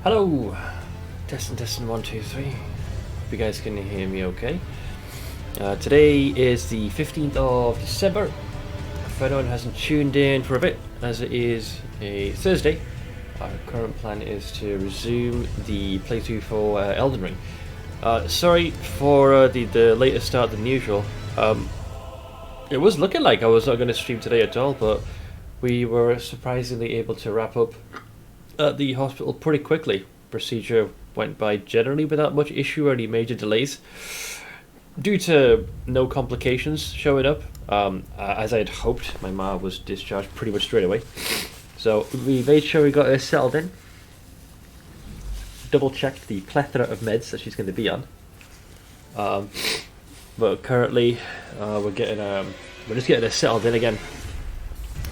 Hello! Testing 1, 2, 3. Hope you guys can hear me okay. Today is the 15th of December. If anyone hasn't tuned in for a bit, as it is a Thursday, our current plan is to resume the playthrough for Elden Ring. Sorry for the later start than usual. It was looking like I was not going to stream today at all, but we were surprisingly able to wrap up at the hospital pretty quickly. Procedure went by generally without much issue or any major delays, due to no complications showing up. As I had hoped, my ma was discharged pretty much straight away. So we made sure we got her settled in, double checked the plethora of meds that she's going to be on. But currently we're just getting her settled in again.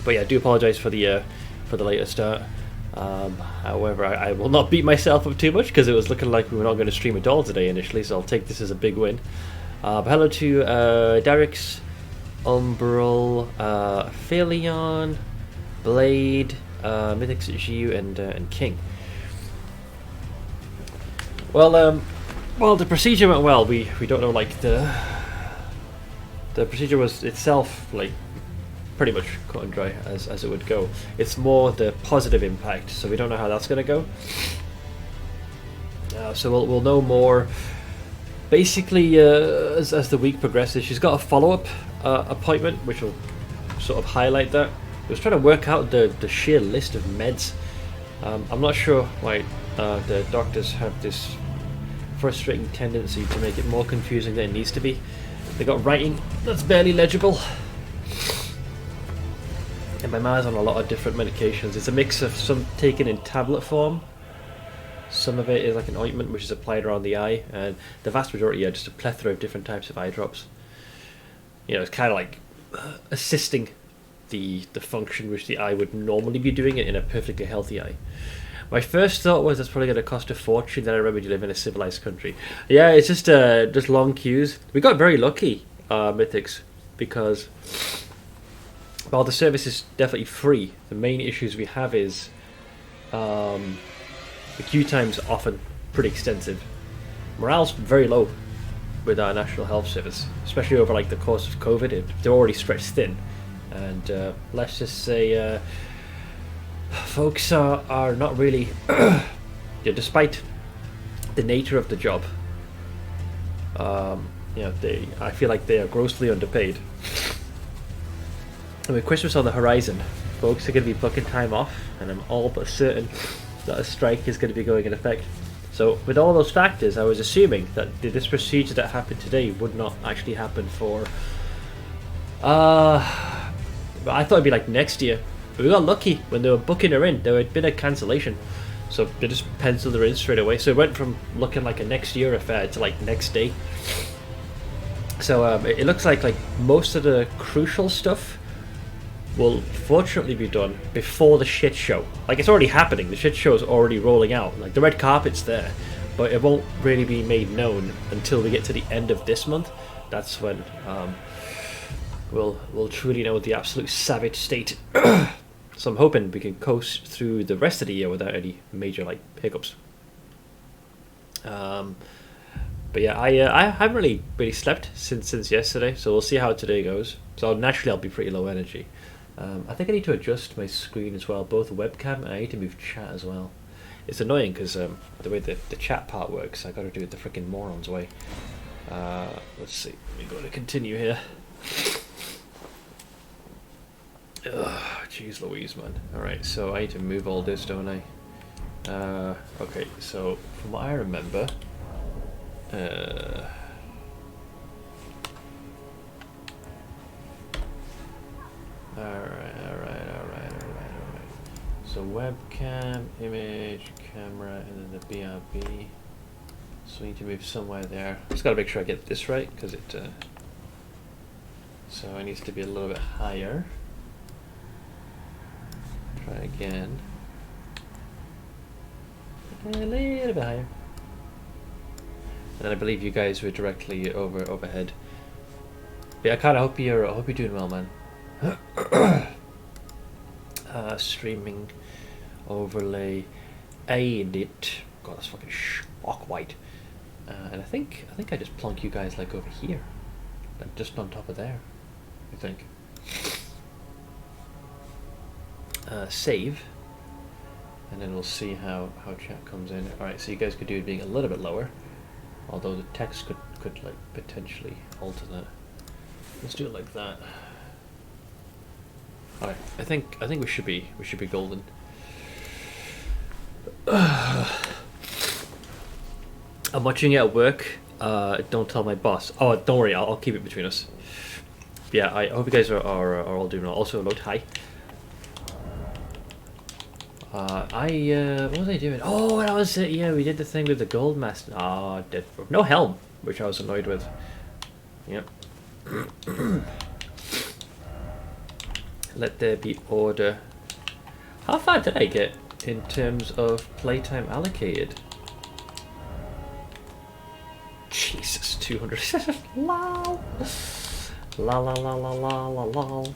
But yeah, I do apologise for the later start. However, I will not beat myself up too much because it was looking like we were not going to stream at all today initially, so I'll take this as a big win. But hello to Darix, Umbral, Philion, Blade, Mythix, Jiu, and King. Well, the procedure went well. We don't know, like, the procedure was itself, like, pretty much cut and dry as it would go. It's more the positive impact, so we don't know how that's going to go. So we'll know more basically as the week progresses. She's got a follow-up appointment which will sort of highlight that. I was trying to work out the sheer list of meds. I'm not sure why the doctors have this frustrating tendency to make it more confusing than it needs to be. They got writing that's barely legible. And my ma's on a lot of different medications. It's a mix of some taken in tablet form. Some of it is like an ointment which is applied around the eye, and the vast majority are just a plethora of different types of eye drops. You know, it's kind of like assisting the function which the eye would normally be doing it in a perfectly healthy eye. My first thought was that's probably going to cost a fortune. Then I remembered you live in a civilized country. Yeah, it's just long queues. We got very lucky, Mythics, because while the service is definitely free, the main issues we have is the queue time's often pretty extensive. Morale's very low with our National Health Service, especially over like the course of COVID. They're already stretched thin, and let's just say folks are not really, despite the nature of the job, I feel like they are grossly underpaid. And with Christmas on the horizon, folks are going to be booking time off, and I'm all but certain that a strike is going to be going in effect. So with all those factors, I was assuming that this procedure that happened today would not actually happen for I thought it'd be like next year. But we got lucky when they were booking her in. There had been a cancellation, so they just penciled her in straight away. So it went from looking like a next year affair to like next day. So it looks like most of the crucial stuff will fortunately be done before the shit show. Like, it's already happening. The shit show is already rolling out. Like, the red carpet's there, but it won't really be made known until we get to the end of this month. That's when we'll truly know the absolute savage state. So I'm hoping we can coast through the rest of the year without any major like hiccups. But yeah, I haven't really slept since yesterday, so we'll see how today goes. So naturally I'll be pretty low energy. I think I need to adjust my screen as well, both webcam, and I need to move chat as well. It's annoying because the way the chat part works, I gotta do it the freaking moron's way. Let's see, let me go to continue here. Ugh, jeez Louise, man. Alright, so I need to move all this, don't I? Okay, so from what I remember, Alright. So webcam, image, camera, and then the BRB. So we need to move somewhere there. Just gotta make sure I get this right, because it so it needs to be a little bit higher. Try again. A little bit higher. And I believe you guys were directly overhead. But yeah, I kinda hope you're doing well, man. Streaming overlay Ain't it? God, that's fucking shock white. And I think I just plonk you guys like over here, like just on top of there. I think. Save, and then we'll see how chat comes in. All right, so you guys could do it being a little bit lower, although the text could like potentially alter that. Let's do it like that. All right, I think we should be golden. I'm watching it at work. Don't tell my boss. Oh, don't worry. I'll keep it between us. Yeah, I hope you guys are all doing well. Also, hello, hi. What was I doing? Oh, that was it. Yeah, we did the thing with the gold mask. Oh, no helm, which I was annoyed with. Yep. Let there be order. How far did I get in terms of playtime allocated? Jesus, 200. Lol. La la la la la la lol.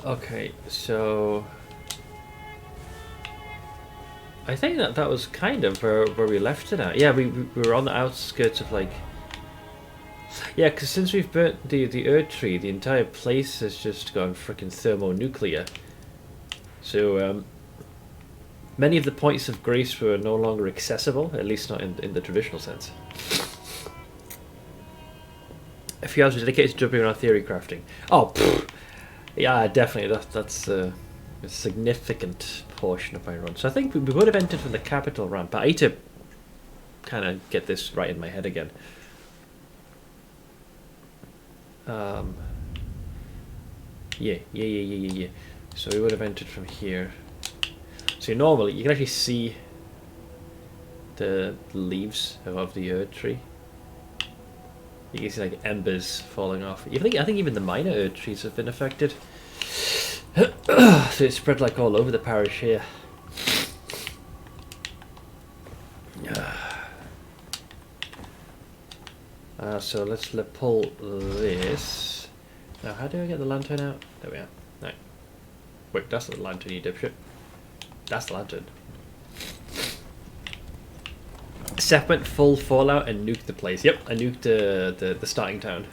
Okay, so I think that was kind of where we left it at. Yeah, we were on the outskirts of like. Yeah, because since we've burnt the Earth Tree, the entire place has just gone freaking thermonuclear. So many of the points of grace were no longer accessible, at least not in the traditional sense. A few hours dedicated to jumping around theory crafting. Oh, pfft. Yeah, definitely. That's a significant portion of my run. So I think we would have entered from the capital ramp, but I need to kind of get this right in my head again. Yeah. So we would have entered from here. So normally you can actually see the leaves of the Earth Tree. You can see like embers falling off. I think even the minor Earth trees have been affected. So it's spread like all over the parish here. So let's pull this. Now, how do I get the lantern out? There we are. Right. Wait, that's not the lantern, you dipshit. That's the lantern. Seth went full Fallout and nuked the place. Yep, I nuked the starting town.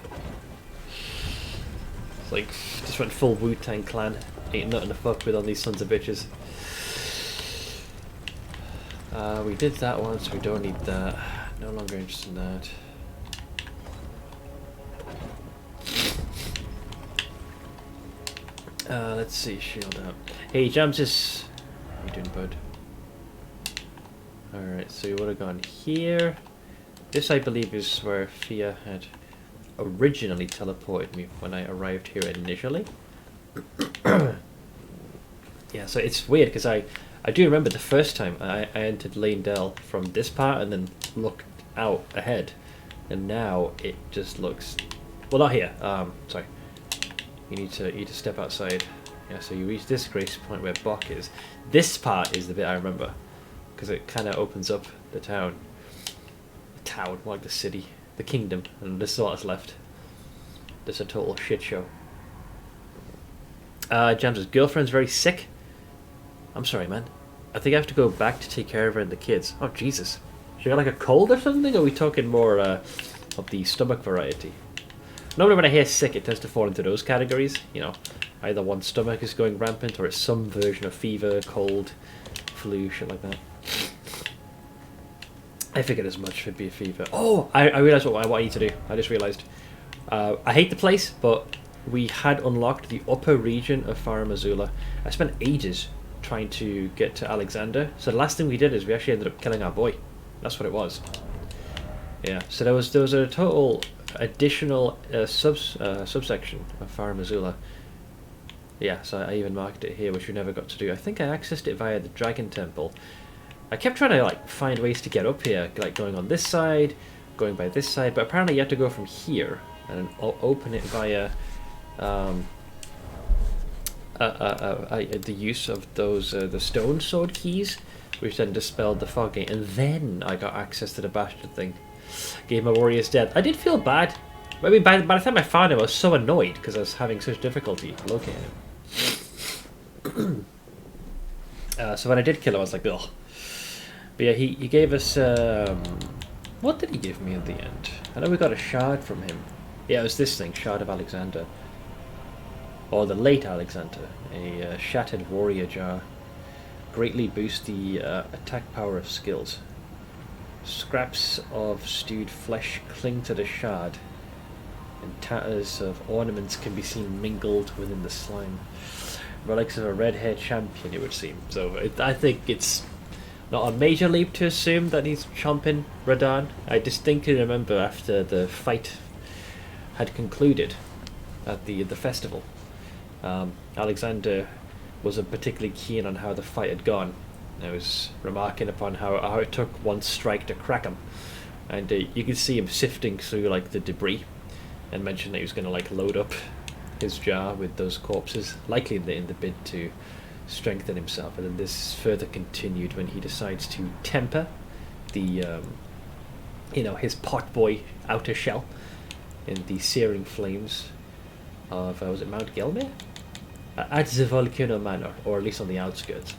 It's like, just went full Wu-Tang Clan. Ain't nothing to fuck with on these sons of bitches. We did that one, so we don't need that. No longer interested in that. Let's see, shield up. Hey, Jamsis. How you doing, bud? Alright, so you would have gone here. This, I believe, is where Fia had originally teleported me when I arrived here initially. Yeah, so it's weird because I do remember the first time I entered Lane Dell from this part and then looked out ahead. And now it just looks... Well, not here. Sorry. You need to step outside. Yeah, so you reach this grace point where Bok is. This part is the bit I remember. Because it kind of opens up the town. The town, more like the city. The kingdom. And this is all that's left. This is a total shit show. Jam's girlfriend's very sick. I'm sorry, man. I think I have to go back to take care of her and the kids. Oh, Jesus. She got like a cold or something? Or are we talking more of the stomach variety? Normally when I hear sick, it tends to fall into those categories. You know, either one stomach is going rampant or it's some version of fever, cold, flu, shit like that. I figured as much would be a fever. Oh, I realised what I need to do. I just realised. I hate the place, but we had unlocked the upper region of Farum Azula. I spent ages trying to get to Alexander. So the last thing we did is we actually ended up killing our boy. That's what it was. Yeah, so there was a total additional subsection of Farum Azula. Yeah, so I even marked it here, which we never got to do. I think I accessed it via the Dragon Temple. I kept trying to like find ways to get up here, like going on this side, going by this side, but apparently you have to go from here and open it via the use of those the stone sword keys, which then dispelled the fog gate, and then I got access to the Bastion thing. Gave my warriors death. I did feel bad. I mean, by the time I found him, I was so annoyed because I was having such difficulty locating him. So when I did kill him, I was like, ugh. But yeah, he gave us... what did he give me in the end? I know we got a shard from him. Yeah, it was this thing, Shard of Alexander. Or the late Alexander. A shattered warrior jar. Greatly boosts the attack power of skills. Scraps of stewed flesh cling to the shard, and tatters of ornaments can be seen mingled within the slime. Relics of a red-haired champion, it would seem. So I think it's not a major leap to assume that he's chomping Radahn. I distinctly remember after the fight had concluded at the festival, Alexander wasn't particularly keen on how the fight had gone. I was remarking upon how it took one strike to crack him, and you could see him sifting through like the debris, and mentioned that he was going to like load up his jar with those corpses, likely in the bid to strengthen himself. And then this further continued when he decides to temper the his potboy outer shell in the searing flames of was it Mount Gelmir? At the Volcano Manor, or at least on the outskirts.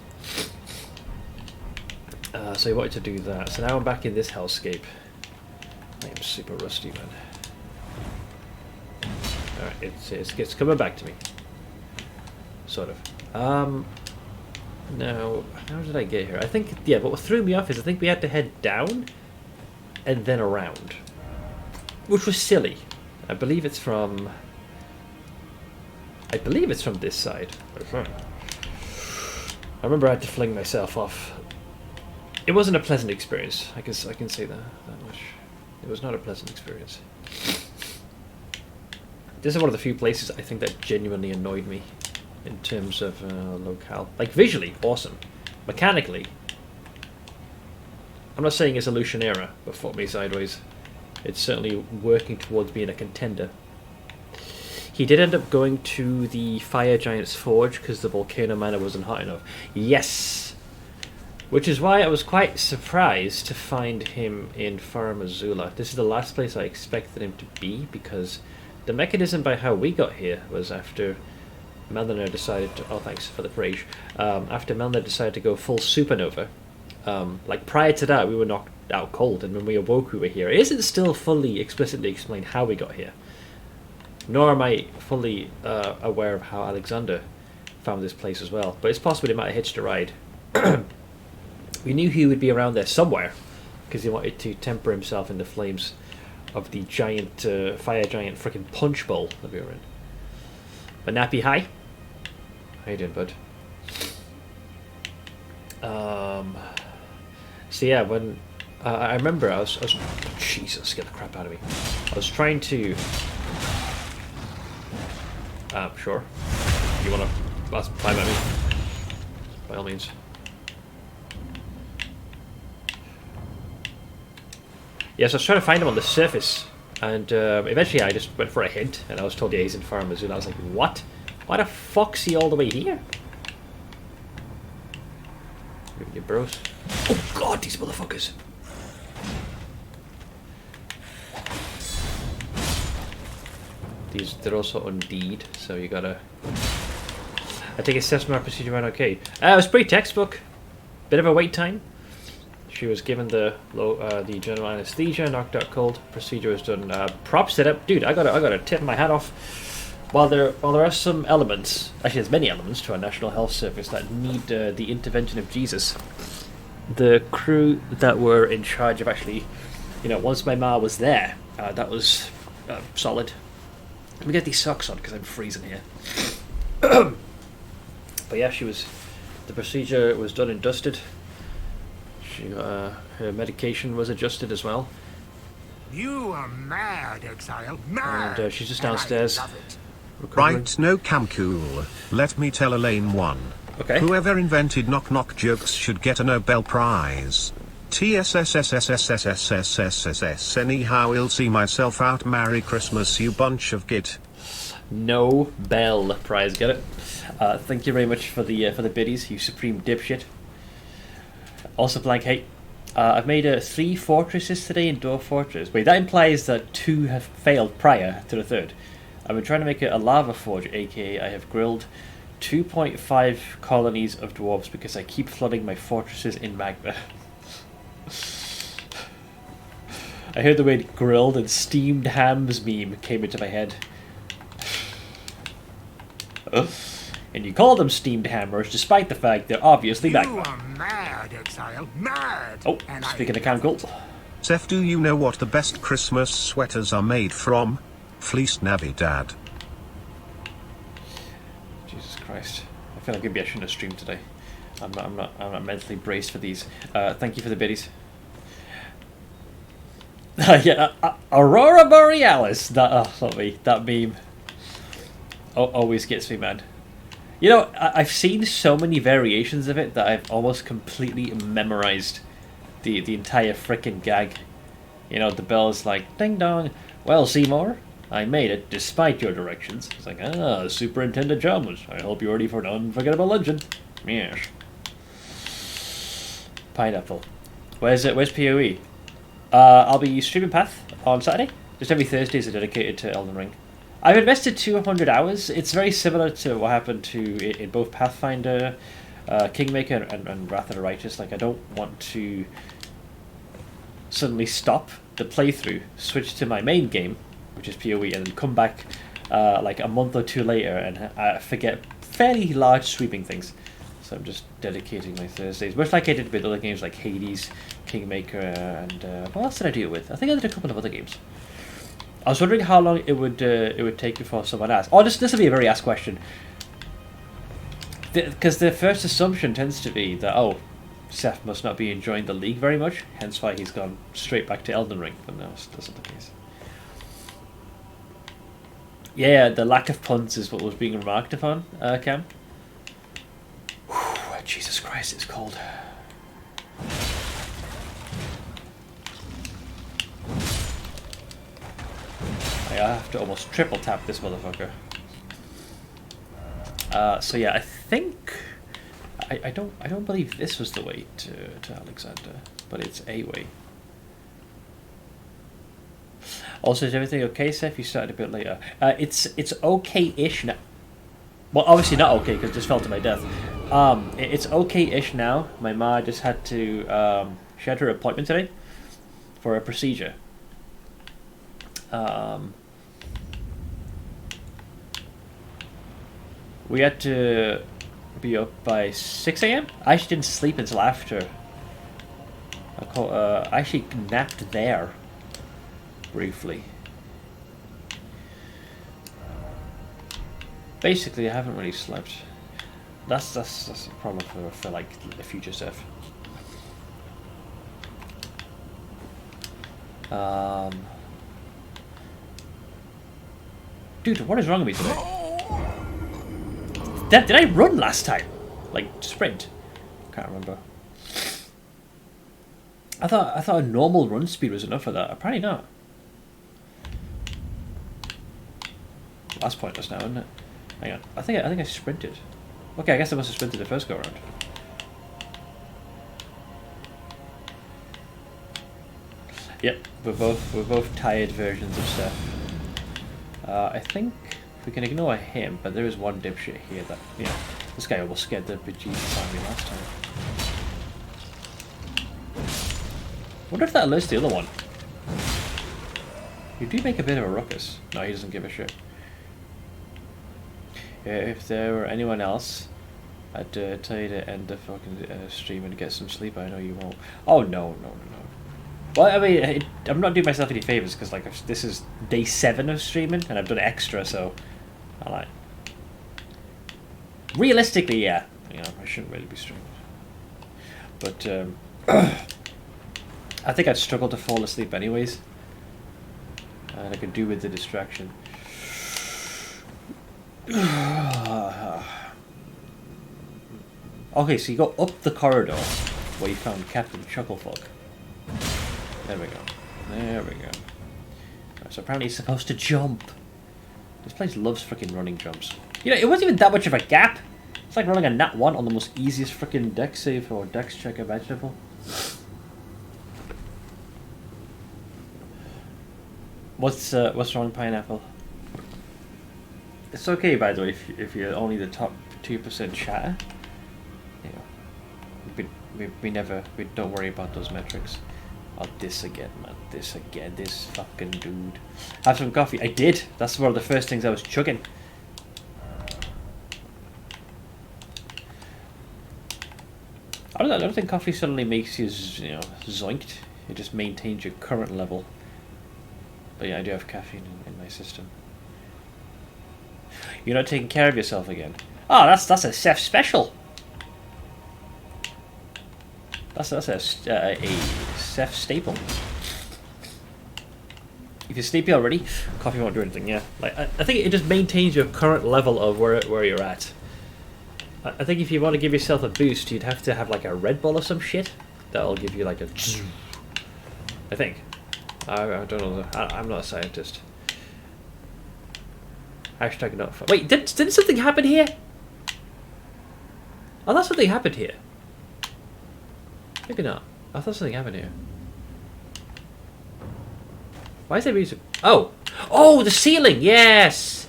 So he wanted to do that. So now I'm back in this hellscape. I am super rusty, man. Alright, it's coming back to me. Sort of. Now, how did I get here? I think, yeah, but what threw me off is I think we had to head down and then around. Which was silly. I believe it's from this side. I remember I had to fling myself off. It wasn't a pleasant experience. I can say that much. It was not a pleasant experience. This is one of the few places I think that genuinely annoyed me in terms of locale. Like visually, awesome. Mechanically, I'm not saying it's a Lucianera, but fuck me sideways. It's certainly working towards being a contender. He did end up going to the Fire Giant's Forge because the Volcano Manor wasn't hot enough. Yes! Which is why I was quite surprised to find him in Farum Azula. This is the last place I expected him to be, because the mechanism by how we got here was after Melnir decided to... Oh, thanks for the praise. After Melnir decided to go full supernova. Like, prior to that, we were knocked out cold, and when we awoke, we were here. It isn't still fully explicitly explained how we got here. Nor am I fully aware of how Alexander found this place as well. But it's possible he might have hitched a ride. We knew he would be around there somewhere, because he wanted to temper himself in the flames of the giant, fire giant freaking punch bowl that we were in. But Nappy, hi. How you doing, bud? So yeah, when I remember I was Jesus, get the crap out of me. I was trying to. Sure. You wanna climb at me? By all means. Yes, I was trying to find him on the surface, and eventually I just went for a hint, and I was told, yeah, he's in Farum Azula. I was like, what? Why the fuck's he all the way here? Your bros. Oh god, these motherfuckers! They're also undeed, so you gotta... I take assessment procedure went okay. It was pretty textbook. Bit of a wait time. She was given the general anesthesia, knocked out cold. Procedure was done. Props set up, dude. I gotta tip my hat off. While there are some elements, actually there's many elements to our National Health Service that need the intervention of Jesus. The crew that were in charge of actually, once my ma was there, that was solid. Let me get these socks on because I'm freezing here. But yeah, the procedure was done and dusted. Her medication was adjusted as well. You are mad, exile. Mad. And she's just downstairs. Right, no camcool. Let me tell Elaine one. Okay. Whoever invented knock-knock jokes should get a Nobel Prize. TSSSSSSSSSSS. Anyhow, I'll see myself out. Merry Christmas, you bunch of git. Nobel Prize, get it? Thank you very much for the biddies, you supreme dipshit. Also, blank, hey, I've made 3 fortresses today in Dwarf Fortress. Wait, that implies that 2 have failed prior to the 3rd. I've been trying to make a lava forge, aka I have grilled 2.5 colonies of dwarves because I keep flooding my fortresses in magma. I heard the word grilled and steamed hams meme came into my head. And you call them steamed hammers despite the fact they're obviously magma. You are mad, exile. Mad. Oh, and speaking of chemicals. Seth, do you know what the best Christmas sweaters are made from? Fleece Navidad. Jesus Christ. I feel like maybe I shouldn't have streamed today. I'm not mentally braced for these. Thank you for the biddies. Yeah, Aurora Borealis. That meme. Always gets me, man. You know, I've seen so many variations of it that I've almost completely memorized the entire frickin' gag. You know, the bell's like, ding dong. Well, Seymour, I made it despite your directions. It's like, Superintendent Jones, I hope you're ready for an unforgettable legend. Yes. Pineapple. Where's PoE? I'll be streaming Path on Saturday. Just every Thursdays are dedicated to Elden Ring. I've invested 200 hours. It's very similar to what happened in both Pathfinder, Kingmaker, and Wrath of the Righteous. Like, I don't want to suddenly stop the playthrough, switch to my main game, which is PoE, and then come back like a month or two later and forget fairly large sweeping things. So I'm just dedicating my Thursdays, much like I did with other games like Hades, Kingmaker, and what else did I do it with? I think I did a couple of other games. I was wondering how long it would take before someone asked. Oh, this will be a very asked question. Because the first assumption tends to be that, Seth must not be enjoying the League very much, hence why he's gone straight back to Elden Ring, but no, that's not the case. Yeah, the lack of puns is what was being remarked upon, Cam. Whew, Jesus Christ, it's cold. I have to almost triple tap this motherfucker. So yeah, I think I don't believe this was the way to Alexander, but it's a way. Also, is everything okay, Seth? You started a bit later. It's okay-ish now. Well, obviously not okay because I just fell to my death. It's okay-ish now. My ma just had to she had her appointment today for a procedure. We had to be up by 6 a.m. I actually didn't sleep until after. I actually napped there briefly. Basically, I haven't really slept. That's a problem for like the future stuff. Dude, what is wrong with me today? Did I run last time? Like sprint? Can't remember. I thought a normal run speed was enough for that. Apparently not. That's pointless now, isn't it? Hang on. I think I sprinted. Okay, I guess I must have sprinted the first go around. Yep, we're both tired versions of stuff. I think we can ignore him, but there is one dipshit here that, this guy almost scared the bejesus out of me last time. Wonder if that alerts the other one. You do make a bit of a ruckus. No, he doesn't give a shit. If there were anyone else, I'd tell you to end the fucking stream and get some sleep. I know you won't. Oh, no. Well, I mean, I'm not doing myself any favours because, like, this is day 7 of streaming and I've done extra, so I like. Realistically, yeah, I shouldn't really be streaming. But I think I'd struggle to fall asleep anyways, and I could do with the distraction. Okay, so you go up the corridor where you found Captain Chucklefuck. There we go. So apparently he's supposed to jump. This place loves freaking running jumps. It wasn't even that much of a gap. It's like rolling a nat 1 on the most easiest freaking dex save or dex check imaginable. What's wrong, Pineapple? It's okay, by the way, if you're only the top 2% chatter. Yeah. We don't worry about those metrics. Oh, this again, man. This fucking dude. Have some coffee. I did. That's one of the first things I was chugging. I don't think coffee suddenly makes you, zoinked. It just maintains your current level. But yeah, I do have caffeine in my system. You're not taking care of yourself again. Oh, that's a Seth special. That's a Seth staple. If you're sleepy already, coffee won't do anything. Yeah, like I think it just maintains your current level of where you're at. I think if you want to give yourself a boost, you'd have to have like a Red Bull or some shit. That'll give you like a. I think. I don't know. I'm not a scientist. Hashtag not fun. Wait, did something happen here? I thought something happened here. Maybe not. I thought something happened here. Why is there music? Oh! Oh, the ceiling! Yes!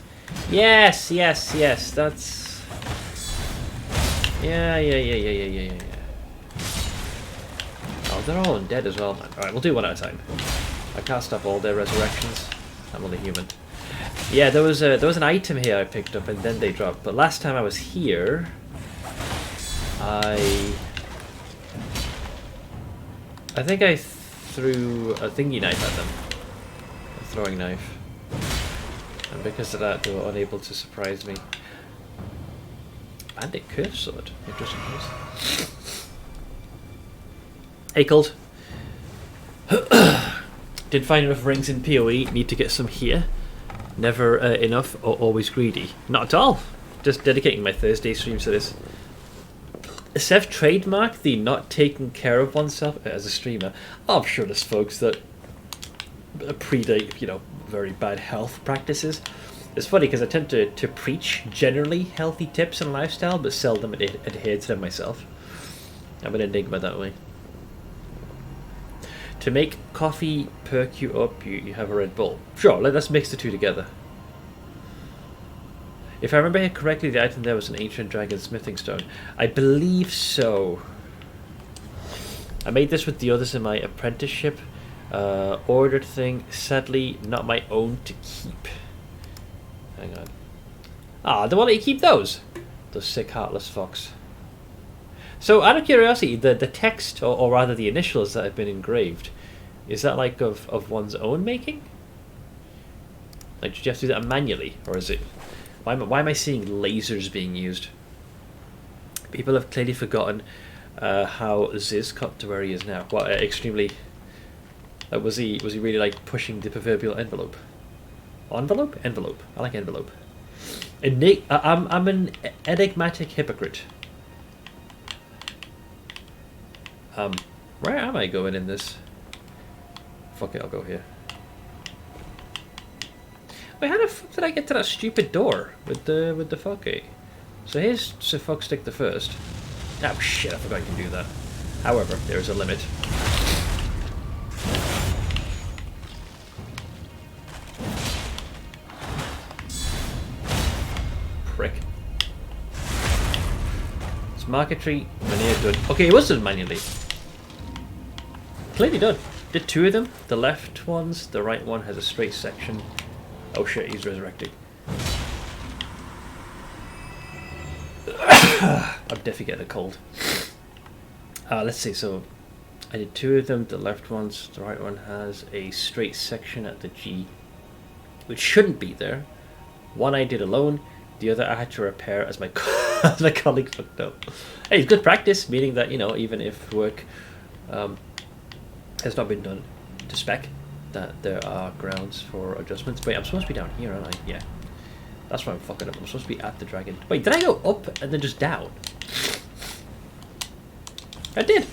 Yes. That's... Yeah. Oh, they're all undead as well, man. Alright, we'll do one at a time. I can't stop all their resurrections. I'm only human. Yeah, there was an item here I picked up and then they dropped. But last time I was here, I think I threw a thingy knife at them. A throwing knife. And because of that, they were unable to surprise me. Bandit curve sword. Interesting choice. Hey, Cold. Didn't find enough rings in PoE. Need to get some here. Never enough or always greedy. Not at all. Just dedicating my Thursday streams to this. Seth trademarked the not taking care of oneself as a streamer. I'm sure there's folks that predate, very bad health practices. It's funny because I tend to preach generally healthy tips and lifestyle, but seldom adhere to them myself. I'm an enigma that way. To make coffee perk you up, you have a Red Bull. Sure, let's mix the two together. If I remember correctly, the item there was an ancient dragon smithing stone. I believe so. I made this with the others in my apprenticeship. Ordered thing, sadly not my own to keep. Hang on. Ah, they want you to keep those? Those sick, heartless fucks. So, out of curiosity, the text, or rather the initials that have been engraved, is that like of one's own making? Like, did you have to do that manually? Or is it... Why am I seeing lasers being used? People have clearly forgotten how Ziz got to where he is now. Well, extremely... was he really like pushing the proverbial envelope? Envelope? Envelope. I like envelope. I'm an enigmatic hypocrite. Where am I going in this? Fuck it, I'll go here. Wait, how the fuck did I get to that stupid door with the fuck gate? So here's Sir Fuckstick the First. Oh shit, I forgot you can do that. However, there is a limit. Prick. It's marquetry, veneer done. Okay, it was done manually. Clearly done. Did two of them. The left ones, the right one has a straight section. Oh shit, he's resurrecting. I'm definitely getting a cold. Let's see, so I did two of them. The left ones, the right one has a straight section at the G, which shouldn't be there. One I did alone, the other I had to repair as my as my colleague fucked up. Hey, it's good practice, meaning that, even if work has not been done to spec, that there are grounds for adjustments. Wait, I'm supposed to be down here, aren't I? Yeah. That's why I'm fucking up. I'm supposed to be at the dragon. Wait, did I go up and then just down? I did.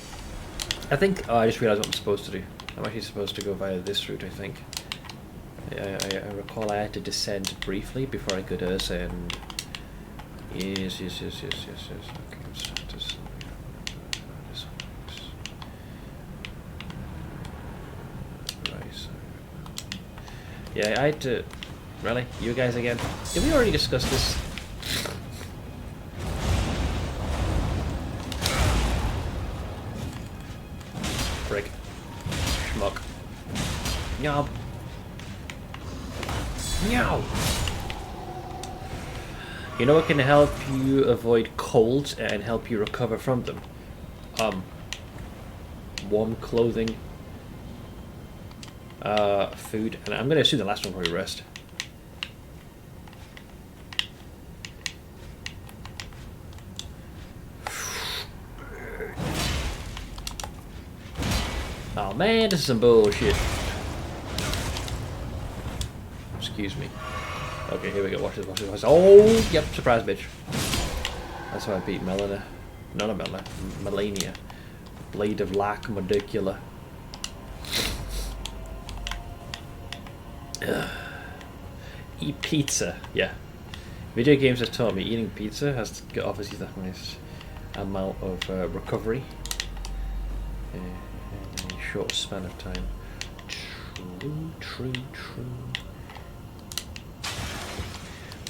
I think... Oh, I just realised what I'm supposed to do. I'm actually supposed to go via this route, I think. I recall I had to descend briefly before I could ascend. Yes. Okay, let's start this. Yeah, I had to... Really? You guys again? Did we already discuss this? Meow. Meow. You know what can help you avoid colds and help you recover from them? Warm clothing, food, and I'm gonna assume the last one probably rest. Oh man, this is some bullshit. Excuse me. Okay, here we go. Watch this, watch this, watch this. Oh, yep, surprise, bitch. That's how I beat Melina. No, not Melina. Melania. Blade of Lack Modicula. Eat pizza. Yeah. Video games have taught me eating pizza has obviously the highest amount of recovery in a short span of time. True.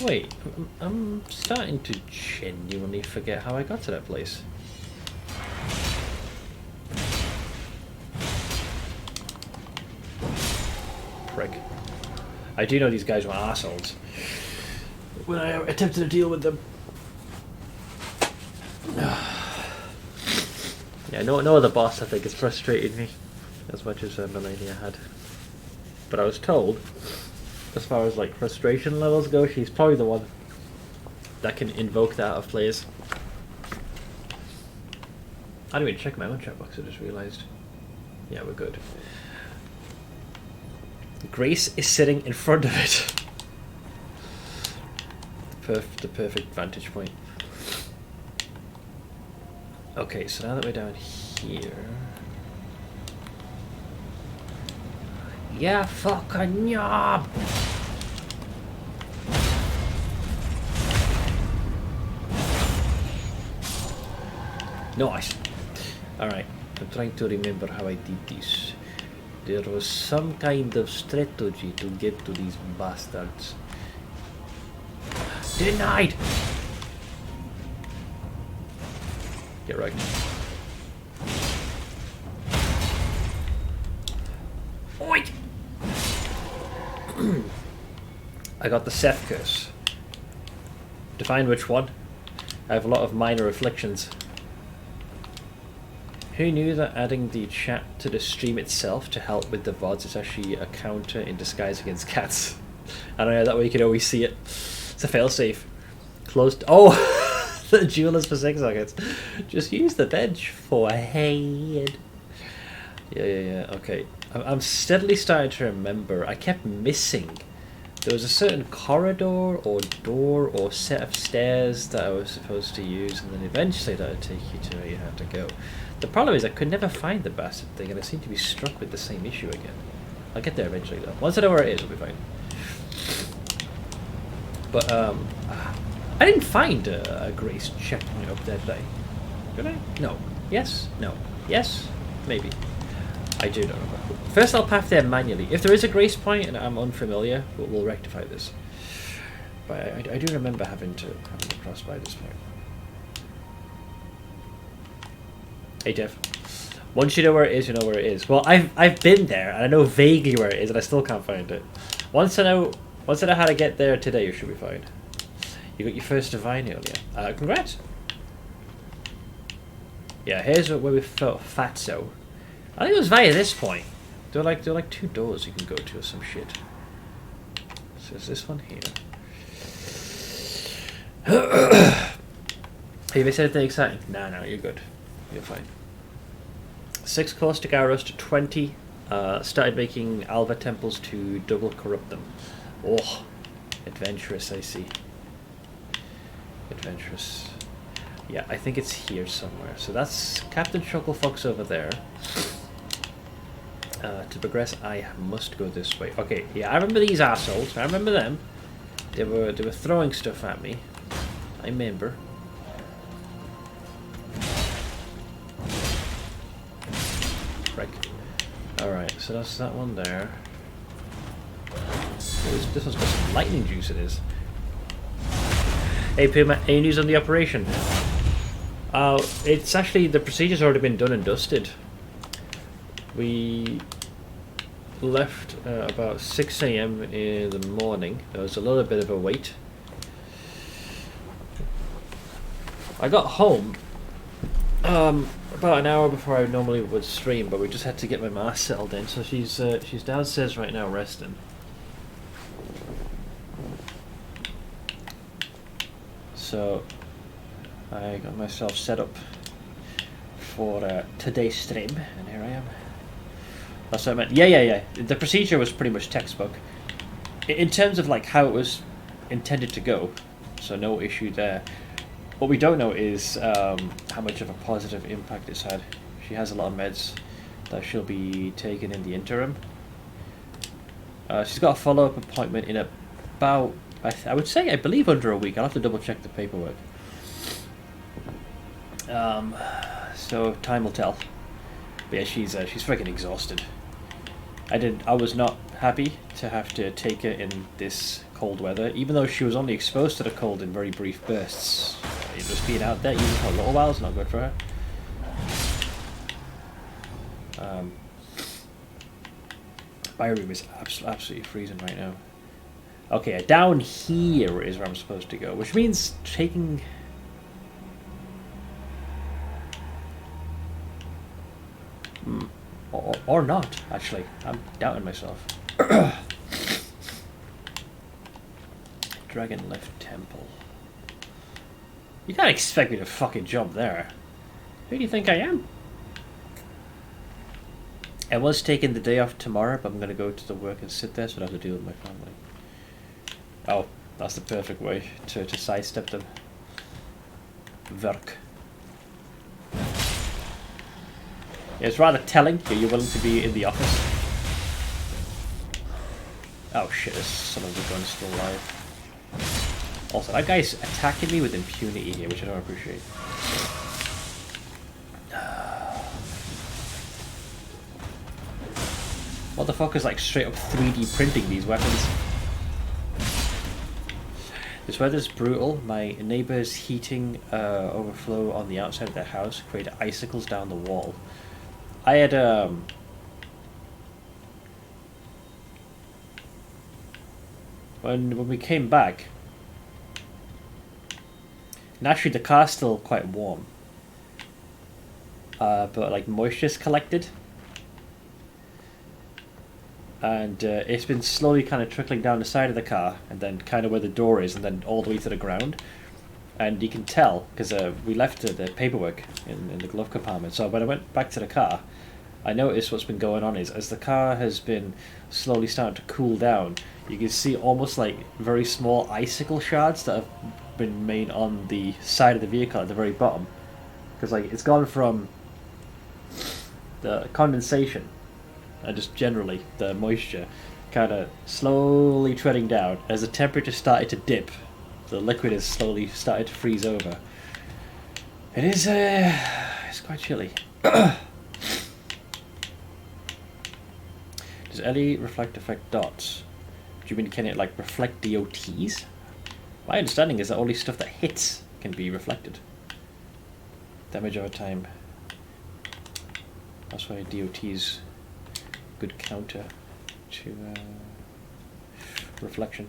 Wait, I'm starting to genuinely forget how I got to that place. Prick. I do know these guys were assholes when I attempted to deal with them. Yeah, no other boss I think has frustrated me as much as Melania had. But I was told, as far as like frustration levels go, she's probably the one that can invoke that of players. I didn't even check my own chat box, I just realised. Yeah, we're good. Grace is sitting in front of it. The perfect vantage point. Okay, so now that we're down here... Yeah, fucking knob! Nice. Alright, I'm trying to remember how I did this. There was some kind of strategy to get to these bastards. Denied! Get right. Oi! I got the Seth curse. Define which one. I have a lot of minor afflictions. Who knew that adding the chat to the stream itself to help with the VODs is actually a counter in disguise against cats? I don't know, that way you can always see it. It's a failsafe. Closed. Oh! The jewelers for 6 seconds. Just use the bench for a head. Yeah. Okay. I'm steadily starting to remember. I kept missing. There was a certain corridor or door or set of stairs that I was supposed to use, and then eventually that would take you to where you had to go. The problem is I could never find the bastard thing, and I seem to be struck with the same issue again. I'll get there eventually though. Once I know where it is, I'll be fine. But I didn't find a Grace checkpoint up there today. Did I? No. Yes? No. Yes? Maybe. I do not remember. First I'll path there manually. If there is a Grace point and I'm unfamiliar, we'll rectify this. But I do remember having to cross by this point. Hey Jeff. Once you know where it is, you know where it is. Well, I've been there and I know vaguely where it is and I still can't find it. Once I know how to get there today, you should be fine. You got your first divine earlier. Congrats. Yeah, here's where we felt fatso. I think it was via this point. There are like 2 doors you can go to or some shit. So is this one here? Have you said anything exciting? No, you're good. You're fine. 6 caustic arrows to 20. Started making Alva temples to double corrupt them. Oh, adventurous, I see. Adventurous. Yeah, I think it's here somewhere. So that's Captain Chucklefox over there. To progress, I must go this way. Okay, yeah, I remember these assholes. I remember them. They were throwing stuff at me. I remember. Frick. Alright, so that's that one there. This one's got some lightning juice, it is. Hey Puma, any news on the operation? It's actually, the procedure's already been done and dusted. left about 6 a.m. in the morning. There was a little bit of a wait. I got home about an hour before I normally would stream, but we just had to get my ma settled in. So she's downstairs right now resting. So I got myself set up for today's stream, and here I am. That's what I meant. Yeah. The procedure was pretty much textbook. In terms of like how it was intended to go, so no issue there. What we don't know is how much of a positive impact it's had. She has a lot of meds that she'll be taking in the interim. She's got a follow-up appointment in about, I would say, I believe under a week. I'll have to double check the paperwork. So time will tell. But yeah, she's freaking exhausted. I was not happy to have to take her in this cold weather, even though she was only exposed to the cold in very brief bursts. Just being out there even for a little while is not good for her. My room is absolutely freezing right now. Okay, down here is where I'm supposed to go, which means taking... Or not, actually. I'm doubting myself. Dragon Lift Temple. You can't expect me to fucking jump there. Who do you think I am? I was taking the day off tomorrow, but I'm going to go to the work and sit there, so I don't have to deal with my family. Oh, that's the perfect way to sidestep them. Werk. Yeah, it's rather telling that you're willing to be in the office. Oh shit, there's some of the guns still alive. Also, that guy's attacking me with impunity here, which I don't appreciate. What the fuck is like straight up 3D printing these weapons? This weather's brutal. My neighbour's heating overflow on the outside of their house created icicles down the wall. I had when we came back, naturally the car's still quite warm, but like moisture's collected, and it's been slowly kind of trickling down the side of the car, and then kind of where the door is, and then all the way to the ground. And you can tell because we left the paperwork in the glove compartment. So when I went back to the car, I noticed what's been going on is as the car has been slowly starting to cool down, you can see almost like very small icicle shards that have been made on the side of the vehicle at the very bottom. Because like it's gone from the condensation and just generally the moisture kind of slowly treading down as the temperature started to dip. The liquid is slowly started to freeze over. It is it's quite chilly. Does Ellie reflect affect dots? Do you mean can it like reflect DOTs? My understanding is that only stuff that hits can be reflected. Damage over time. That's why DOT's good counter to reflection.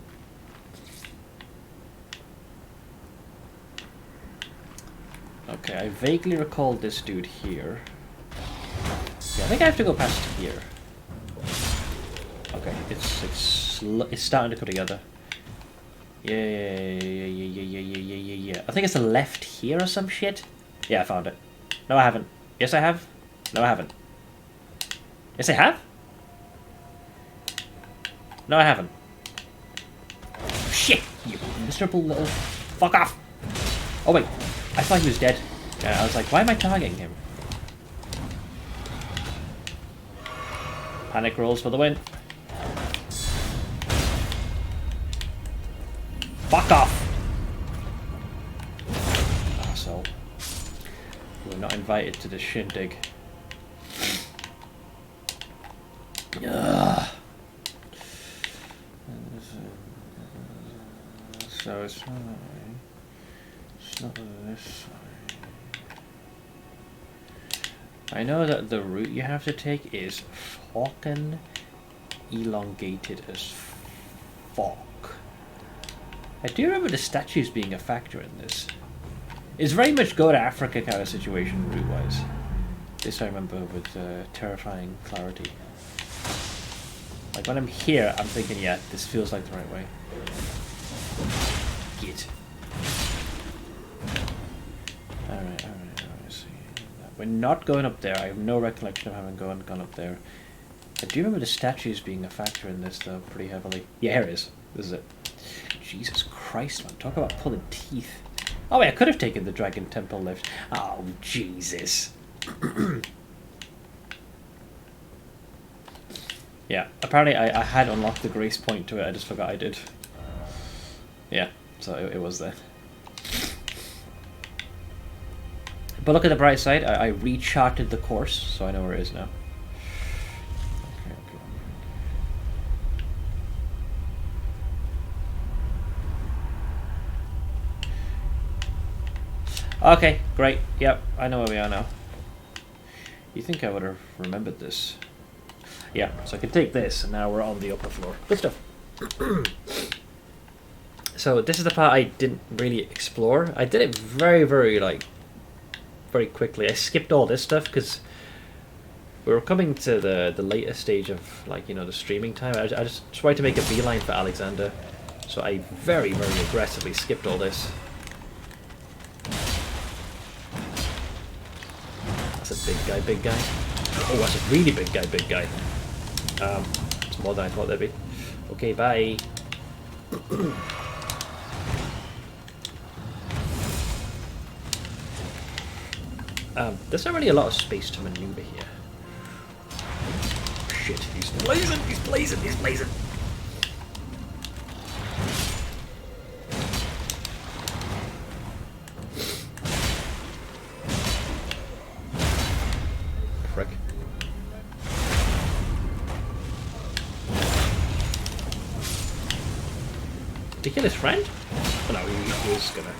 Okay, I vaguely recall this dude here. Yeah, I think I have to go past here. Okay, it's starting to come together. Yeah. I think it's the left here or some shit. Yeah, I found it. No, I haven't. Yes, I have. No, I haven't. Yes, I have. No, I haven't. Shit, you miserable little fuck off. Oh wait. I thought he was dead. Yeah, I was like, why am I targeting him? Panic rolls for the win. Fuck off! Arsehole. You were not invited to the shindig. Ugh. So it's not this side. I know that the route you have to take is fucking elongated as fuck. I do remember the statues being a factor in this. It's very much go to Africa kind of situation, route-wise. This I remember with terrifying clarity. Like when I'm here, I'm thinking, yeah, this feels like the right way. Git. Alright. So we're not going up there. I have no recollection of having gone up there. I do remember the statues being a factor in this, though, pretty heavily. Yeah, here it is. This is it. Jesus Christ, man. Talk about pulling teeth. Oh, wait, I could have taken the Dragon Temple lift. Oh, Jesus. Yeah, apparently I had unlocked the grace point to it. I just forgot I did. Yeah, so it was there. But look at the bright side. I recharted the course, so I know where it is now. Okay, great. Yep, I know where we are now. You think I would have remembered this? Yeah, so I can take this, and now we're on the upper floor. Good stuff. So this is the part I didn't really explore. I did it very quickly. I skipped all this stuff because we were coming to the later stage of, like, you know, the streaming time. I just tried to make a beeline for Alexander, so I very aggressively skipped all this. That's a big guy. Oh, that's a really big guy. It's more than I thought there'd be. Okay, bye. There's not really a lot of space to maneuver here. Shit, he's blazing. Frick. Did he kill his friend? Oh no, he was gonna...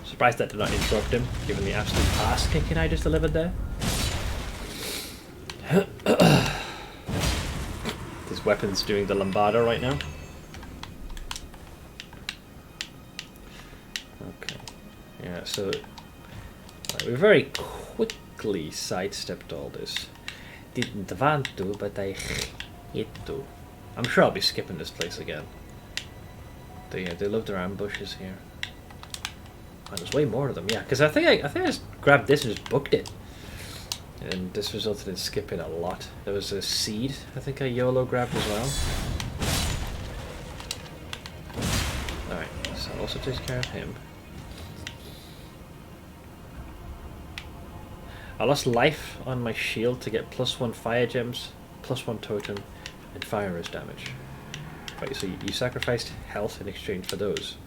Surprised that did not interrupt him, given the absolute ass kicking I just delivered there. His weapon's doing the lambada right now. Okay. Yeah, so we very quickly sidestepped all this. Didn't want to, but I hate to. I'm sure I'll be skipping this place again. They love their ambushes here. Oh, there's way more of them, yeah. Because I think I just grabbed this and just booked it, and this resulted in skipping a lot. There was a seed I think I YOLO grabbed as well. All right, so also takes care of him. I lost life on my shield to get +1 fire gems, +1 totem, and fire resist damage. Right, so you sacrificed health in exchange for those.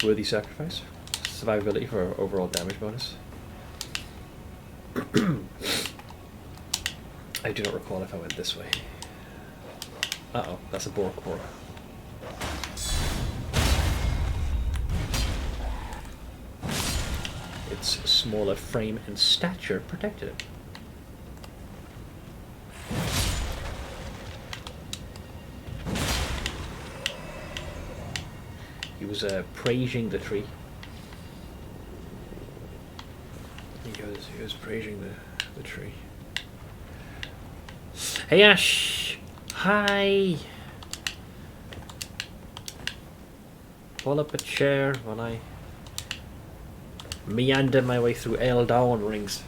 Worthy sacrifice. Survivability for overall damage bonus. I do not recall if I went this way. Uh-oh, that's a Borkor. Its smaller frame and stature protected it. He was praising the tree. He was praising the tree. Hey Ash! Hi! Pull up a chair while I meander my way through Elden Rings.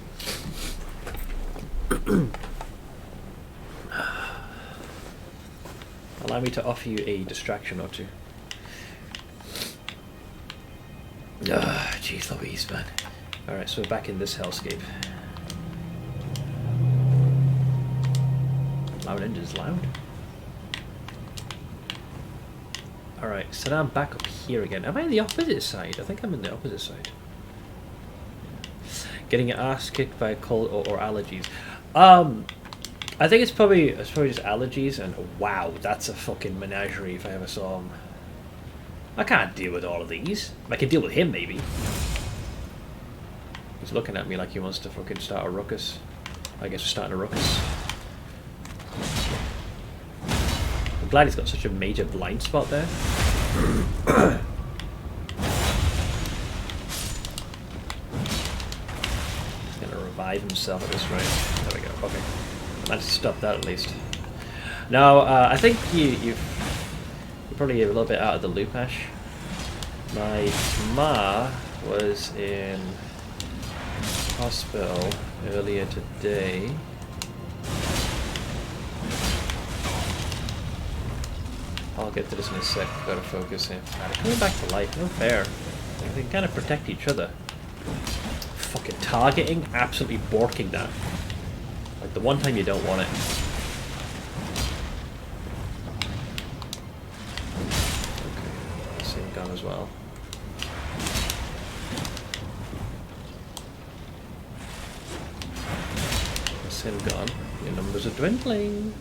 Allow me to offer you a distraction or two. Ah, jeez Louise, man. Alright, so we're back in this hellscape. Loud engines, loud. Alright, so now I'm back up here again. Am I on the opposite side? I think I'm on the opposite side. Getting your ass kicked by a cold or allergies. I think it's probably just allergies, and wow, that's a fucking menagerie if I ever saw them. I can't deal with all of these. I can deal with him, maybe. He's looking at me like he wants to fucking start a ruckus. I guess we're starting a ruckus. I'm glad he's got such a major blind spot there. He's gonna revive himself at this rate. There we go. Okay, I managed to stop that at least. Now, I think you're probably a little bit out of the loop, Ash. My ma was in hospital earlier today. I'll get to this in a sec. Gotta focus here. They're coming back to life. No fair. They can kind of protect each other. Fucking targeting, absolutely borking that. Like the one time you don't want it. Okay, same gun as well. Same gun. Your numbers are dwindling.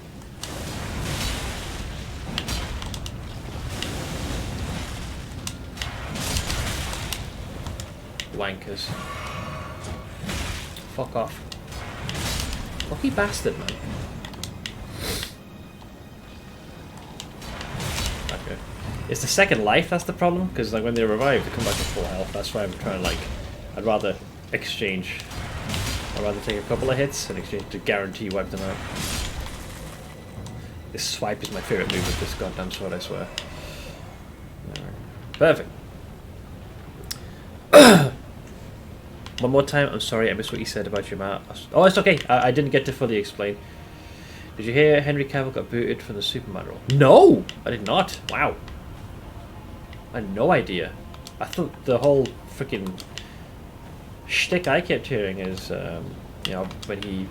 Wankers. Fuck off. Lucky bastard, man. Okay. It's the second life that's the problem, because like when they revive, they come back to full health. That's why I'm trying to like. I'd rather exchange. I'd rather take a couple of hits and exchange to guarantee wipe them out. This swipe is my favourite move with this goddamn sword, I swear. Perfect. One more time, I'm sorry, I missed what you said about your ma. Oh, it's okay. I didn't get to fully explain. Did you hear Henry Cavill got booted from the Superman role? No! I did not. Wow. I had no idea. I thought the whole freaking shtick I kept hearing is, you know, when he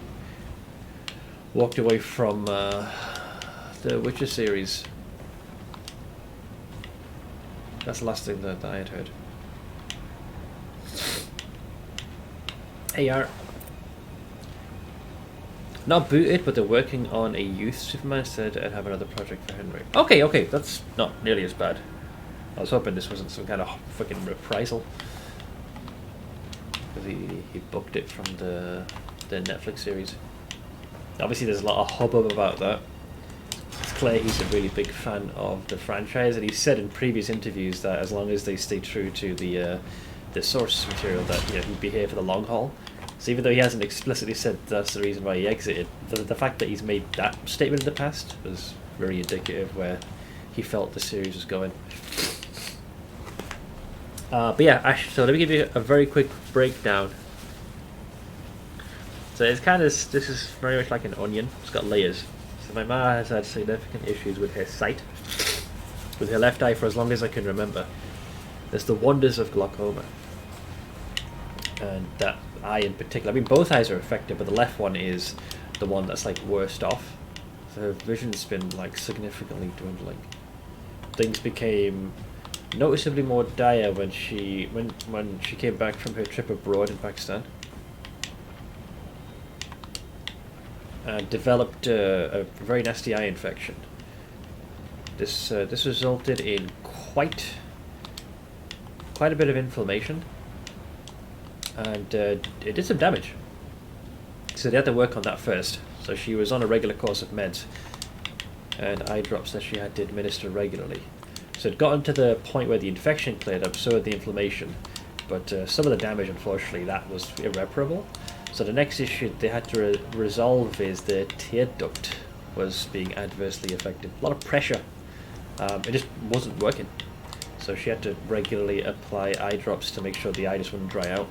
walked away from the Witcher series. That's the last thing that I had heard. Hey, not booted, but they're working on a youth Superman. Said I'd have another project for Henry. Okay, okay, that's not nearly as bad. I was hoping this wasn't some kind of fucking reprisal. Because he booked it from the Netflix series. Obviously there's a lot of hubbub about that. It's clear he's a really big fan of the franchise, and he said in previous interviews that as long as they stay true to the source material, that he'd be here for the long haul. So even though he hasn't explicitly said that's the reason why he exited, the fact that he's made that statement in the past was very indicative where he felt the series was going. But yeah, Ash, so let me give you a very quick breakdown. So it's kind of, this is very much like an onion. It's got layers. So my ma has had significant issues with her sight, with her left eye for as long as I can remember. There's the wonders of glaucoma. And that eye in particular, I mean both eyes are affected, but the left one is the one that's like worst off. So her vision's been like significantly dwindling. Things became noticeably more dire when she came back from her trip abroad in Pakistan. And developed a very nasty eye infection. This resulted in quite a bit of inflammation, and it did some damage. So they had to work on that first. So she was on a regular course of meds and eye drops that she had to administer regularly. So it got to the point where the infection cleared up, so had the inflammation, but some of the damage, unfortunately, that was irreparable. So the next issue they had to resolve is the tear duct was being adversely affected. A lot of pressure. It just wasn't working. So she had to regularly apply eye drops to make sure the eye just wouldn't dry out.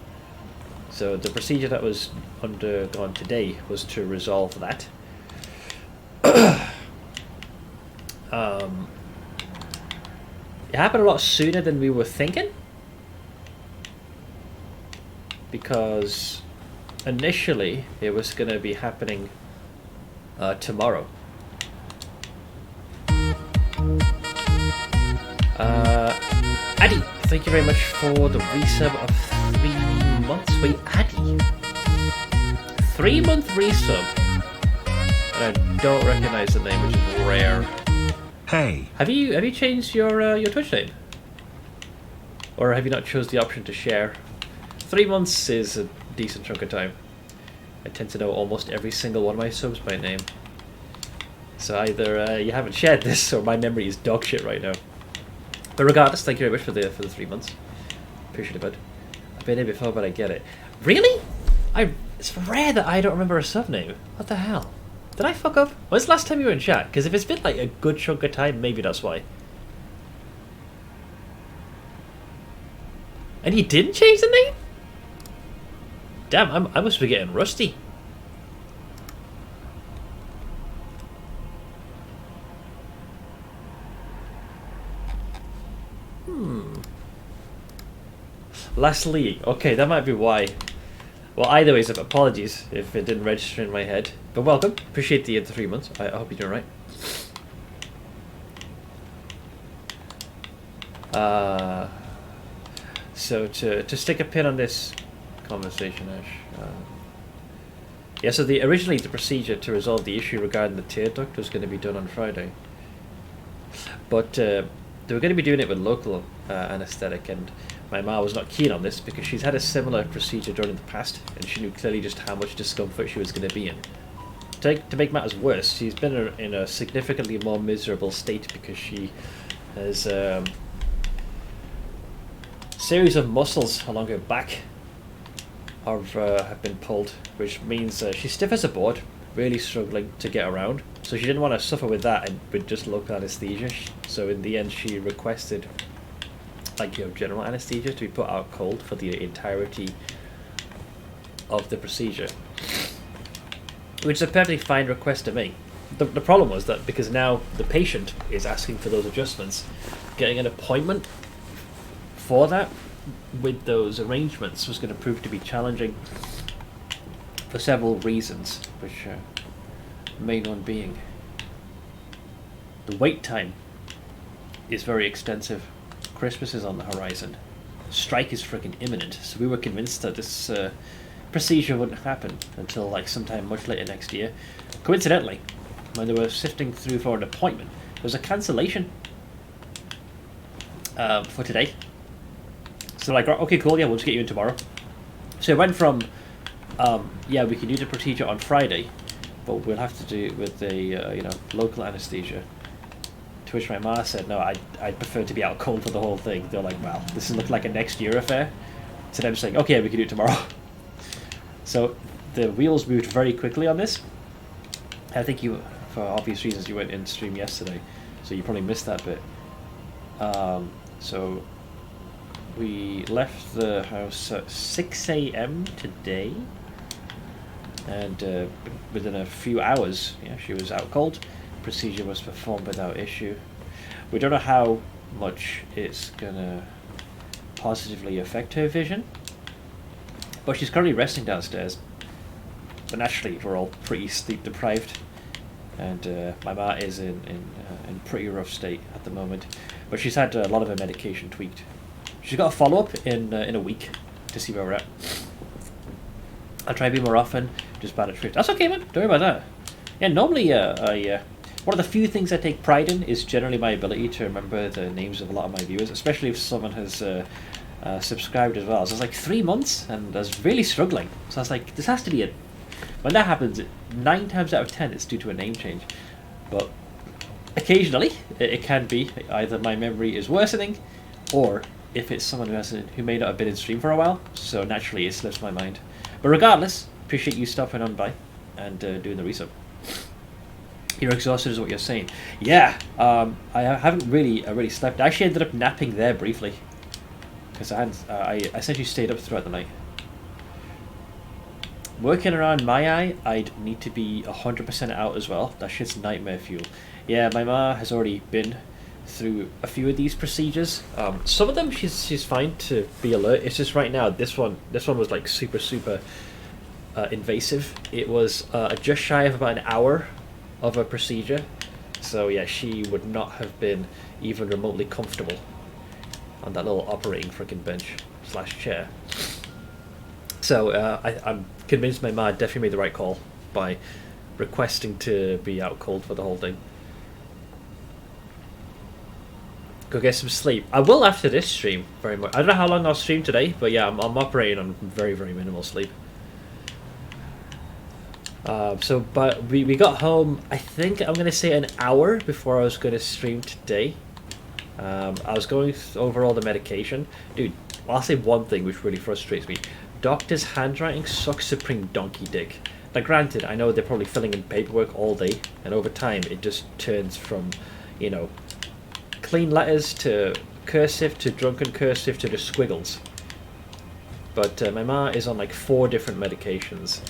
So the procedure that was undergone today was to resolve that. It happened a lot sooner than we were thinking, because initially it was going to be happening tomorrow. Addy, thank you very much for the resub of 3 months. Wait, Addy, 3-month resub, and I don't recognize the name, which is rare. Hey. Have you changed your Twitch name? Or have you not chose the option to share? 3 months is a decent chunk of time. I tend to know almost every single one of my subs by name. So either you haven't shared this, or my memory is dog shit right now. But regardless, thank you very much for the 3 months. Appreciate it, bud. I've been here before, but I get it. Really? It's rare that I don't remember a sub name. What the hell? Did I fuck up? When's the last time you were in chat? Because if it's been like a good chunk of time, maybe that's why. And you didn't change the name? Damn, I must be getting rusty. Last league. Okay, that might be why. Well, either way, apologies if it didn't register in my head. But welcome. Appreciate the 3 months. I hope you're doing right. So to stick a pin on this conversation, Ash. Yeah, so originally the procedure to resolve the issue regarding the tear duct was going to be done on Friday. But they were going to be doing it with local anaesthetic, and my ma was not keen on this because she's had a similar procedure done in the past, and she knew clearly just how much discomfort she was going to be in. To make matters worse, she's been in a significantly more miserable state because she has series of muscles along her back have been pulled, which means she's stiff as a board, really struggling to get around. So she didn't want to suffer with that and with just local anaesthesia. So in the end, she requested general anaesthesia to be put out cold for the entirety of the procedure, which is a perfectly fine request to make. The problem was that because now the patient is asking for those adjustments, getting an appointment for that with those arrangements was going to prove to be challenging for several reasons, which main one being the wait time is very extensive. Christmas is on the horizon. Strike is freaking imminent, so we were convinced that this procedure wouldn't happen until like sometime much later next year. Coincidentally, when they were sifting through for an appointment, there was a cancellation for today. So like, okay, cool, yeah, we'll just get you in tomorrow. So it went from, yeah, we can do the procedure on Friday, but we'll have to do it with a local anaesthesia. To which my ma said, no, I'd prefer to be out cold for the whole thing. They're like, well, this looks like a next year affair. So them saying, okay, we can do it tomorrow. So the wheels moved very quickly on this. I think you, for obvious reasons, you went in stream yesterday, so you probably missed that bit. So we left the house at 6 a.m. today, and within a few hours, yeah, she was out cold. Procedure was performed without issue. We don't know how much it's gonna positively affect her vision, but she's currently resting downstairs. But naturally, we're all pretty sleep deprived, and my ma is in pretty rough state at the moment. But she's had a lot of her medication tweaked. She's got a follow up in a week to see where we're at. I'll try to be more often. Just bad at trips. That's okay, man. Don't worry about that. Yeah, normally one of the few things I take pride in is generally my ability to remember the names of a lot of my viewers, especially if someone has subscribed as well. So it's like 3 months, and I was really struggling. So I was like, this has to be it. When that happens, 9 times out of 10, it's due to a name change. But occasionally, it can be either my memory is worsening, or if it's someone who may not have been in stream for a while. So naturally, it slips my mind. But regardless, appreciate you stopping on by and doing the resub. You're exhausted is what you're saying. Yeah, I haven't really slept. I actually ended up napping there briefly because I essentially stayed up throughout the night. Working around my eye, I'd need to be 100% out as well. That shit's nightmare fuel. Yeah, my ma has already been through a few of these procedures. Some of them she's fine to be alert. It's just right now this one was like super invasive. It was just shy of about an hour of a procedure, so yeah, she would not have been even remotely comfortable on that little operating freaking bench / chair. So I'm convinced my ma definitely made the right call by requesting to be out cold for the whole thing. go get some sleep. I will after this stream, very much. I don't know how long I'll stream today, but yeah, I'm operating on very, very minimal sleep. But we got home, I think I'm going to say an hour before I was going to stream today. I was going over all the medication. Dude, I'll say one thing which really frustrates me. Doctor's handwriting sucks supreme donkey dick. Now granted, I know they're probably filling in paperwork all day, and over time it just turns from, you know, clean letters to cursive to drunken cursive to just squiggles. But my ma is on like 4 different medications.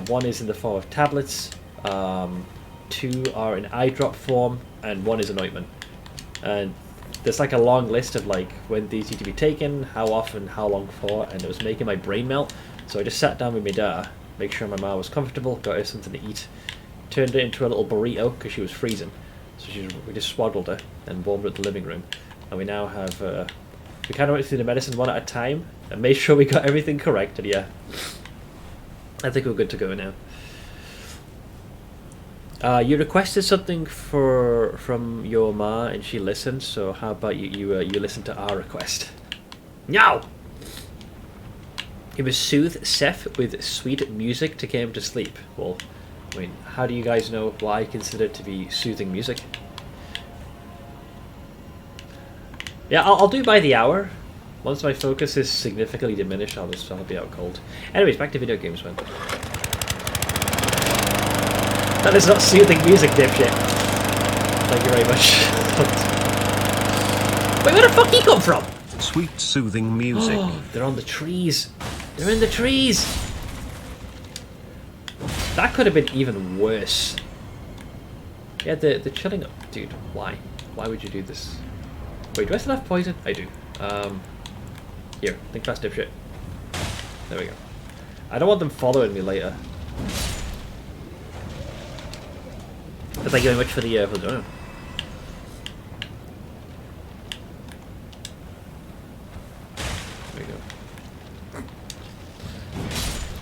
One is in the form of tablets, 2 are in eye drop form, and 1 is an ointment. And there's like a long list of like when these need to be taken, how often, how long for, and it was making my brain melt. So I just sat down with my dad, make sure my ma was comfortable, got her something to eat, turned it into a little burrito because she was freezing. So we just swaddled her and warmed her at the living room. And we now have, we kind of went through the medicine one at a time and made sure we got everything correct. And yeah, I think we're good to go now. You requested something from your ma, and she listened. So how about you listen to our request? Now, it was soothe Seth with sweet music to get him to sleep. Well, I mean, how do you guys know what I consider to be soothing music? Yeah, I'll do by the hour. Once my focus is significantly diminished, I'll be out cold. Anyways, back to video games, man. That is not soothing music, dipshit. Thank you very much. Wait, where the fuck he come from? Sweet soothing music. Oh, they're on the trees. They're in the trees. That could have been even worse. Yeah, they're chilling up. Dude, why? Why would you do this? Wait, do I still have poison? I do. Here, think fast, dipshit. There we go. I don't want them following me later. But thank you very much for the donut. There we go.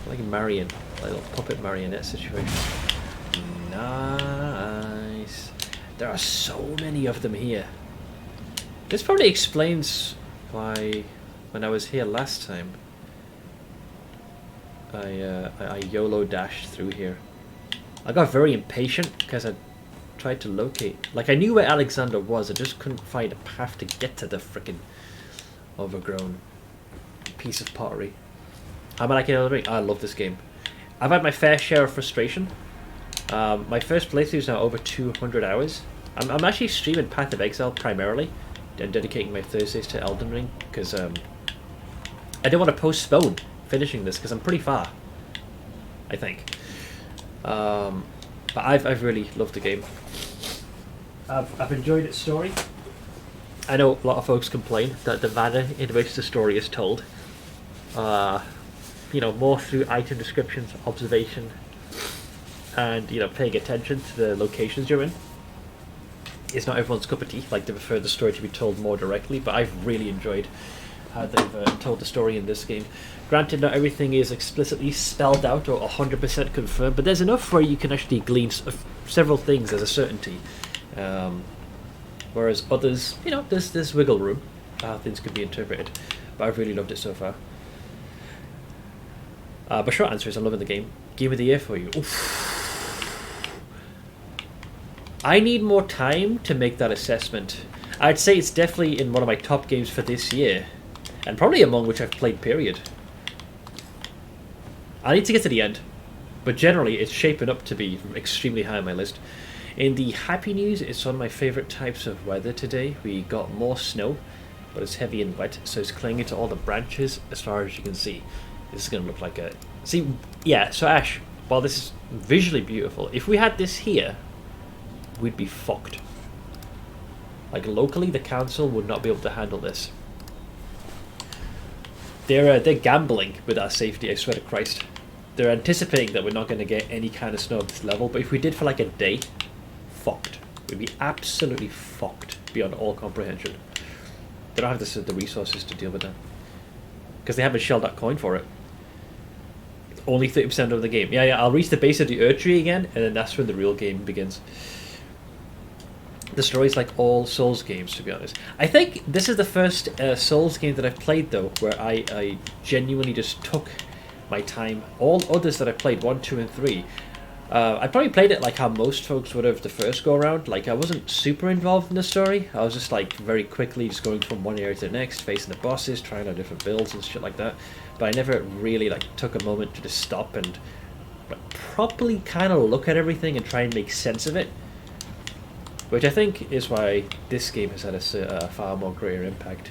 Like Marion, like a little puppet marionette situation. Nice. There are so many of them here. This probably explains why, when I was here last time, I YOLO dashed through here. I got very impatient because I tried to locate. Like, I knew where Alexander was, I just couldn't find a path to get to the frickin' overgrown piece of pottery. How about I get Elden Ring? I love this game. I've had my fair share of frustration. My first playthrough is now over 200 hours. I'm actually streaming Path of Exile primarily, and dedicating my Thursdays to Elden Ring, because I didn't want to postpone finishing this, because I'm pretty far, I think. But I've really loved the game. I've enjoyed its story. I know a lot of folks complain that the manner in which the story is told, you know, more through item descriptions, observation, and, you know, paying attention to the locations you're in. It's not everyone's cup of tea. Like, they prefer the story to be told more directly, but I've really enjoyed how they've told the story in this game. Granted, not everything is explicitly spelled out or 100% confirmed, but there's enough where you can actually glean several things as a certainty. Whereas others, you know, there's wiggle room how things could be interpreted. But I've really loved it so far. But short answer is I'm loving the game. Game of the year for you. Oof. I need more time to make that assessment. I'd say it's definitely in one of my top games for this year, and probably among which I've played, period. I need to get to the end, but generally it's shaping up to be extremely high on my list. In the happy news, it's one of my favourite types of weather today. We got more snow, but it's heavy and wet, so it's clinging to all the branches as far as you can see. This is going to look like a... See, yeah, so Ash, while this is visually beautiful, if we had this here, we'd be fucked. Like, locally, the council would not be able to handle this. They're gambling with our safety, I swear to Christ. They're anticipating that we're not going to get any kind of snow at this level, but if we did for like a day, fucked. We'd be absolutely fucked beyond all comprehension. They don't have the resources to deal with that. Because they haven't shelled that coin for it. It's only 30% of the game. Yeah, I'll reach the base of the Erd tree again, and then that's when the real game begins. The story's like all Souls games, to be honest. I think this is the first Souls game that I've played, though, where I genuinely just took my time. All others that I played, 1, 2, and 3, I probably played it like how most folks would have the first go around. Like, I wasn't super involved in the story. I was just like very quickly just going from one area to the next, facing the bosses, trying out different builds and shit like that. But I never really like took a moment to just stop and like, properly kind of look at everything and try and make sense of it. Which I think is why this game has had a far more greater impact.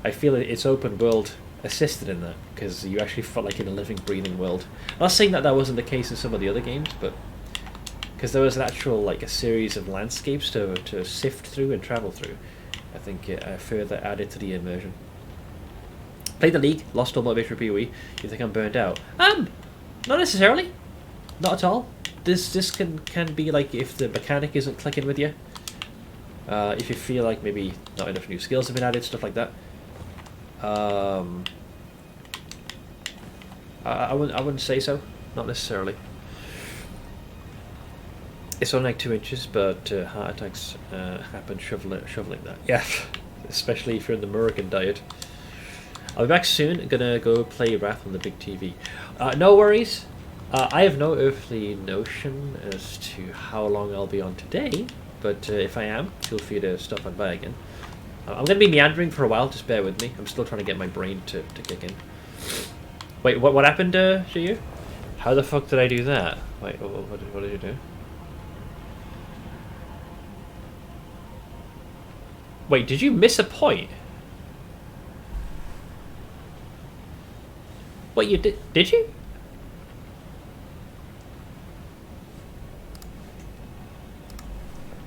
I feel it's open world assisted in that, because you actually felt like in a living, breathing world. I'm not saying that that wasn't the case in some of the other games, but because there was an actual like a series of landscapes to sift through and travel through, I think it further added to the immersion. Played the League, lost all motivation for PoE. You think I'm burned out? Not necessarily. Not at all. This can be like if the mechanic isn't clicking with you. If you feel like maybe not enough new skills have been added, stuff like that. I wouldn't say so. Not necessarily. It's only like 2 inches, but heart attacks happen shoveling that. Yeah, especially if you're in the American diet. I'll be back soon. Gonna go play Wrath on the big TV. No worries. I have no earthly notion as to how long I'll be on today, but if I am, feel free to stop on by again. I'm going to be meandering for a while, just bear with me. I'm still trying to get my brain to kick in. Wait, what happened to you? How the fuck did I do that? Wait, what did you do? Wait, did you miss a point? What, you did you?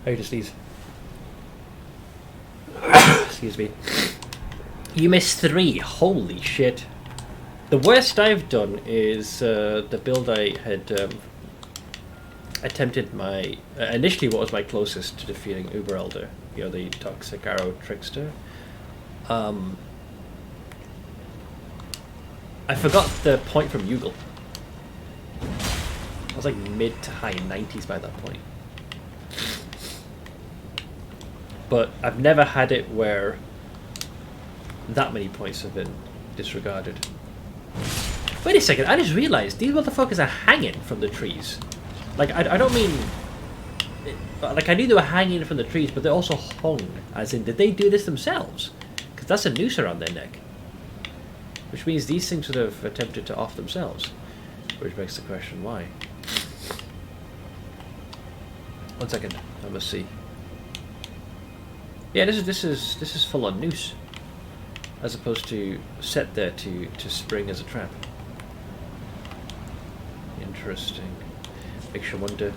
Oh, you just sneeze. Excuse me. You missed 3. Holy shit. The worst I've done is the build I had attempted my... initially what was my closest to defeating Uber Elder. You know, the Toxic Arrow Trickster. I forgot the point from Yugal. I was like mid to high 90s by that point. But I've never had it where that many points have been disregarded. Wait a second, I just realized these motherfuckers are hanging from the trees. Like, I don't mean... Like, I knew they were hanging from the trees, but they're also hung. As in, did they do this themselves? Because that's a noose around their neck. Which means these things would have attempted to off themselves. Which begs the question, why? 1 second, I must see. Yeah, this is full on noose, as opposed to set there to spring as a trap. Interesting. Makes you wonder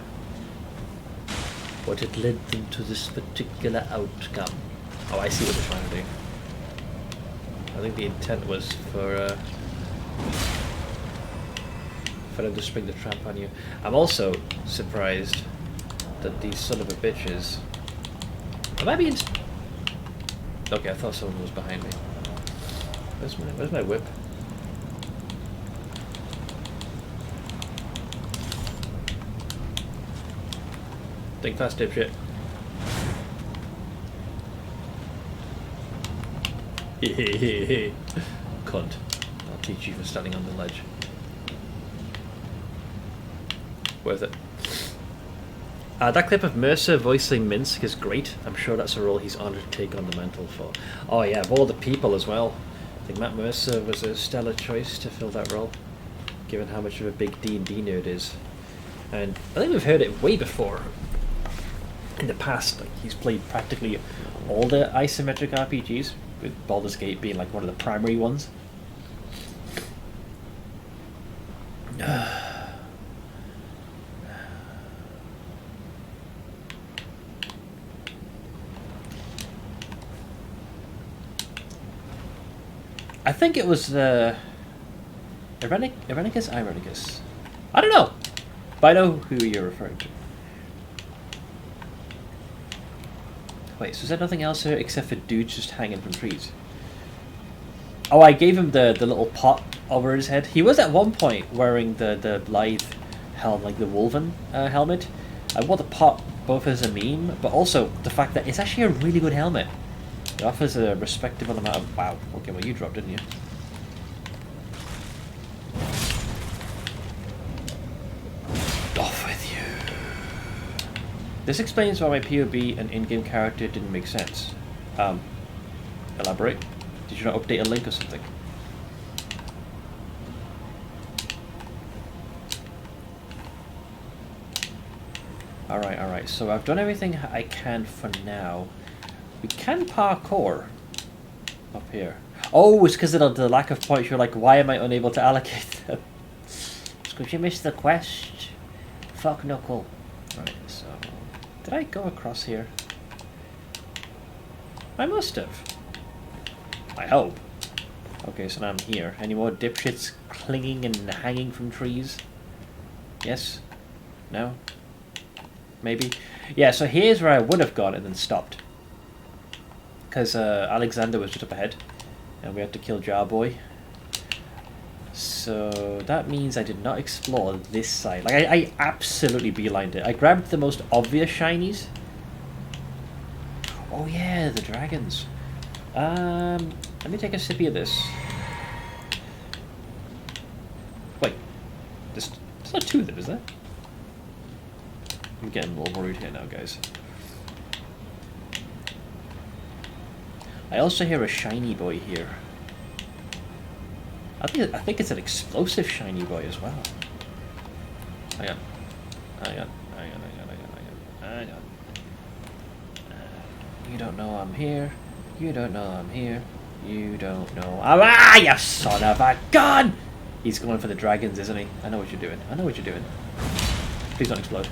what had led them to this particular outcome. Oh, I see what they're trying to do. I think the intent was for them to spring the trap on you. I'm also surprised that these son of a bitches... Am I being... Okay, I thought someone was behind me. Where's my whip? Think fast, dipshit. Cunt. I'll teach you for standing on the ledge. Worth it. That clip of Mercer voicing Minsk is great. I'm sure that's a role he's honoured to take on the mantle for. Oh yeah, of all the people as well. I think Matt Mercer was a stellar choice to fill that role, given how much of a big D&D nerd is. And I think we've heard it way before. In the past, like, he's played practically all the isometric RPGs, with Baldur's Gate being like one of the primary ones. I think it was Irenicus? I don't know, but I know who you're referring to. Wait, so is there nothing else here except for dudes just hanging from trees? Oh, I gave him the little pot over his head. He was at one point wearing the Blythe helm, like the Wolven helmet. I wore the pot both as a meme, but also the fact that it's actually a really good helmet. It offers a respectable amount of... Wow, okay, well you dropped, didn't you? Off with you. This explains why my POV and in-game character didn't make sense. Elaborate. Did you not update a link or something? Alright, so I've done everything I can for now. We can parkour up here. Oh, it's because of the lack of points. You're like, why am I unable to allocate them? It's because you missed the quest. Fuck knuckle. Right, so... Did I go across here? I must have. I hope. Okay, so now I'm here. Any more dipshits clinging and hanging from trees? Yes? No? Maybe? Yeah, so here's where I would have gone and then stopped. Because Alexander was just up ahead. And we had to kill Jarboy. So that means I did not explore this side. Like, I absolutely beelined it. I grabbed the most obvious shinies. Oh yeah, the dragons. Let me take a sippy of this. Wait. There's not two of them, is there? I'm getting a little worried here now, guys. I also hear a shiny boy here. I think it's an explosive shiny boy as well. Hang on. You don't know I'm here. You don't know I'm here. You don't know I'm... Ah, you son of a gun! He's going for the dragons, isn't he? I know what you're doing. I know what you're doing. Please don't explode.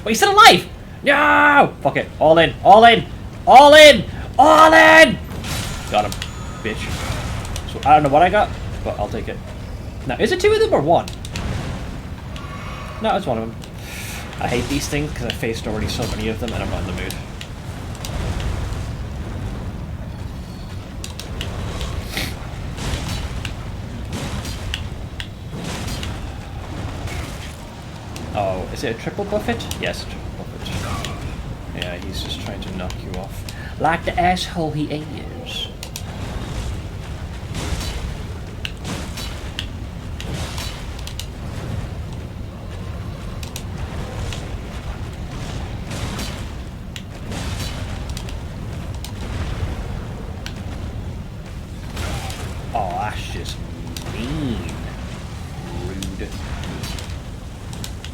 Wait, he's still alive! No! Fuck it. All in. All in! All in! All in! Got him. Bitch. So I don't know what I got, but I'll take it. Now, is it two of them or one? No, it's one of them. I hate these things because I faced already so many of them and I'm not in the mood. Oh, is it a triple buffet? Yes, a triple buffet. Yeah, he's just trying to knock you off. Like the asshole he is. Oh, that's just mean. Rude.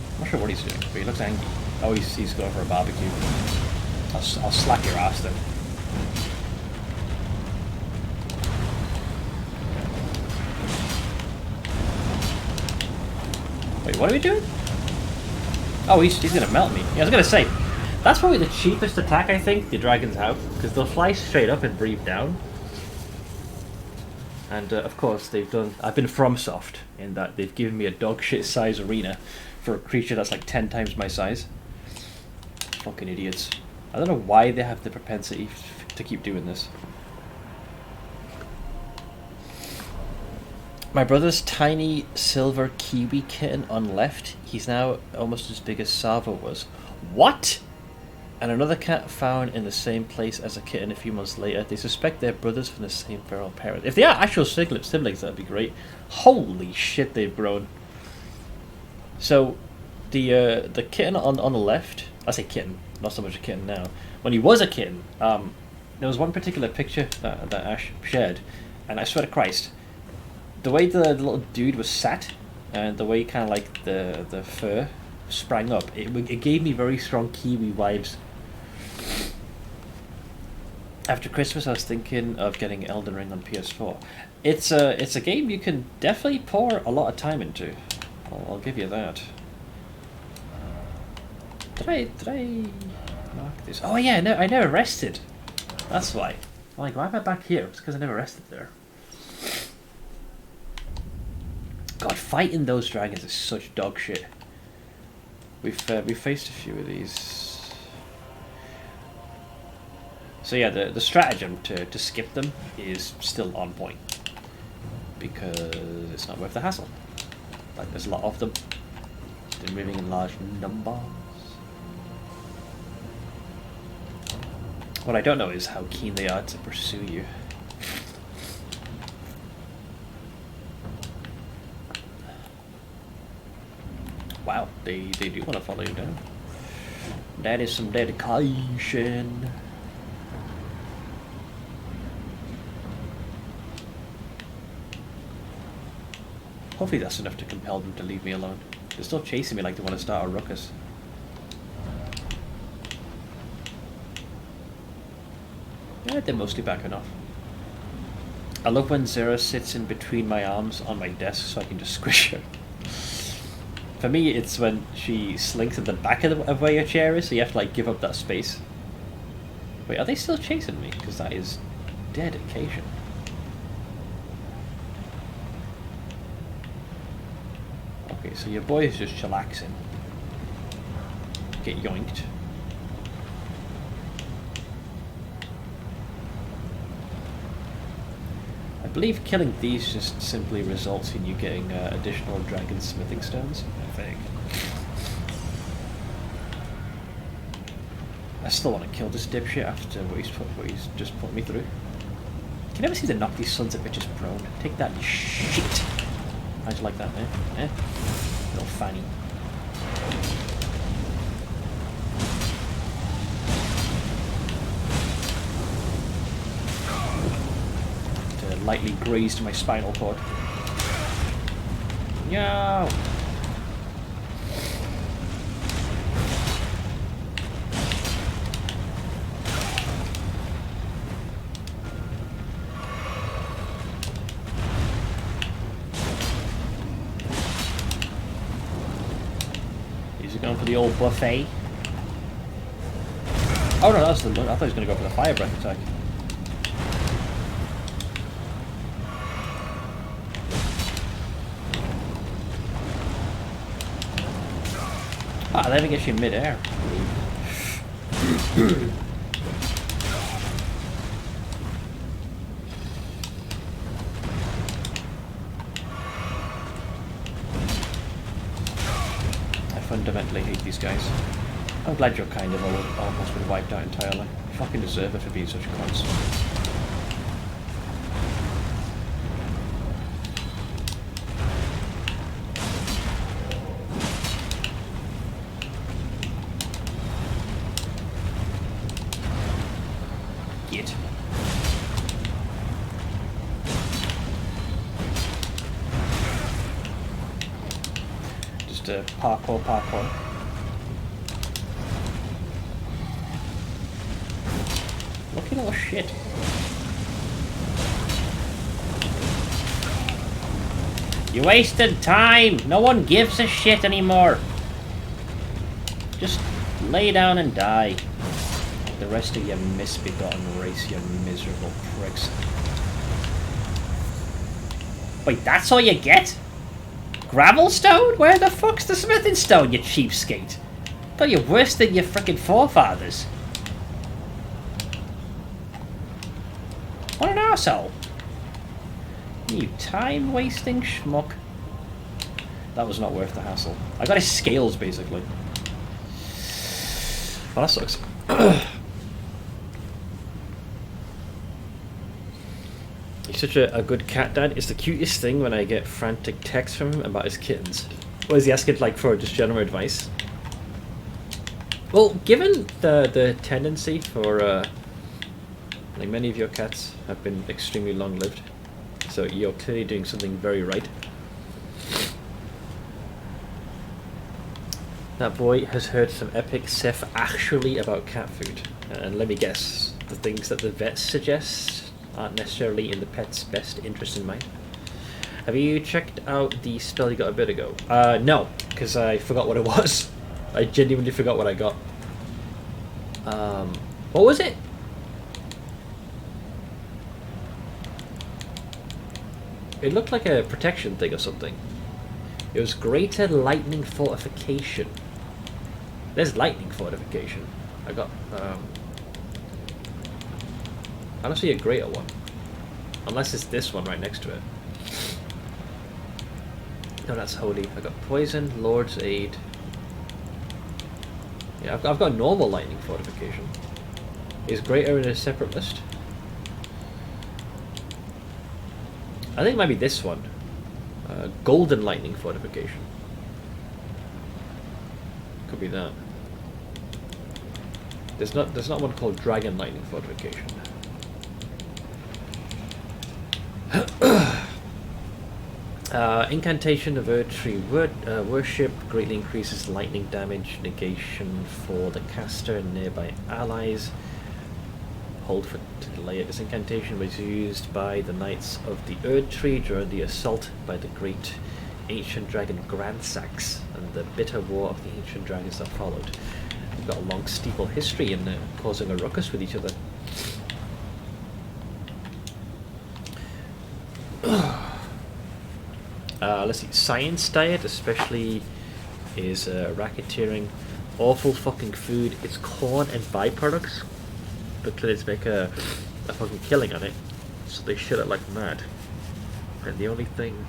I'm not sure what he's doing, but he looks angry. Oh, he's going for a barbecue. I'll slap your ass then. Wait, what are we doing? Oh, he's gonna melt me. Yeah, I was gonna say, that's probably the cheapest attack I think the dragons have, because they'll fly straight up and breathe down. And of course, I've been FromSoft in that they've given me a dog shit size arena for a creature that's like 10 times my size. Fucking idiots. I don't know why they have the propensity to keep doing this. My brother's tiny silver kiwi kitten on left. He's now almost as big as Sava was. What? And another cat found in the same place as a kitten a few months later. They suspect they're brothers from the same feral parent. If they are actual siblings, that'd be great. Holy shit, they've grown. So, the kitten on the left, I say kitten, not so much a kitten now. When he was a kitten, there was one particular picture that Ash shared, and I swear to Christ, the way the little dude was sat, and the way kind of like the fur sprang up, it gave me very strong Kiwi vibes. After Christmas, I was thinking of getting Elden Ring on PS4. It's a game you can definitely pour a lot of time into. I'll give you that. Did I mark this? Oh yeah, no, I never rested. That's why. I'm like, why am I back here? It's because I never rested there. God, fighting those dragons is such dog shit. We've faced a few of these. So yeah, the stratagem to skip them is still on point because it's not worth the hassle. Like there's a lot of them. They're moving in large numbers. What I don't know is how keen they are to pursue you. Wow, they do want to follow you down. That is some dedication. Hopefully that's enough to compel them to leave me alone. They're still chasing me like they want to start a ruckus. Yeah, they're mostly backing off. I love when Zera sits in between my arms on my desk so I can just squish her. For me, it's when she slinks at the back of where your chair is, so you have to like give up that space. Wait, are they still chasing me? Because that is dedication. Okay, so your boy is just chillaxing. Get yoinked. I believe killing these just simply results in you getting additional dragon smithing stones, I think. I still want to kill this dipshit after what he's just put me through. You can never seem to knock these sons of bitches prone. Take that, you shit! How'd you like that, eh? Eh? Little fanny. Lightly grazed my spinal cord. No! Is he going for the old buffet? Oh no, that's the. I thought he was going to go for the fire breath attack. Ah, that even gets you in mid-air. I fundamentally hate these guys. I'm glad you're kind of almost been wiped out entirely. You fucking deserve it for being such cunts. Parkour. Lucky little shit. You wasted time! No one gives a shit anymore! Just lay down and die. The rest of your misbegotten race, you miserable pricks. Wait, that's all you get? Gravel stone? Where the fuck's the smithing stone, you cheapskate? Thought you're worse than your frickin' forefathers. What an arsehole. You time-wasting schmuck. That was not worth the hassle. I got his scales, basically. Well, that sucks. He's such a good cat dad. It's the cutest thing when I get frantic texts from him about his kittens. What is he asking, like, for just general advice? Well, given the tendency for, like, many of your cats have been extremely long-lived, so you're clearly doing something very right. That boy has heard some epic stuff actually about cat food. And let me guess, the things that the vets suggest aren't necessarily in the pet's best interest in mind. Have you checked out the spell you got a bit ago? No, because I forgot what it was. I genuinely forgot what I got. What was it? It looked like a protection thing or something. It was greater lightning fortification. There's lightning fortification. I got, I don't see a greater one. Unless it's this one right next to it. No, that's holy. I got poison, Lord's aid. Yeah, I've got normal lightning fortification. Is greater in a separate list? I think it might be this one. Golden lightning fortification. Could be that. There's not one called dragon lightning fortification. Incantation of Earth Tree worship greatly increases lightning damage negation for the caster and nearby allies. Hold to delay it. This incantation was used by the Knights of the Erd Tree during the assault by the great ancient dragon Grandsax and the bitter war of the ancient dragons that followed. We've got a long steeple history in causing a ruckus with each other. Let's see. Science diet, especially, is racketeering. Awful fucking food. It's corn and byproducts. But clinics make a fucking killing on it, so they shit it like mad. And the only thing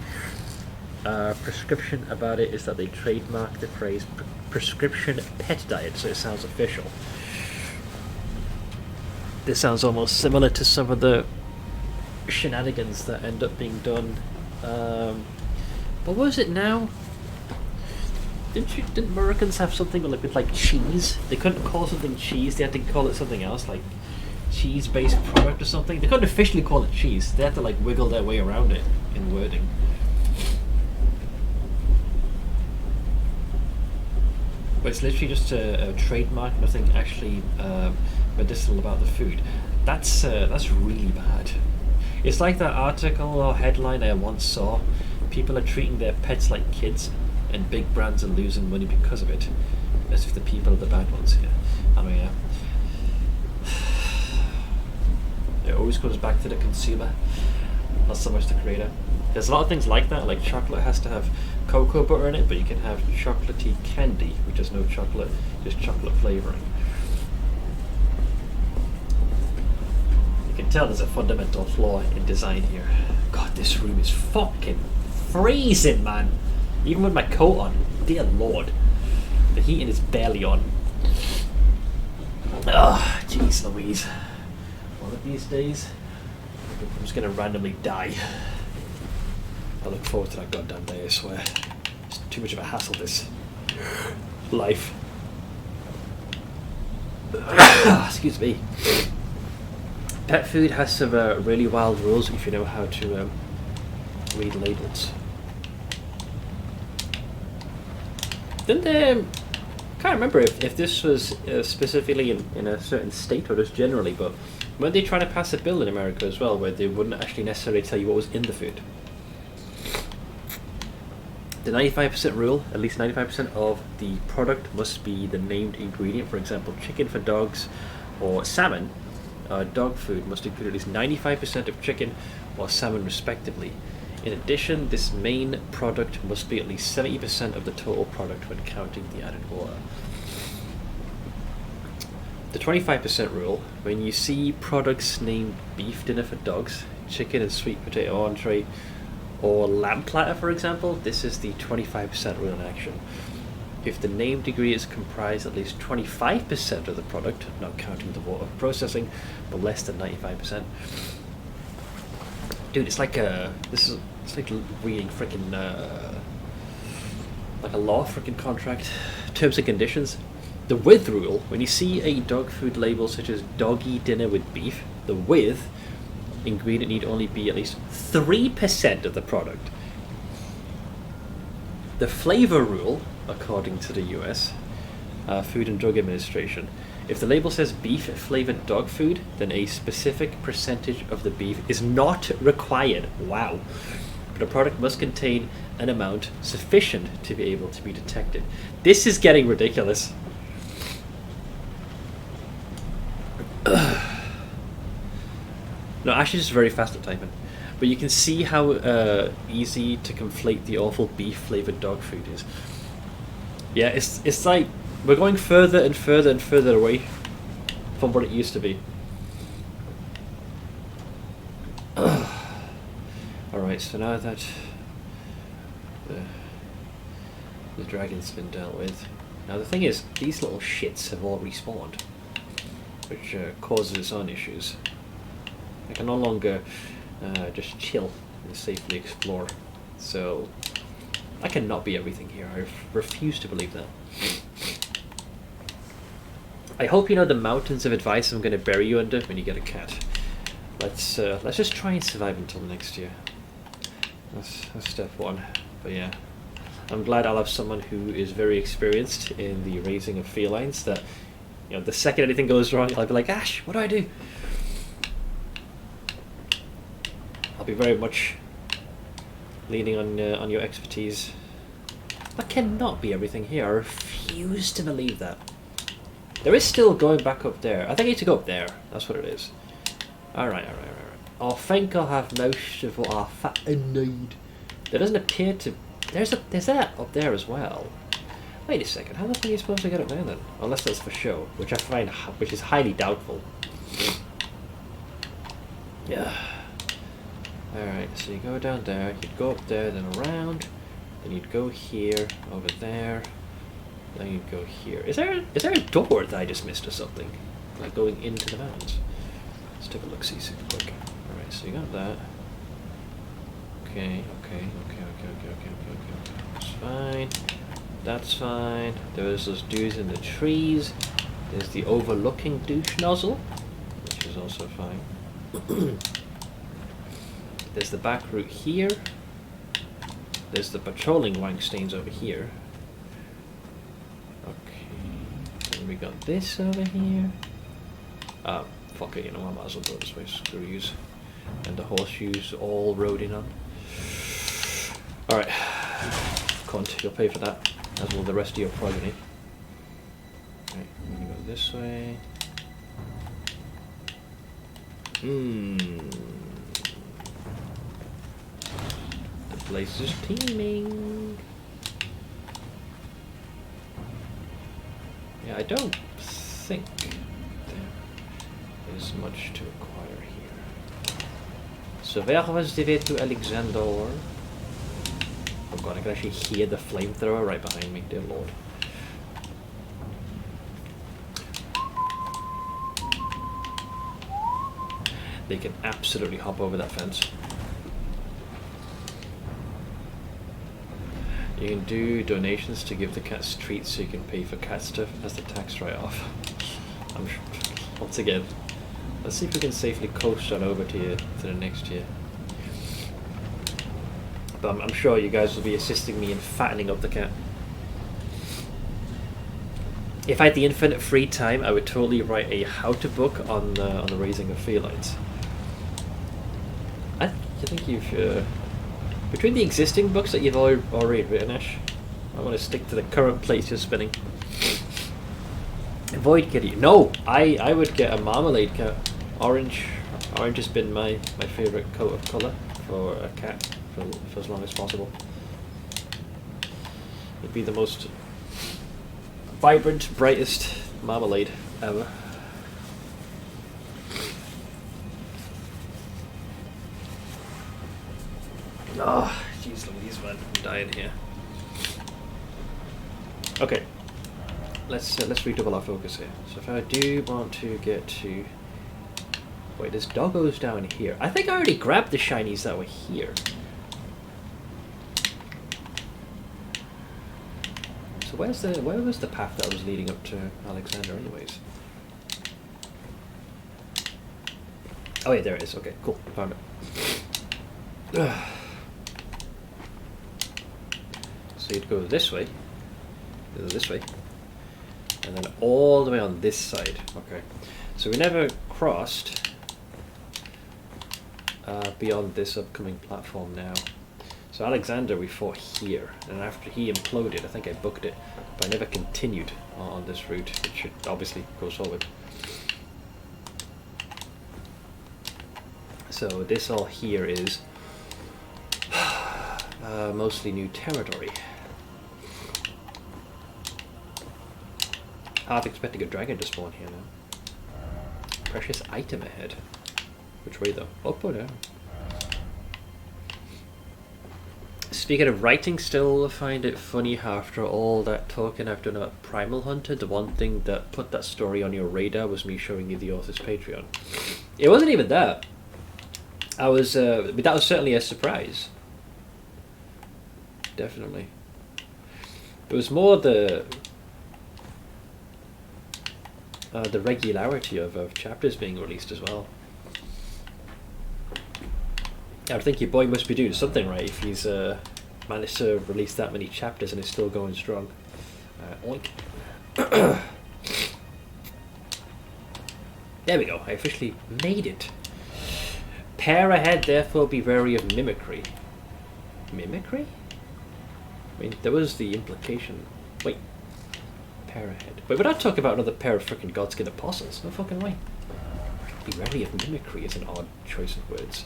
prescription about it is that they trademark the phrase prescription pet diet, so it sounds official. This sounds almost similar to some of the shenanigans that end up being done. What was it now? Didn't Americans have something with like cheese? They couldn't call something cheese, they had to call it something else, like cheese-based product or something. They couldn't officially call it cheese. They had to like wiggle their way around it in wording. But it's literally just a trademark, nothing actually medicinal about the food. That's really bad. It's like that article or headline I once saw. People are treating their pets like kids, and big brands are losing money because of it. As if the people are the bad ones here. I mean, yeah. It always comes back to the consumer, not so much the creator. There's a lot of things like that, like chocolate has to have cocoa butter in it, but you can have chocolatey candy, which has no chocolate, just chocolate flavouring. You can tell there's a fundamental flaw in design here. God, this room is fucking freezing, man. Even with my coat on, dear lord. The heating is barely on. Ah, jeez Louise. One of these days, I'm just gonna randomly die. I look forward to that goddamn day, I swear. It's too much of a hassle, this life. Excuse me. Pet food has some really wild rules if you know how to read labels. Can't remember if this was specifically in a certain state or just generally, but when they try to pass a bill in America as well, where they wouldn't actually necessarily tell you what was in the food. The 95% rule, at least 95% of the product must be the named ingredient. For example, chicken for dogs or salmon. Dog food must include at least 95% of chicken or salmon respectively. In addition, this main product must be at least 70% of the total product when counting the added water. The 25% rule, when you see products named beef dinner for dogs, chicken and sweet potato entree, or lamb platter for example, this is the 25% rule in action. If the named ingredients comprise at least 25% of the product, not counting the water processing, but less than 95%. Dude, it's like it's like reading freaking like a law freaking contract, terms and conditions. The with rule, when you see a dog food label such as doggy dinner with beef, the with ingredient need only be at least 3% of the product. The flavor rule, according to the US Food and Drug Administration, if the label says beef flavored dog food, then a specific percentage of the beef is not required. Wow. But a product must contain an amount sufficient to be able to be detected. This is getting ridiculous. No, actually just very fast at typing. But you can see how easy to conflate the awful beef flavored dog food is. Yeah, it's like we're going further and further and further away from what it used to be. Alright, so now that the dragon's been dealt with. Now the thing is, these little shits have all respawned. which causes its own issues. I can no longer just chill and safely explore. So I cannot be everything here. I refuse to believe that. I hope you know the mountains of advice I'm going to bury you under when you get a cat. Let's just try and survive until next year. That's step one. But yeah, I'm glad I'll have someone who is very experienced in the raising of felines. That, you know, the second anything goes wrong, I'll be like, Ash, what do I do? I'll be very much leaning on your expertise. That cannot be everything here. I refuse to believe that. There is still going back up there. I think I need to go up there. That's what it is. Alright. I think I'll have most of what I need. There doesn't appear to... There's that up there as well. Wait a second. How the fuck are you supposed to get up there then? Unless that's for show, which I find... which is highly doubtful. Yeah. Alright, so you go down there, you'd go up there, then around, then you'd go here, over there, then you'd go here. Is there a door that I just missed or something? Like going into the mountains? Let's take a look, see super quick. Alright, so you got that. Okay. That's fine. That's fine. There's those dudes in the trees. There's the overlooking douche nozzle, which is also fine. There's the back route here. There's the patrolling wank stains over here. Okay. Then we got this over here. Fuck it, you know, I might as well go this way. Screw yous. And the horseshoes all rode in on. Alright. Cunt, you'll pay for that. As will the rest of your progeny. Right, we're gonna go this way. The place is teeming. Yeah, I don't think there is much to acquire here. So where was the way to Alexander? Oh god, I can actually hear the flamethrower right behind me, dear lord. They can absolutely hop over that fence. You can do donations to give the cats treats so you can pay for cat stuff as the tax write-off. I'm sure. Once again, let's see if we can safely coast on over to the next year. But I'm sure you guys will be assisting me in fattening up the cat. If I had the infinite free time, I would totally write a how-to book on the raising of felines. I think you've... between the existing books that you've already written, Ash, I want to stick to the current place you're spinning. Avoid kitty. No! I would get a marmalade cat. Orange has been my favourite coat of colour for a cat for as long as possible. It'd be the most vibrant, brightest marmalade ever. Oh, jeez Louise, man, I'm dying here. Okay, let's redouble our focus here. So if I do want to get to... Wait, there's doggos down here. I think I already grabbed the shinies that were here. So where was the path that was leading up to Alexander anyways? Oh yeah, there it is. Okay, cool, found it. So you'd go this way, and then all the way on this side. Okay, so we never crossed beyond this upcoming platform now. So Alexander we fought here, and after he imploded, I think I booked it, but I never continued on this route, which obviously goes forward. So this all here is mostly new territory. Half expecting a dragon to spawn here now. Precious item ahead. Which way though? Up or down? Speaking of writing, still find it funny how after all that talking I've done about Primal Hunter, the one thing that put that story on your radar was me showing you the author's Patreon. It wasn't even that. I was, but that was certainly a surprise. Definitely. It was more the regularity of chapters being released as well. I would think your boy must be doing something right if he's managed to release that many chapters and is still going strong. Oink. There we go, I officially made it. Pair ahead, therefore be wary of mimicry. Mimicry? I mean, there was the implication. Wait. Pair ahead. Wait, we're not talking about another pair of freaking Godskin apostles. No fucking way. Be wary of mimicry is an odd choice of words.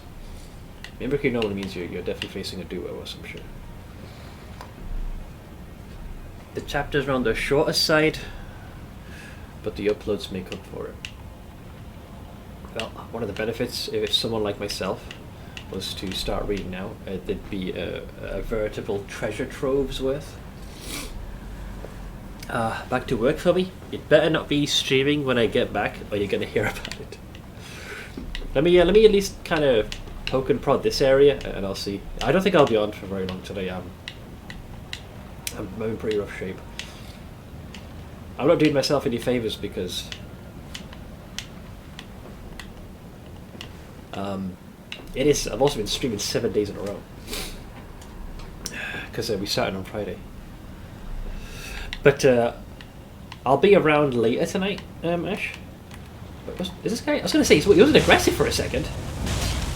Mimicry normally means you're definitely facing a duo or some shit. The chapters are on the shorter side, but the uploads make up for it. Well, one of the benefits, if someone like myself was to start reading now, there'd be a veritable treasure trove's worth. Back to work for me. You'd better not be streaming when I get back, or you're gonna hear about it. Let me at least kind of poke and prod this area, and I'll see. I don't think I'll be on for very long today. I'm in pretty rough shape. I'm not doing myself any favors because it is. I've also been streaming 7 days in a row because we started on Friday. But I'll be around later tonight, Ash. Is this guy? I was going to say he wasn't aggressive for a second.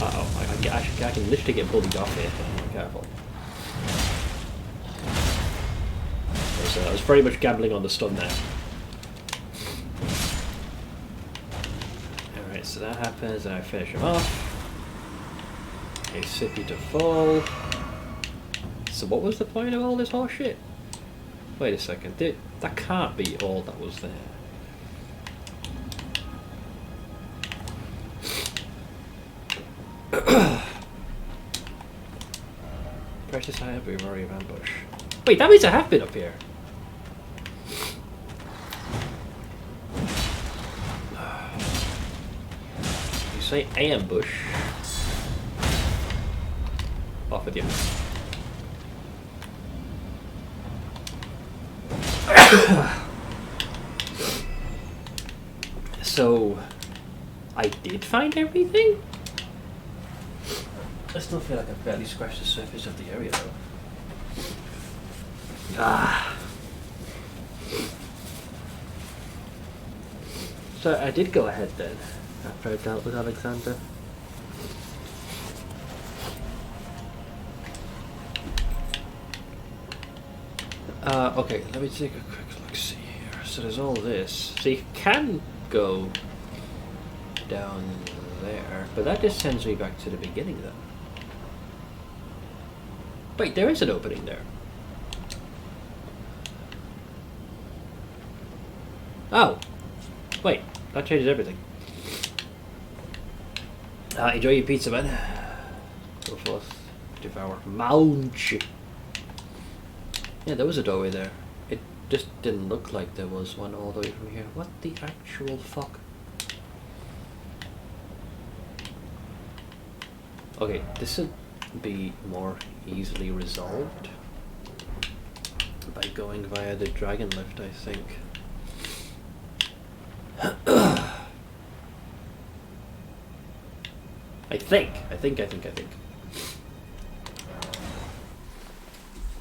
I can literally get bullied off here. I'm careful. I was very much gambling on the stun there. Alright, so that happens, and I finish him off. A sippy to fall. So what was the point of all this horse shit? Wait a second, that can't be all that was there. Precious high up, we worry of ambush. Wait, that means I have been up here. You say ambush. Off with you. So, I did find everything? I still feel like I've barely scratched the surface of the area though. So I did go ahead then, after I dealt with Alexander. Okay, let me take a quick look see here. So there's all this. So you can go down there, but that just sends me back to the beginning then. Wait, there is an opening there. Oh! Wait, that changes everything. Enjoy your pizza, man. Go forth, devour. Mounch! Yeah, there was a doorway there. It just didn't look like there was one all the way from here. What the actual fuck? Okay, this would be more easily resolved by going via the dragon lift, I think. I think.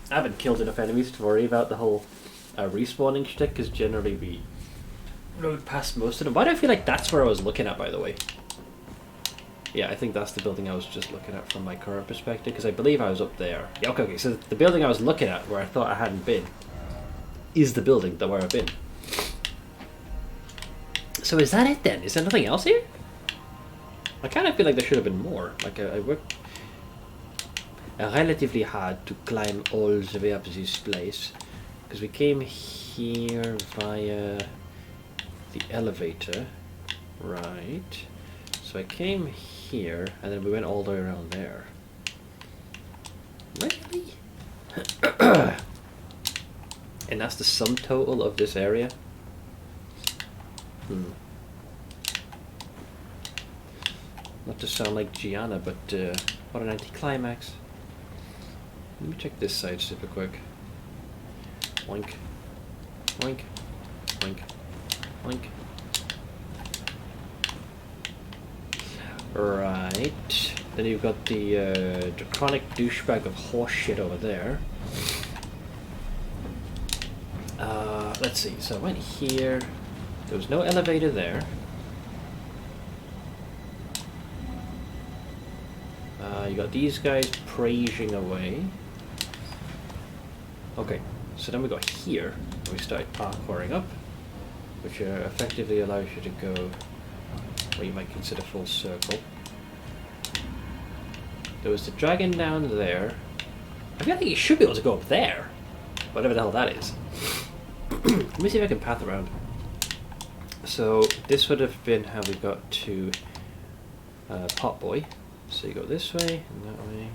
I haven't killed enough enemies to worry about the whole respawning shtick, because generally we rode past most of them. Why do I feel like that's where I was looking at, by the way? Yeah, I think that's the building I was just looking at from my current perspective, because I believe I was up there. Yeah, okay, so the building I was looking at, where I thought I hadn't been, is the building that where I've been. So is that it then? Is there nothing else here? I kind of feel like there should have been more. Like, I worked relatively hard to climb all the way up this place, because we came here via the elevator, right? So I came here, and then we went all the way around there. Really? And that's the sum total of this area? Not to sound like Gianna, but what an anticlimax. Let me check this side super quick. Oink. Oink. Oink. Oink. Right. Then you've got the draconic douchebag of horse shit over there. Let's see. So I went here. There was no elevator there. You got these guys praising away. Okay, so then we got here. We started parkouring up, which effectively allows you to go what you might consider full circle. There was the dragon down there. I feel like you should be able to go up there, whatever the hell that is. Let me see if I can path around. So this would have been how we got to Potboy. So you go this way and that way.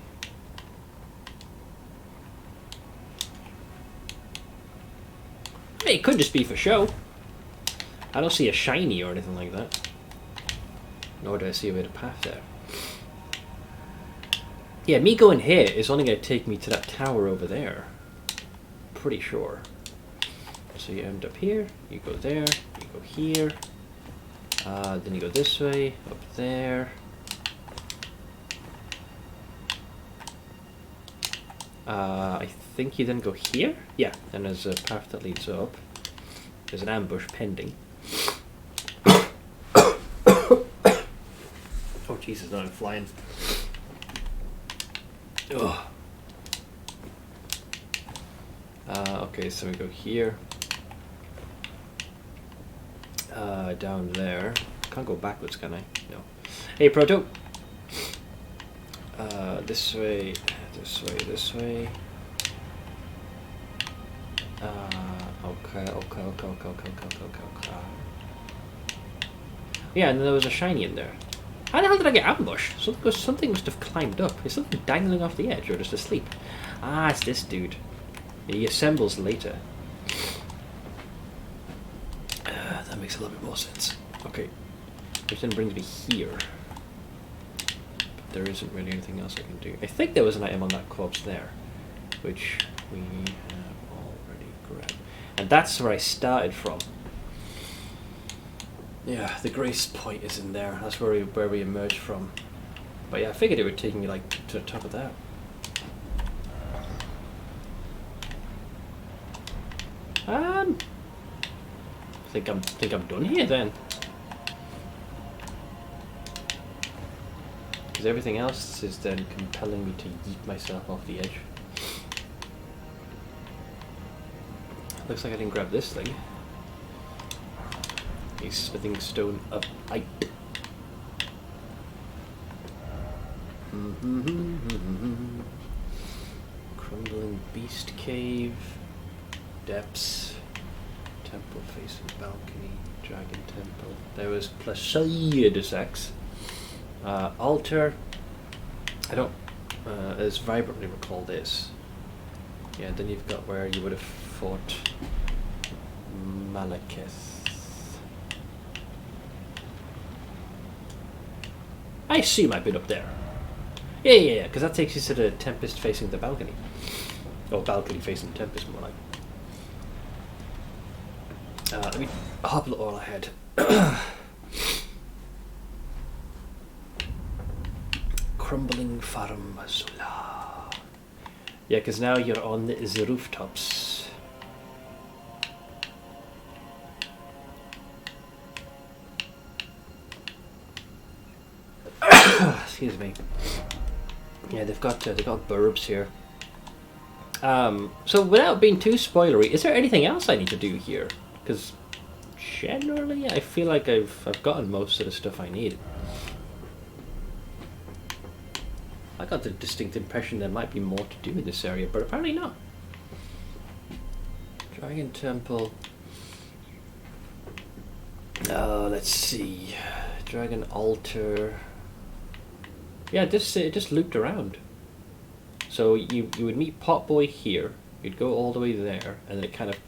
I mean, it could just be for show. I don't see a shiny or anything like that. Nor do I see a way to path there. Yeah, me going here is only going to take me to that tower over there. Pretty sure. So you end up here, you go there, you go here. Then you go this way, up there. I think you then go here? Yeah, then there's a path that leads up. There's an ambush pending. Oh Jesus, no, I'm flying. Ugh. Okay, so we go here. Down there. Can't go backwards, can I? No. Hey, Proto! This way, this way, this way. Okay. Yeah, and then there was a shiny in there. How the hell did I get ambushed? Something must have climbed up. Is something dangling off the edge or just asleep? Ah, it's this dude. He assembles later. That makes a little bit more sense. Okay. Which then brings me here. But there isn't really anything else I can do. I think there was an item on that corpse there, which we have already grabbed. And that's where I started from. Yeah, the grace point is in there. That's where we emerged from. But yeah, I figured it would take me like to the top of that. Think I'm done here then. Because everything else is then compelling me to yeet myself off the edge. Looks like I didn't grab this thing. A smithing stone of height. Crumbling beast cave. Depths. Temple facing balcony. Dragon temple. There was Placideus X. Altar. I don't as vibrantly recall this. Yeah, then you've got where you would have fought Malekith. I assume I've been up there. Yeah, because that takes you to the Tempest facing the balcony. Or balcony facing the Tempest, more like. Let me hop a little ahead. Crumbling Farm Zula. Yeah, because now you're on the rooftops. Excuse me. Yeah, they've got burbs here. So without being too spoilery, is there anything else I need to do here? Because generally, I feel like I've gotten most of the stuff I need. I got the distinct impression there might be more to do in this area, but apparently not. Dragon Temple. Let's see. Dragon Altar. Yeah, it just looped around. So you would meet Potboy here, you'd go all the way there, and then it kind of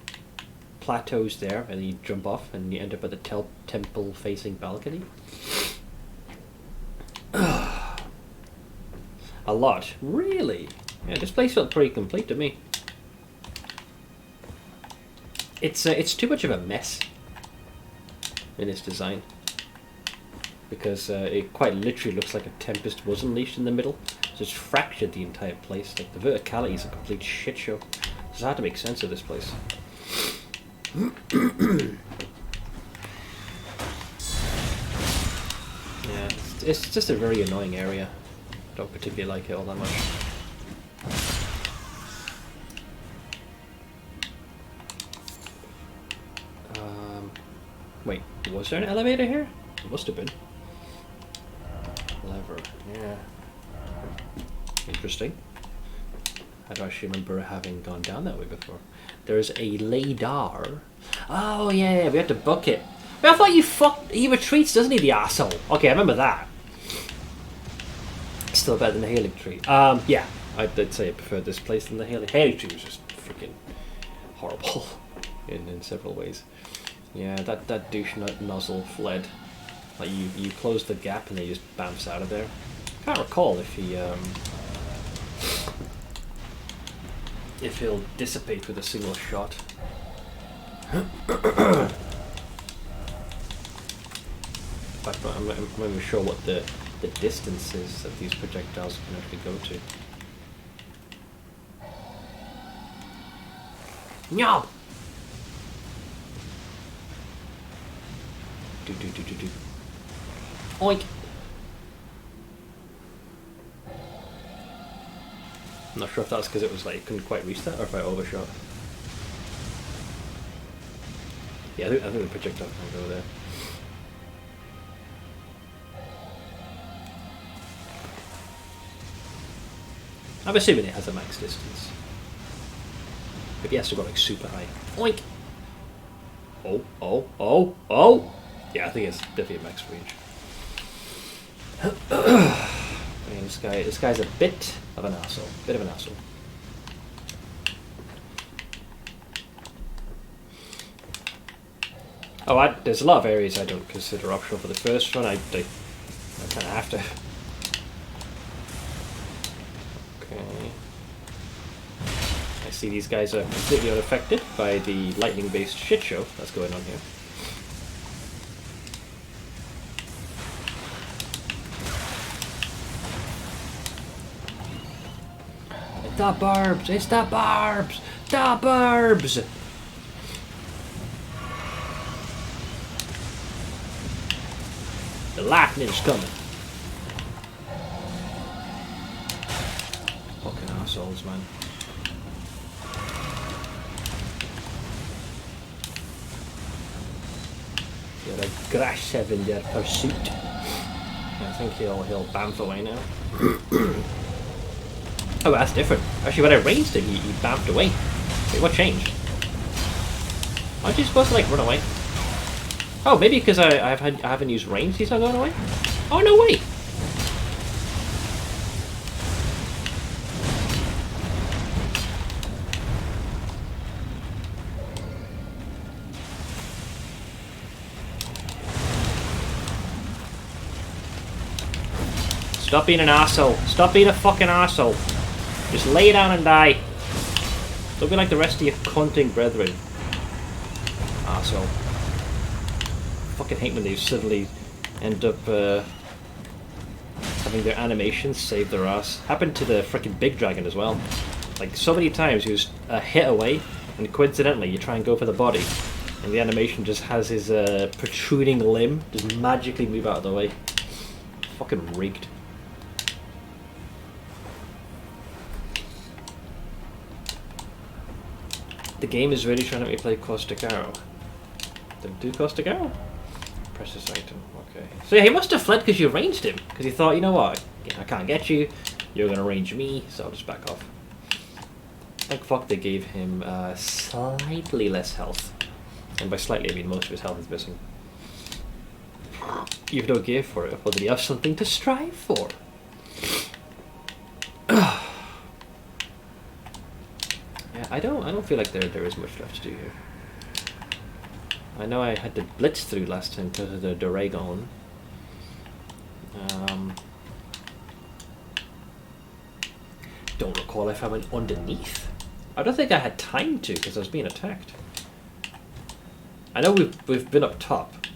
plateaus there, and then you jump off, and you end up at the temple-facing balcony. A lot. Really? Yeah, this place felt pretty complete to me. It's too much of a mess in its design. Because it quite literally looks like a tempest was unleashed in the middle. So it's fractured the entire place. Like, the verticality is a complete shit show. So it's hard to make sense of this place. Yeah, it's just a very annoying area. Don't particularly like it all that much. Wait, was there an elevator here? It must have been. Lever, yeah. Interesting. I don't actually remember having gone down that way before. There's a ladar. Oh yeah, we had to book it. But I thought he retreats, doesn't he, the asshole? Okay, I remember that. Still better than the Haley Tree. Yeah, I'd say I preferred this place than the Haley. Haley Tree was just freaking horrible in several ways. Yeah, that douche nozzle fled. Like you close the gap and they just bounce out of there. Can't recall if he'll dissipate with a single shot. In fact, I'm not even sure what the distance is that these projectiles can actually go to. No. Do. Oink. I'm not sure if that's because it was like it couldn't quite reach that, or if I overshot. Yeah, I think the projectile can go there. I'm assuming it has a max distance. But he has to go like super high. Oink! Oh! Yeah, I think it's definitely a max range. I mean, this guy's a bit of an asshole. Oh, there's a lot of areas I don't consider optional for the first run. I kind of have to. Okay. I see these guys are completely unaffected by the lightning-based shit show that's going on here. The barbs! It's the barbs! The barbs! The lightning's coming. Fucking assholes, man. You're aggressive in their pursuit. I think he'll bamf away now. Oh, that's different. Actually, when I ranged him, he bamfed away. Wait, what changed? Aren't you supposed to, like, run away? Oh, maybe because I haven't used range, he's not going away? Oh, no way! Stop being an arsehole. Stop being a fucking arsehole. Just lay down and die. Don't be like the rest of your cunting brethren. Arsehole. Fucking hate when they suddenly end up having their animations save their ass. Happened to the freaking big dragon as well. Like, so many times he was a hit away, and coincidentally you try and go for the body, and the animation just has his protruding limb just magically move out of the way. Fucking rigged. The game is really trying to make me play Caustic Arrow. Don't do Caustic Arrow? Press this item. Okay. So yeah, he must have fled because you ranged him. Because he thought, you know what? I can't get you. You're going to range me, so I'll just back off. Thank fuck they gave him slightly less health. And by slightly, I mean most of his health is missing. You've no gear for it. Well, did he have something to strive for? I don't feel like there is much left to do here. I know I had to blitz through last time because of the Dragon. Don't recall if I went underneath. I don't think I had time to because I was being attacked. I know we've been up top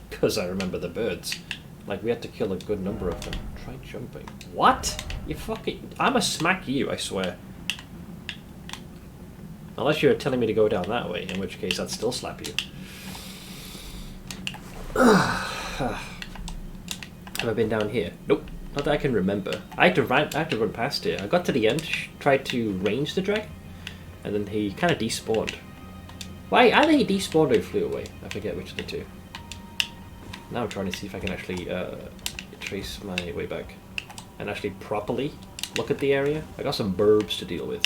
because I remember the birds. Like we had to kill a good number of them. Try jumping. What? You fucking... I'ma smack you, I swear. Unless you're telling me to go down that way, in which case I'd still slap you. Have I been down here? Nope. Not that I can remember. I had to run past it. I got to the end, tried to range the dragon, and then he kind of despawned. Why? Either he despawned or he flew away. I forget which of the two. Now I'm trying to see if I can actually trace my way back and actually properly look at the area. I got some burbs to deal with.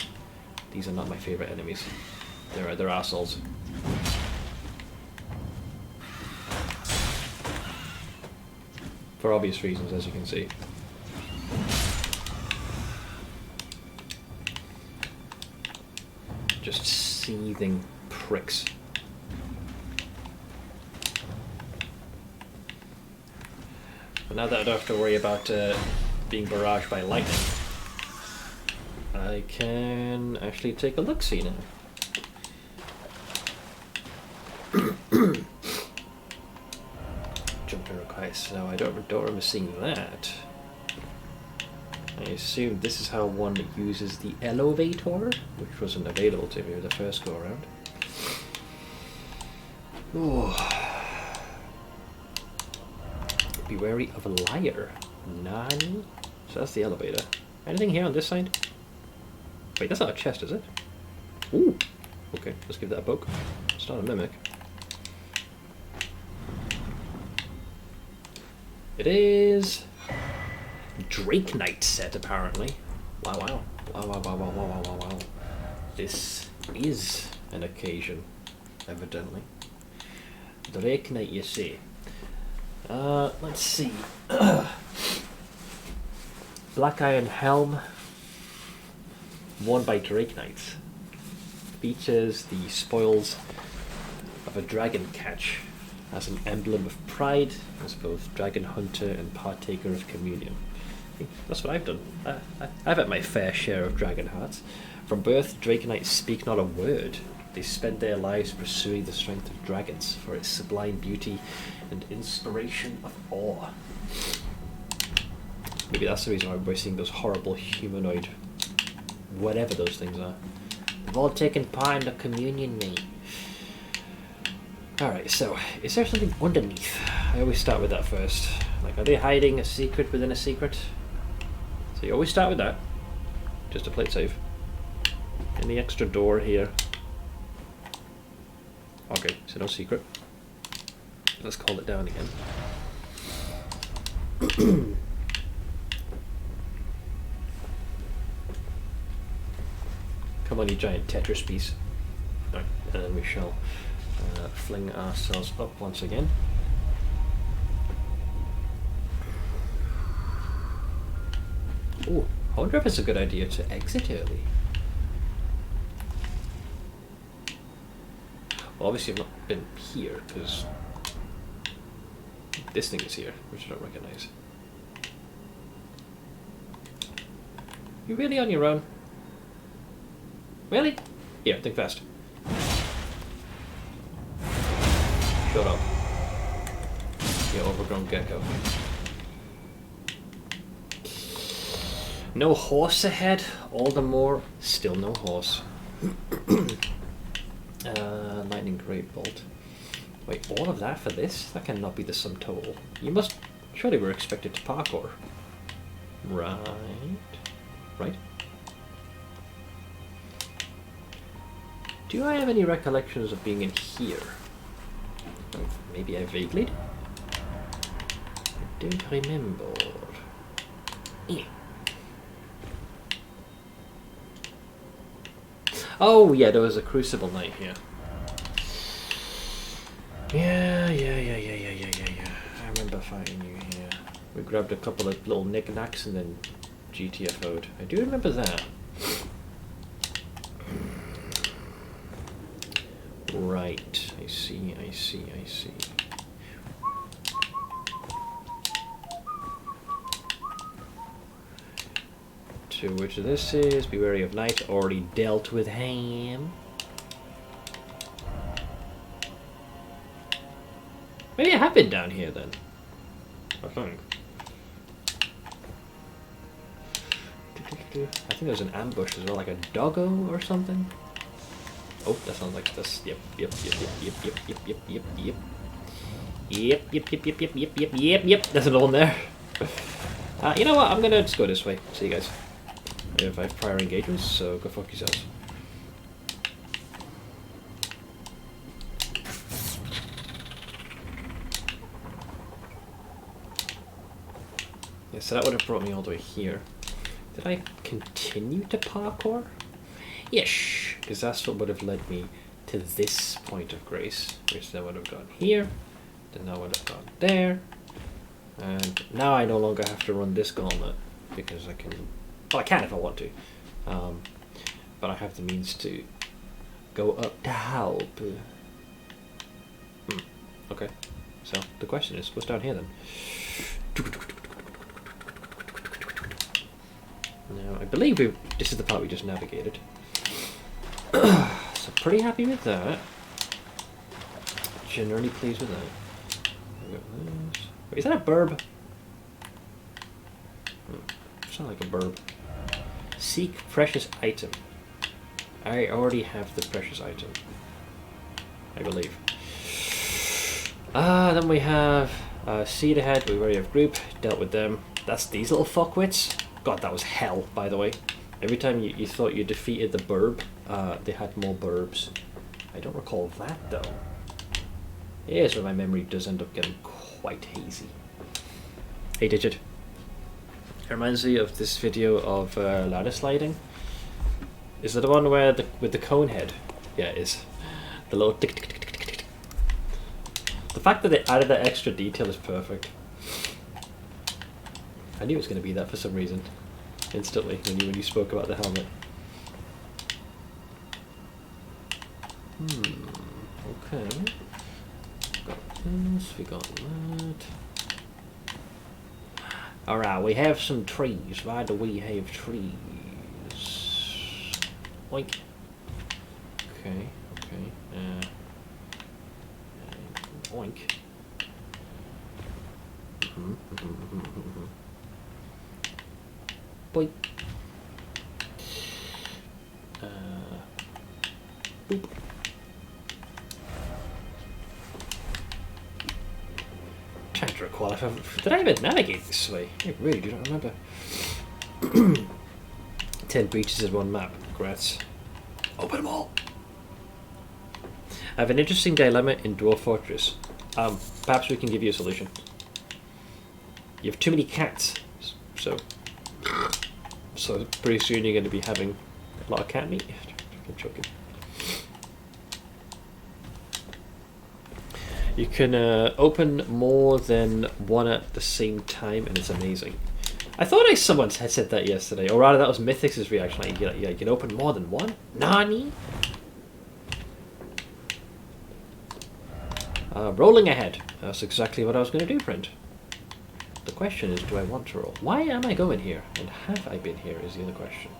These are not my favorite enemies. They're assholes. For obvious reasons, as you can see. Just seething pricks. But now that I don't have to worry about being barraged by lightning, I can actually take a look-see now. Jumping requires snow. I don't remember seeing that. I assume this is how one uses the elevator, which wasn't available to me the first go around. Oh. Be wary of a liar. Nani? So that's the elevator. Anything here on this side? Wait, that's not a chest, is it? Ooh. Okay, let's give that a poke. It's not a mimic. It is Drake Knight set, apparently. Wow, wow. Wow, wow, wow, wow, wow, wow, wow, wow. This is an occasion, evidently. Drake Knight, you see. Let's see. Black Iron Helm, worn by Drake Knights. Features the spoils of a dragon catch as an emblem of pride as both dragon hunter and partaker of communion. That's what I've done. I've had my fair share of dragon hearts. From birth, Drake Knights speak not a word. They spend their lives pursuing the strength of dragons for its sublime beauty and inspiration of awe. Maybe that's the reason why we're seeing those horrible humanoid, whatever those things are. They've all taken part in the communion meal. Alright, so, is there something underneath? I always start with that first. Like, are they hiding a secret within a secret? So you always start with that, just to play it safe. Any extra door here? Okay, so no secret. Let's call it down again. Come on, you giant Tetris piece. Right, and then we shall fling ourselves up once again. Oh, I wonder if it's a good idea to exit early. Well, obviously I've not been here, because this thing is here, which I don't recognize. You really on your own? Really? Here, think fast. Shut up. You overgrown gecko. No horse ahead, all the more, still no horse. Lightning Great Bolt. Wait, all of that for this? That cannot be the sum total. You must... Surely we're expected to parkour. Right. Right? Do I have any recollections of being in here? Oh, maybe I vaguely do? I don't remember. Eh. Oh, yeah, there was a Crucible Knight here. Yeah. I remember fighting you here. We grabbed a couple of little knickknacks and then GTFO'd. I do remember that. Right, I see. To which this is, be wary of night, already dealt with ham. Maybe I have been down here then. I think. I think there's an ambush as well, like a doggo or something. Oh, that sounds like this. Yep. There's another one there. You know what? I'm gonna just go this way. See you guys. If I have prior engagements, so go fuck yourselves. Yeah, so that would have brought me all the way here. Did I continue to parkour? Yes, because that's what would have led me to this point of grace, which then would have gone here, then I would have gone there, and now I no longer have to run this gauntlet because I can. Well, I can if I want to, but I have the means to go up to help. Okay, so the question is, what's down here then? Now, I believe this is the part we just navigated. So pretty happy with that. Generally pleased with that. We got this. Wait, is that a burb? Sound like a burb. Seek precious item. I already have the precious item, I believe. Then we have seed ahead. We already have group. Dealt with them. That's these little fuckwits. God, that was hell, by the way. Every time you thought you defeated the burb, they had more burbs. I don't recall that, though. Here's where my memory does end up getting quite hazy. Hey, Digit. It reminds me of this video of ladder sliding. Is it the one where with the cone head? Yeah, it is. The little tick tick tick tick tick tick. The fact that they added that extra detail is perfect. I knew it was going to be that for some reason. Instantly, when you spoke about the helmet. Okay. Got this, we got that. Alright, we have some trees. Why do we have trees? Oink. Okay. Oink. Boink. Boop. Trying to recall if did I even navigate this way? I really do not remember. 10 breaches in one map. Congrats. Open them all. I have an interesting dilemma in Dwarf Fortress. Perhaps we can give you a solution. You have too many cats, so pretty soon you're going to be having a lot of cat meat. I'm joking. You can open more than one at the same time, and it's amazing. I thought someone had said that yesterday, or rather that was Mythic's reaction. Like, yeah, you can open more than one? Nani? Rolling ahead. That's exactly what I was going to do, friend. The question is, do I want to roll? Why am I going here? And have I been here is the other question.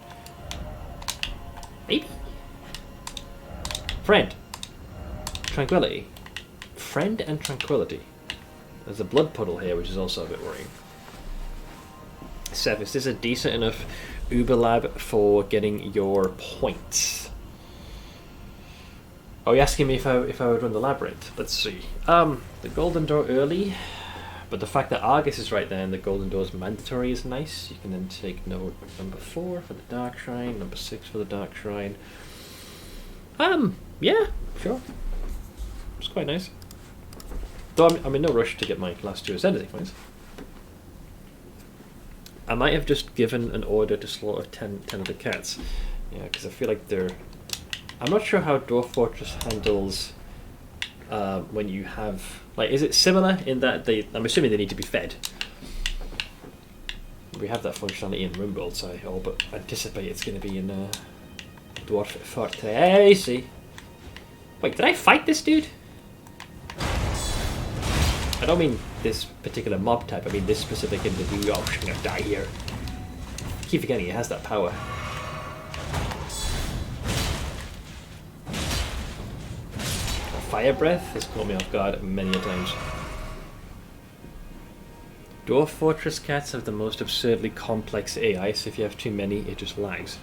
Maybe. Friend. Tranquility. Friend and tranquility. There's a blood puddle here, which is also a bit worrying. Seth, is this a decent enough Uber lab for getting your points? Oh, you're asking me if I would run the labyrinth? Let's see. The golden door early, but the fact that Argus is right there and the golden door is mandatory is nice. You can then take note number 4 for the dark shrine, number 6 for the dark shrine. Yeah, sure. It's quite nice. Though I'm in no rush to get my last 2 ascending points. I might have just given an order to slaughter 10 of the cats. Yeah, because I feel like they're... I'm not sure how Dwarf Fortress handles when you have... Like, is it similar in that I'm assuming they need to be fed. We have that functionality in RimWorld, so I all but anticipate it's going to be in Dwarf Fortress. I see. Wait, did I fight this dude? I don't mean this particular mob type, I mean this specific individual. Oh, I'm gonna die here. I keep forgetting he has that power. Fire breath has caught me off guard many a times. Dwarf Fortress cats have the most absurdly complex AI, so if you have too many, it just lags.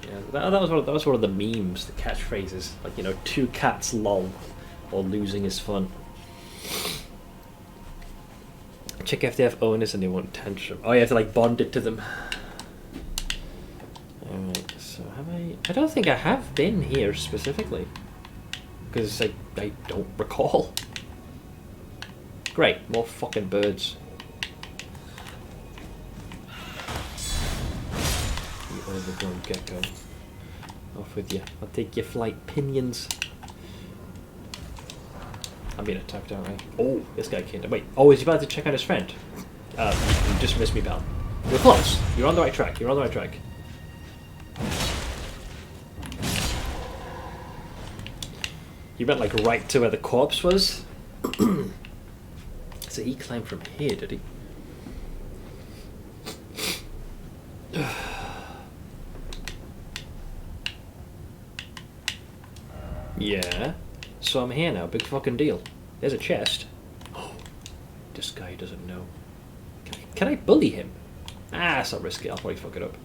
Yeah, that was one of the memes, the catchphrases, like, you know, 2 cats lol, or losing is fun. Check if they have owners and they won't tantrum. Oh, you have to like bond it to them. Alright, so have I don't think I have been here specifically. Because I don't recall. Great, more fucking birds. You overgrown gecko. Off with you. I'll take your flight pinions. I'm being attacked, aren't I? Oh, this guy can't. Wait, oh, is he about to check out his friend? You just missed me, pal. You're close. You're on the right track. You're on the right track. You meant like right to where the corpse was? So he climbed from here, did he? Yeah. So I'm here now, big fucking deal. There's a chest. Oh, this guy doesn't know. Can I bully him? Ah, it's not risky, I'll probably fuck it up.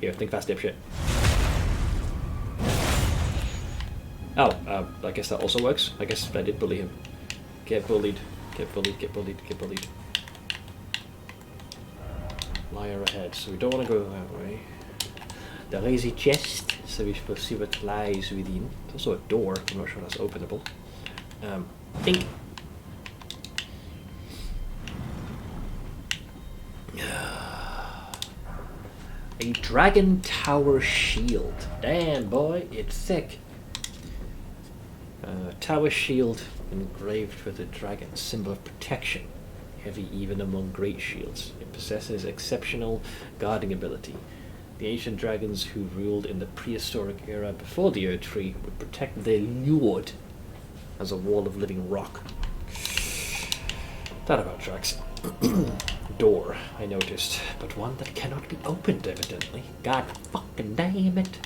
Here, think fast, dipshit. Oh, I guess that also works. I guess I did bully him. Get bullied, get bullied, get bullied, get bullied. Liar ahead, so we don't want to go that way. There is a chest, so we shall see what lies within. There's also a door, I'm not sure that's openable. Ding! A dragon tower shield. Damn, boy, it's thick. Tower shield engraved with a dragon, symbol of protection. Heavy even among great shields. It possesses exceptional guarding ability. The ancient dragons who ruled in the prehistoric era before the Earth Tree would protect their lord as a wall of living rock. That about tracks. Door, I noticed, but one that cannot be opened, evidently. God fucking damn it.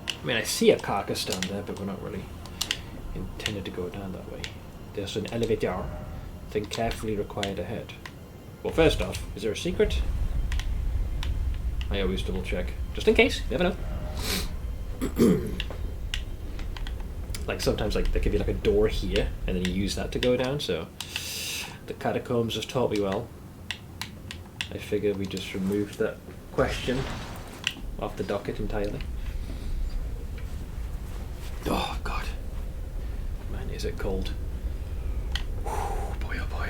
I mean, I see a carcass down there, but we're not really intended to go down that way. There's an elevator. Think carefully required ahead. Well, first off, is there a secret? I always double check. Just in case, you never know. Like sometimes like there could be like a door here, and then you use that to go down, so the catacombs has taught me well. I figure we just removed that question off the docket entirely. Oh god. Man, is it cold. Whew, boy oh boy.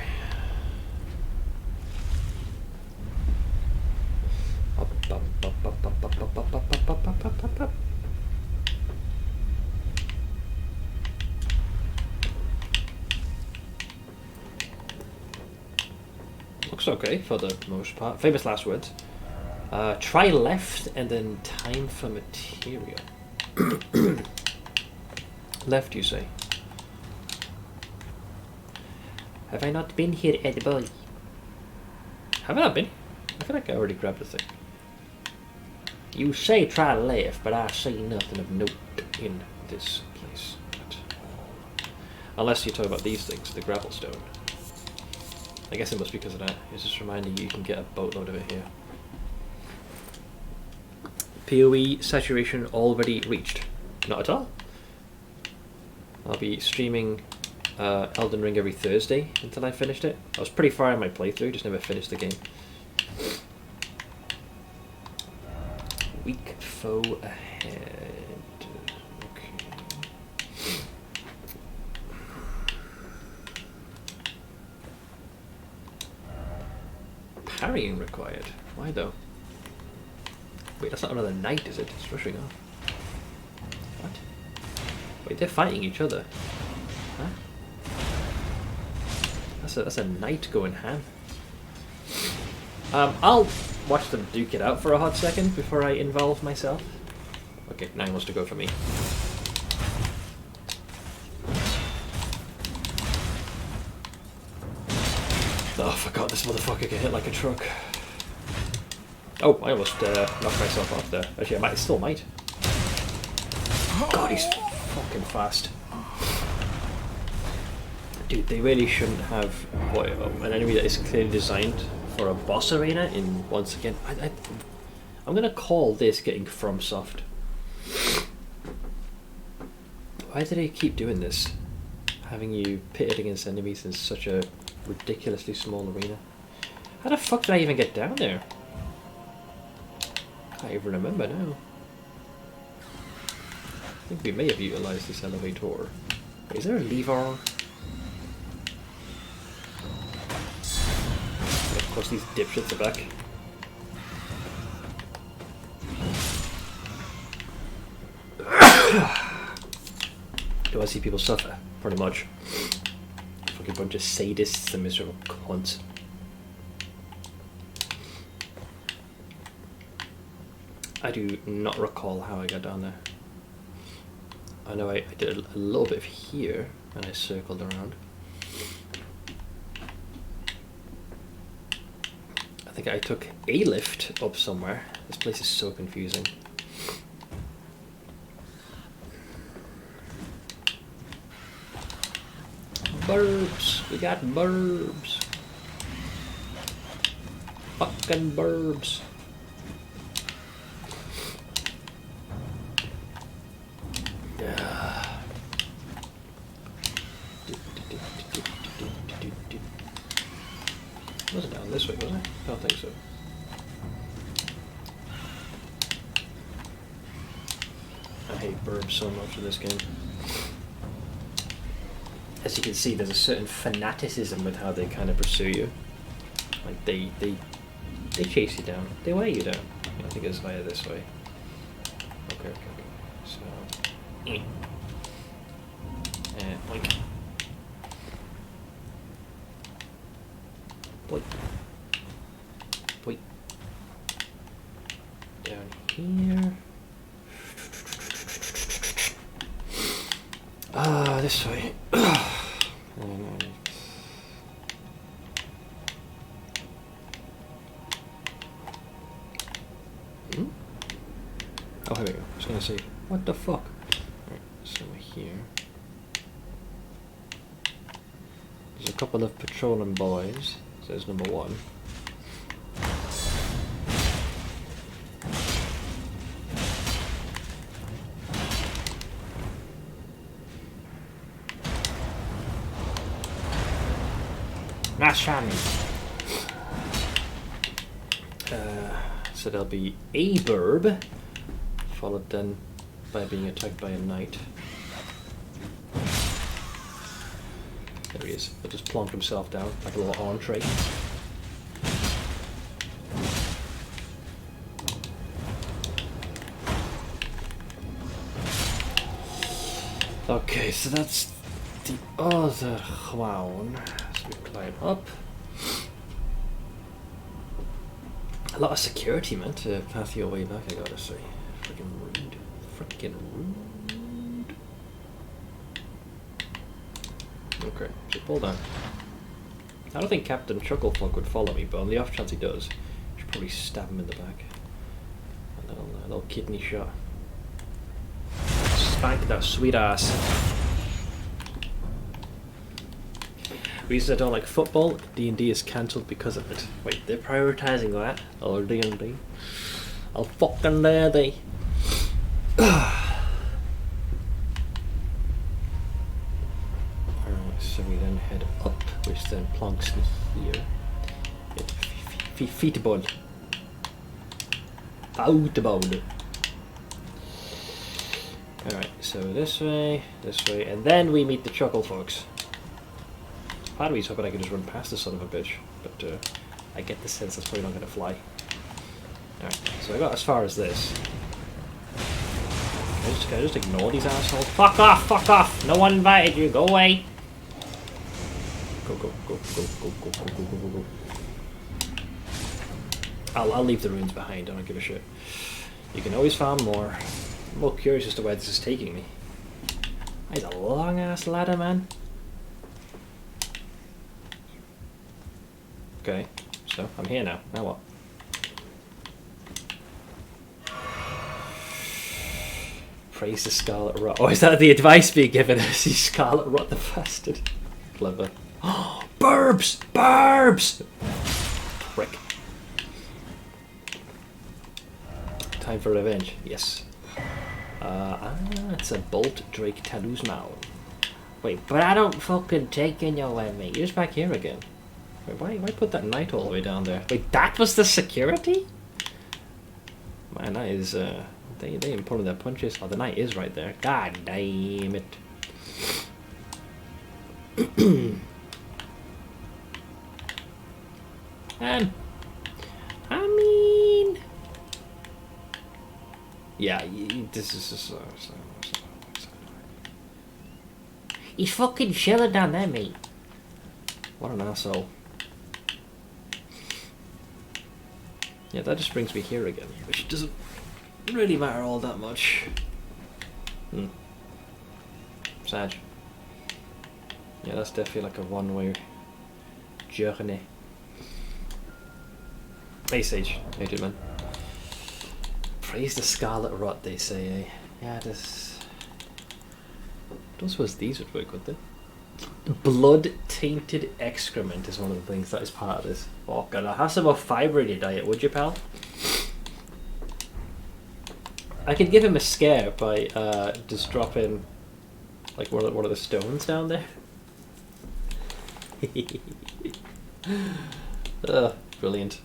Looks okay for the most part. Famous last words. Try left and then time for material. Left, you say? Have I not been here, Eddie? Have I not been? I feel like I already grabbed the thing. You say try left, but I see nothing of note in this place. But unless you talk about these things, the gravel stone. I guess it must be because of that. It's just reminding you can get a boatload of it here. PoE saturation already reached. Not at all. I'll be streaming Elden Ring every Thursday until I finished it. I was pretty far in my playthrough, just never finished the game. Weak foe ahead. Okay. Parrying required. Why though? Wait, that's not another knight, is it? It's rushing off. What? Wait, they're fighting each other. Huh? That's a knight going ham. I'll watch them duke it out for a hot second before I involve myself. Okay, now he wants to go for me. Oh, I forgot this motherfucker can hit like a truck. Oh, I almost knocked myself off there. Actually, I still might. God, he's fucking fast. Dude, they really shouldn't have an enemy that is clearly designed for a boss arena in, once again, I'm gonna call this getting FromSoft. Why do they keep doing this? Having you pitted against enemies in such a ridiculously small arena. How the fuck did I even get down there? Can't even remember now. I think we may have utilised this elevator. Wait, is there a lever? Of course these dipshits are back. Do I see people suffer? Pretty much. Fucking bunch of sadists and miserable cunts. I do not recall how I got down there. I know I did a little bit of here and I circled around. I think I took a lift up somewhere. This place is so confusing. Burbs! We got burbs! Fucking burbs! Wasn't down this way, was I? I don't think so. I hate burbs so much in this game. As you can see, there's a certain fanaticism with how they kind of pursue you. Like they chase you down, they weigh you down. I think it's via this way. Okay. So, and boink. Boink. Boink. Down here. This way. Oh, here we go. I was gonna say, what the fuck? Alright, so we're here. There's a couple of patrolling boys. So there's number one. Nice shiny. So there'll be a burb, followed then by being attacked by a knight. There he is. He'll just plonk himself down like a little entree. Okay, so that's the other clown. So we climb up. A lot of security, man, to path your way back, I gotta say. Freaking rude. Freaking rude. Okay, so pull down. I don't think Captain Chucklefuck would follow me, but on the off chance he does, I should probably stab him in the back. A little kidney shot. Spank that sweet ass. Reasons I don't like football, D&D is cancelled because of it. Wait, they're prioritising that? Or D&D? I'll fucking dare they. Alright, so we then head up, which then plonks me here. Feetball. Outbound. Alright, so this way, and then we meet the Chuckle folks. Part of me is hoping I can just run past this son of a bitch, but I get the sense that's probably not going to fly. Alright, so I got as far as this. Can I just ignore these assholes? Fuck off! Fuck off! No one invited you! Go away! Go, go, go, go, go, go, go, go, go, go, go. I'll leave the runes behind. I don't give a shit. You can always farm more. I'm more curious as to where this is taking me. That's a long ass ladder, man. Okay, so I'm here now. Now what? Praise the Scarlet Rot. Oh, is that the advice being given us? You Scarlet Rot the bastard. Clever. Oh, burbs! Burbs! Prick. Time for revenge. Yes. It's a Bolt Drake Talisman. Wait, but I don't fucking take in your way, mate. You're just back here again. Wait, why put that knight all the way down there? Wait, that was the security? Man, that is, they ain't pulling their punches. Oh, the knight is right there. God damn it. I mean... Yeah, this is just... He's fucking chilling down there, mate. What an asshole. Yeah, that just brings me here again, which doesn't really matter all that much. Sad. Yeah, that's definitely like a one-way journey. Hey Sage, how you doing, man? Praise the Scarlet Rot, they say, eh? Yeah, this... I don't suppose these would work, would they? Blood-tainted excrement is one of the things that is part of this. Oh god, have some more fibre in your diet, would you, pal? I could give him a scare by just dropping like one of the stones down there. Brilliant.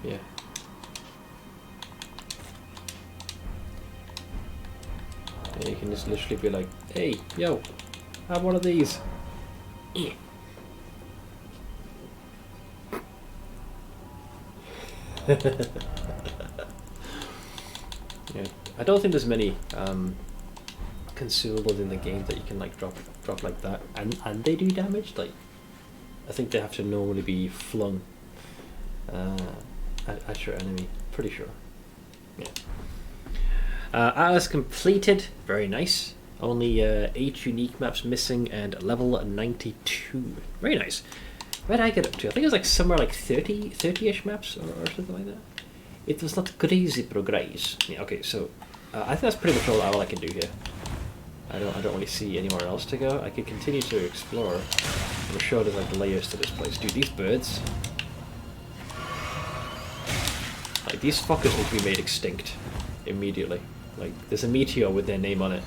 Yeah. Yeah, you can just literally be like, hey, yo, have one of these. Yeah. Yeah. I don't think there's many consumables in the game that you can like drop like that and they do damage. Like, I think they have to normally be flung at your enemy. Pretty sure. Yeah. Atlas completed. Very nice. Only 8 unique maps missing and level 92. Very nice. Where did I get up to? I think it was like somewhere like 30-ish maps or something like that. It was not crazy progress. Yeah, okay, so I think that's pretty much all I can do here. I don't really see anywhere else to go. I could continue to explore. I'm sure there's like layers to this place. Dude, these birds. Like, these fuckers need to be made extinct immediately. Like, there's a meteor with their name on it.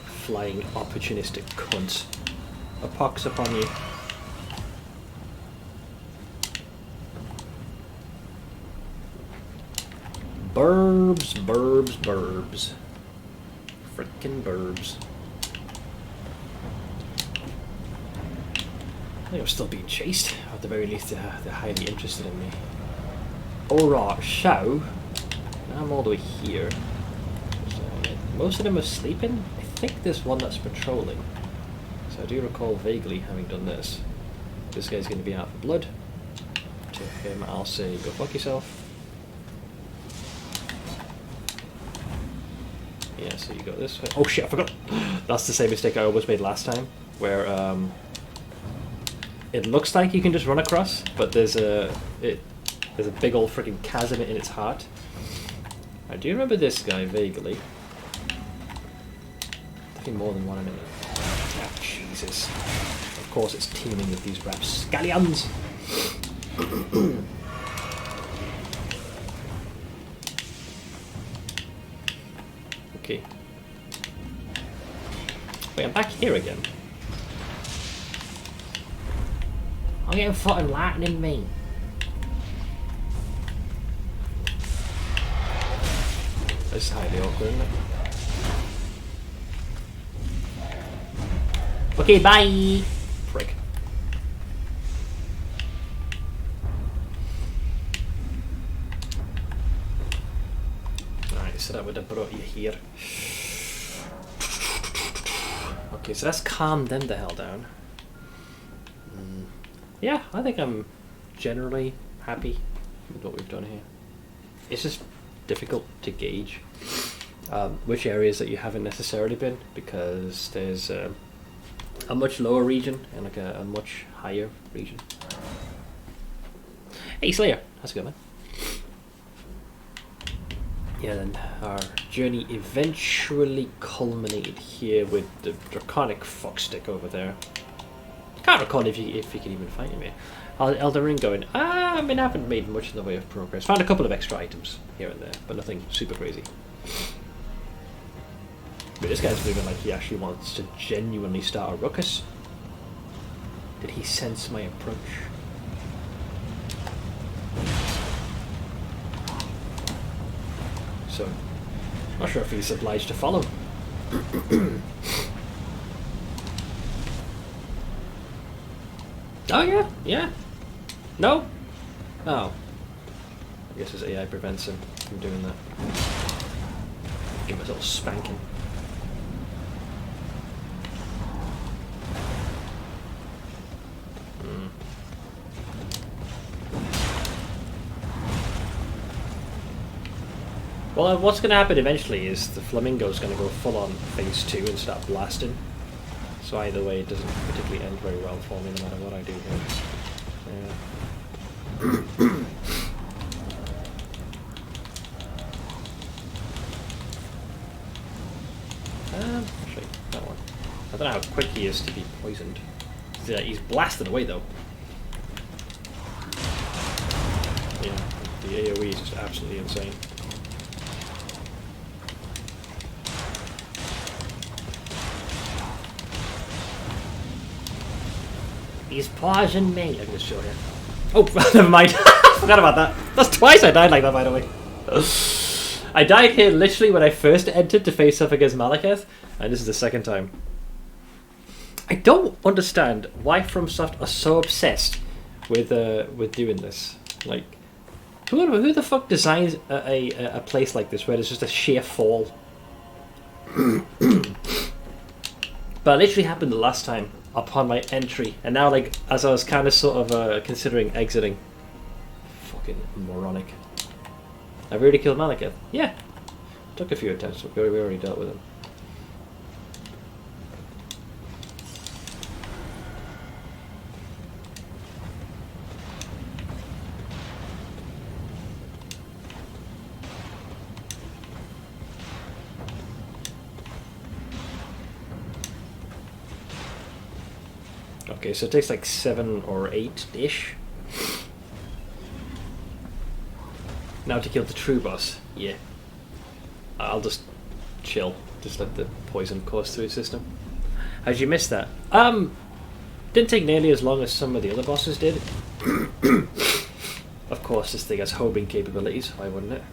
Flying opportunistic cunts. A pox upon you. Burbs, burbs, burbs. Frickin' burbs. I think I'm still being chased. At the very least, they're highly interested in me. Alright, so I'm all the way here. Most of them are sleeping. I think there's one that's patrolling. So I do recall vaguely having done this. This guy's going to be out for blood. To him, I'll say, go fuck yourself. Yeah, so you go this way. Oh shit, I forgot! That's the same mistake I almost made last time, where it looks like you can just run across, but there's a big old freaking chasm in its heart. I do remember this guy vaguely. Definitely more than one enemy. Ah, Jesus. Of course it's teeming with these rapscallions. Okay. Wait, I'm back here again. I'm getting fucking lightning me. That's highly awkward, isn't it? Okay, bye! Prick. so that would have brought you here. Okay, so that's calmed them the hell down. Yeah, I think I'm generally happy with what we've done here. It's just difficult to gauge which areas that you haven't necessarily been, because there's a much lower region and like a much higher region. Hey Slayer, how's it going, man? Yeah, then our journey eventually culminated here with the draconic fuckstick over there. Can't recall if you can even find him here. Elden Ring going, I mean, I haven't made much in the way of progress. Found a couple of extra items here and there, but nothing super crazy. But this guy's moving like he actually wants to genuinely start a ruckus. Did he sense my approach? So, not sure if he's obliged to follow. Oh yeah, yeah. No? Oh. I guess his AI prevents him from doing that. Give him a little spanking. Well, what's going to happen eventually is the flamingo's going to go full on phase 2 and start blasting. So either way, it doesn't particularly end very well for me, no matter what I do here. Actually, that one. I don't know how quick he is to be poisoned. He's blasted away though. Yeah, the AoE is just absolutely insane. He's poisoned me. I can just show you. Oh, never mind. Forgot about that. That's twice I died like that, by the way. I died here literally when I first entered to face off against Malekith, and this is the second time. I don't understand why FromSoft are so obsessed with doing this. Like, who the fuck designs a place like this where there's just a sheer fall? But it literally happened the last time upon my entry, and now, like, as I was kind of sort of considering exiting. Fucking moronic. I've already killed Malekith. Yeah. Took a few attempts, but we already dealt with him. Okay, so it takes like 7 or 8-ish. Now to kill the true boss. Yeah. I'll just chill. Just let the poison course through his system. How'd you miss that? Didn't take nearly as long as some of the other bosses did. Of course, this thing has homing capabilities. Why wouldn't it?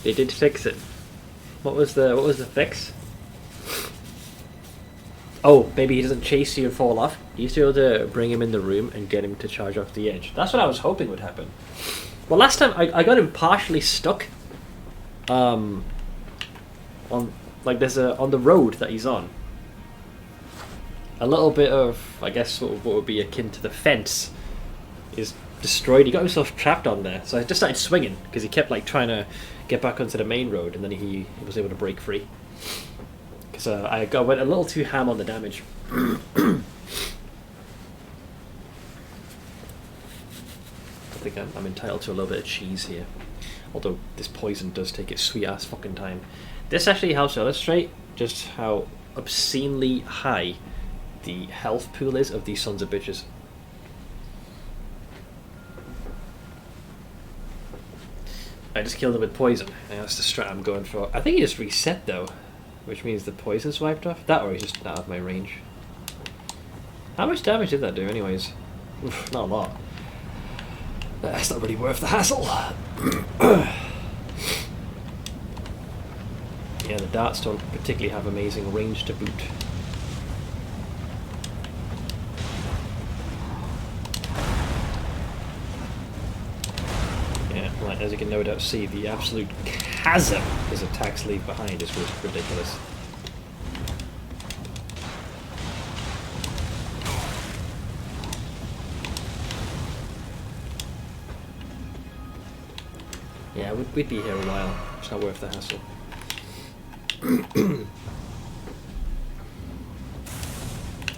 They did fix it. What was the fix? Oh, maybe he doesn't chase you and fall off. You used to be able to bring him in the room and get him to charge off the edge. That's what I was hoping would happen. Well, last time I got him partially stuck. On like there's on the road that he's on. A little bit of, I guess, what would be akin to the fence is destroyed. He got himself trapped on there, so I just started swinging because he kept like trying to get back onto the main road, and then he was able to break free. Because I went a little too ham on the damage. I think I'm entitled to a little bit of cheese here. Although this poison does take its sweet ass fucking time. This actually helps illustrate just how obscenely high the health pool is of these sons of bitches. I just killed him with poison. And that's the strat I'm going for. I think he just reset though, which means the poison's wiped off. That or he's just out of my range. How much damage did that do anyways? Oof, not a lot. It's not really worth the hassle. Yeah, the darts don't particularly have amazing range to boot. as you can no doubt see, the absolute chasm his attacks leave behind is ridiculous. Yeah, we'd be here a while. It's not worth the hassle.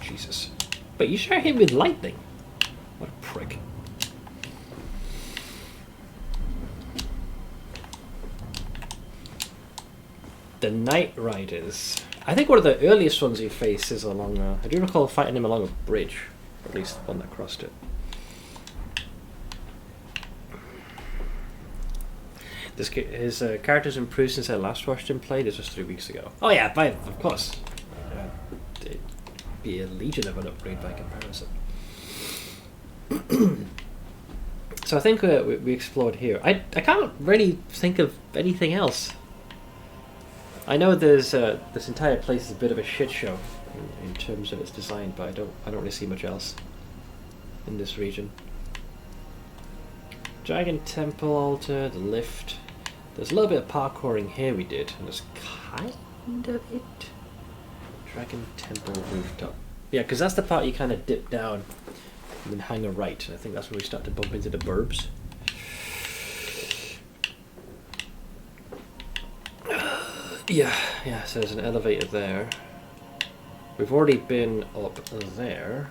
Jesus. But you shot him with lightning. What a prick. The Night Riders. I think one of the earliest ones you face is along... I do recall fighting him along a bridge. Or at least one that crossed it. His character's improved since I last watched him play. This was 3 weeks ago. Oh yeah, of course. It'd be a legion of an upgrade by comparison. So I think we explored here. I can't really think of anything else. I know there's this entire place is a bit of a shit show in terms of its design, but I don't really see much else in this region. Dragon Temple altar, the lift. There's a little bit of parkouring here we did, and there's kind of it. Dragon Temple rooftop. Yeah, because that's the part you kind of dip down and then hang a right, and I think that's where we start to bump into the burbs. Yeah, so there's an elevator there. We've already been up there.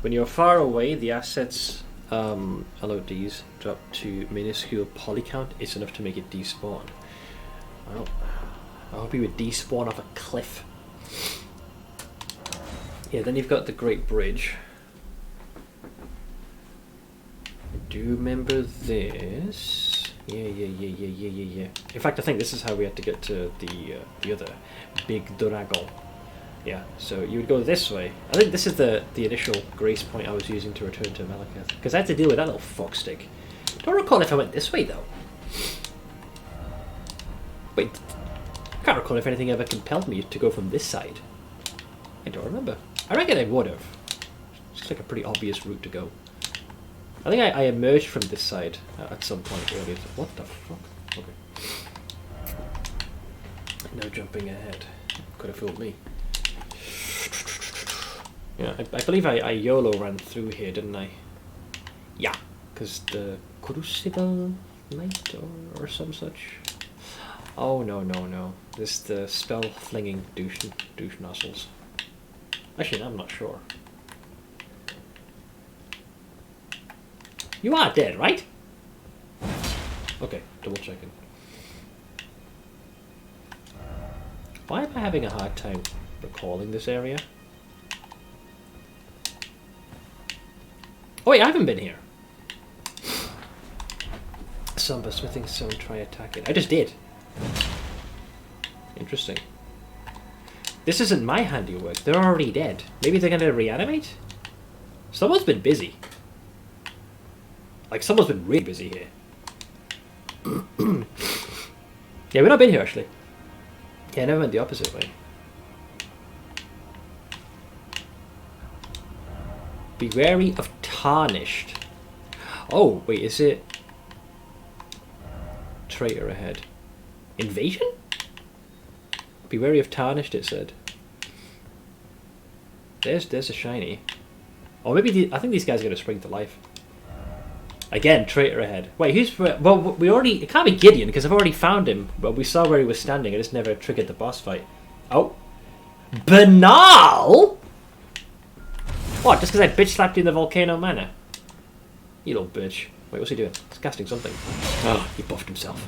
When you're far away, the assets LODs drop to minuscule poly count. It's enough to make it despawn. Well, I hope he would despawn off a cliff. Yeah, then you've got the Great Bridge. I do remember this. Yeah. In fact, I think this is how we had to get to the other big dragon. Yeah, so you would go this way. I think this is the initial grace point I was using to return to Malekith, because I had to deal with that little fuckstick. Don't recall if I went this way though. Wait, can't recall if anything ever compelled me to go from this side. I don't remember. I reckon I would have. It's like a pretty obvious route to go. I think I emerged from this side at some point earlier. What the fuck? Okay. No jumping ahead. Could have fooled me. Yeah, I believe I YOLO ran through here, didn't I? Yeah, because the Crucible Light or some such. Oh no. This is the spell flinging douche nozzles. Actually, I'm not sure. You are dead, right? Okay, double checking. Why am I having a hard time recalling this area? Oh wait, I haven't been here. Somber smithing stone, try attacking. I just did. Interesting. This isn't my handiwork. They're already dead. Maybe they're gonna reanimate? Someone's been busy. Like, someone's been really busy here. Yeah, we've not been here, actually. Yeah, I never went the opposite way. Be wary of Tarnished. Oh, wait, is it... Traitor ahead. Invasion? Be wary of Tarnished, it said. There's a shiny. Or maybe I think these guys are going to spring to life. Again, traitor ahead. Wait, who's... Well, we already... It can't be Gideon, because I've already found him. But we saw where he was standing. I just never triggered the boss fight. Oh. Banal? What, just because I bitch slapped you in the Volcano Manor? You little bitch. Wait, what's he doing? He's casting something. Oh, he buffed himself.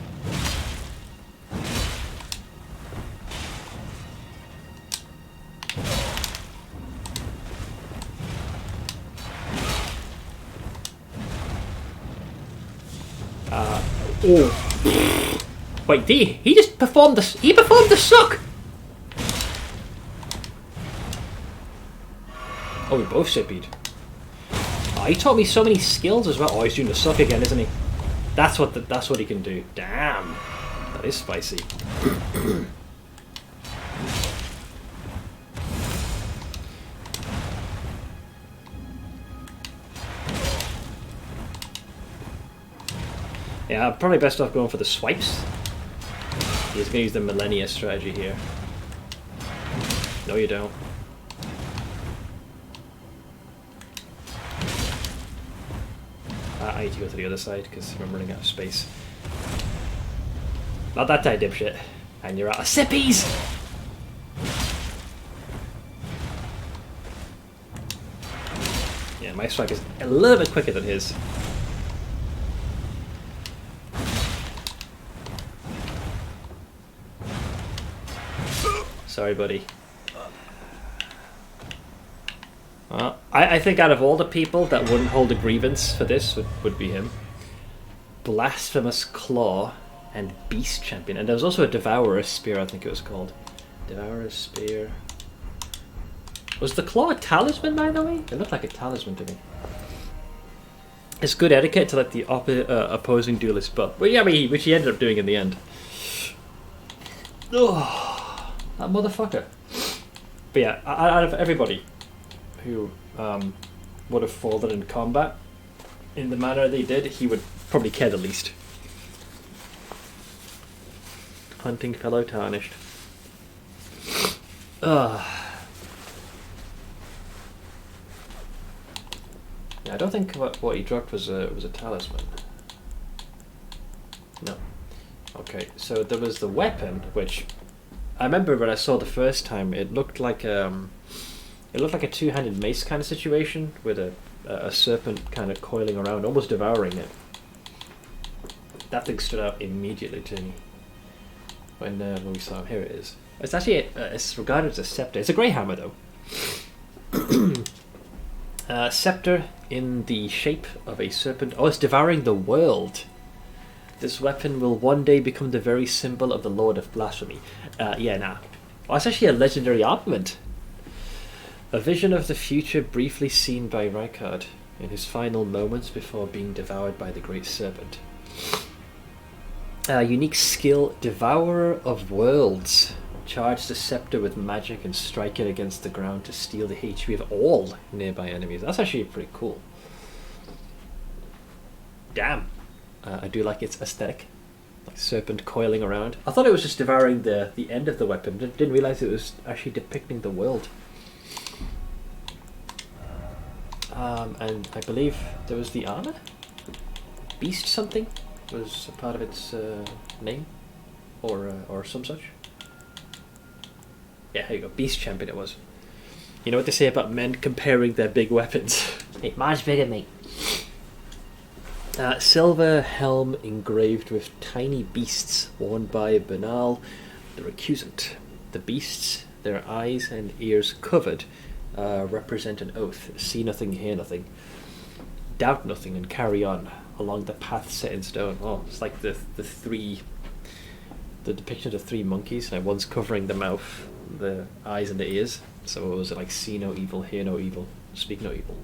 Oh. Wait, he just performed the... He performed the suck! Oh, we both sippied. Oh, he taught me so many skills as well. Oh, he's doing the suck again, isn't he? That's what he can do. Damn. That is spicy. Yeah, I'm probably best off going for the swipes. He's going to use the Millennia strategy here. No, you don't. I need to go to the other side because I'm running out of space. Not that time, dipshit. And you're out of sippies! Yeah, my strike is a little bit quicker than his. Sorry, buddy. I think out of all the people that wouldn't hold a grievance for this would be him. Blasphemous Claw and Beast Champion. And there was also a Devourer's Spear, I think it was called. Devourer's Spear. Was the Claw a talisman, by the way? It looked like a talisman to me. It's good etiquette to let the opposing duelist buff. Well, yeah, which he ended up doing in the end. Oh, that motherfucker. But yeah, out of everybody who would have fallen in combat in the manner they did, he would probably care the least. Hunting fellow Tarnished. Yeah, I don't think what he dropped was a talisman. No. Okay, so there was the weapon, which I remember when I saw the first time. It looked like a two-handed mace kind of situation with a serpent kind of coiling around, almost devouring it. That thing stood out immediately to me when we saw him. Here it is. It's actually it's regarded as a scepter. It's a grey hammer though. Scepter in the shape of a serpent. Oh, it's devouring the world. This weapon will one day become the very symbol of the Lord of Blasphemy. Yeah, nah. Oh, it's actually a legendary armament. A vision of the future briefly seen by Rykard in his final moments before being devoured by the Great Serpent. Unique skill, Devourer of Worlds. Charge the scepter with magic and strike it against the ground to steal the HP of all nearby enemies. That's actually pretty cool. Damn. I do like its aesthetic. Like serpent coiling around. I thought it was just devouring the end of the weapon. Didn't realise it was actually depicting the world. And I believe there was the armor? Beast something was a part of its name? Or some such? Yeah, here you go. Beast Champion it was. You know what they say about men comparing their big weapons? Hey, mine's bigger, mate. Silver helm engraved with tiny beasts worn by Banal, the recusant. The beasts, their eyes and ears covered, represent an oath. See nothing, hear nothing. Doubt nothing and carry on along the path set in stone. Oh, it's like the depiction of the three monkeys. Like one's covering the mouth, the eyes and the ears. So it was like see no evil, hear no evil, speak no evil.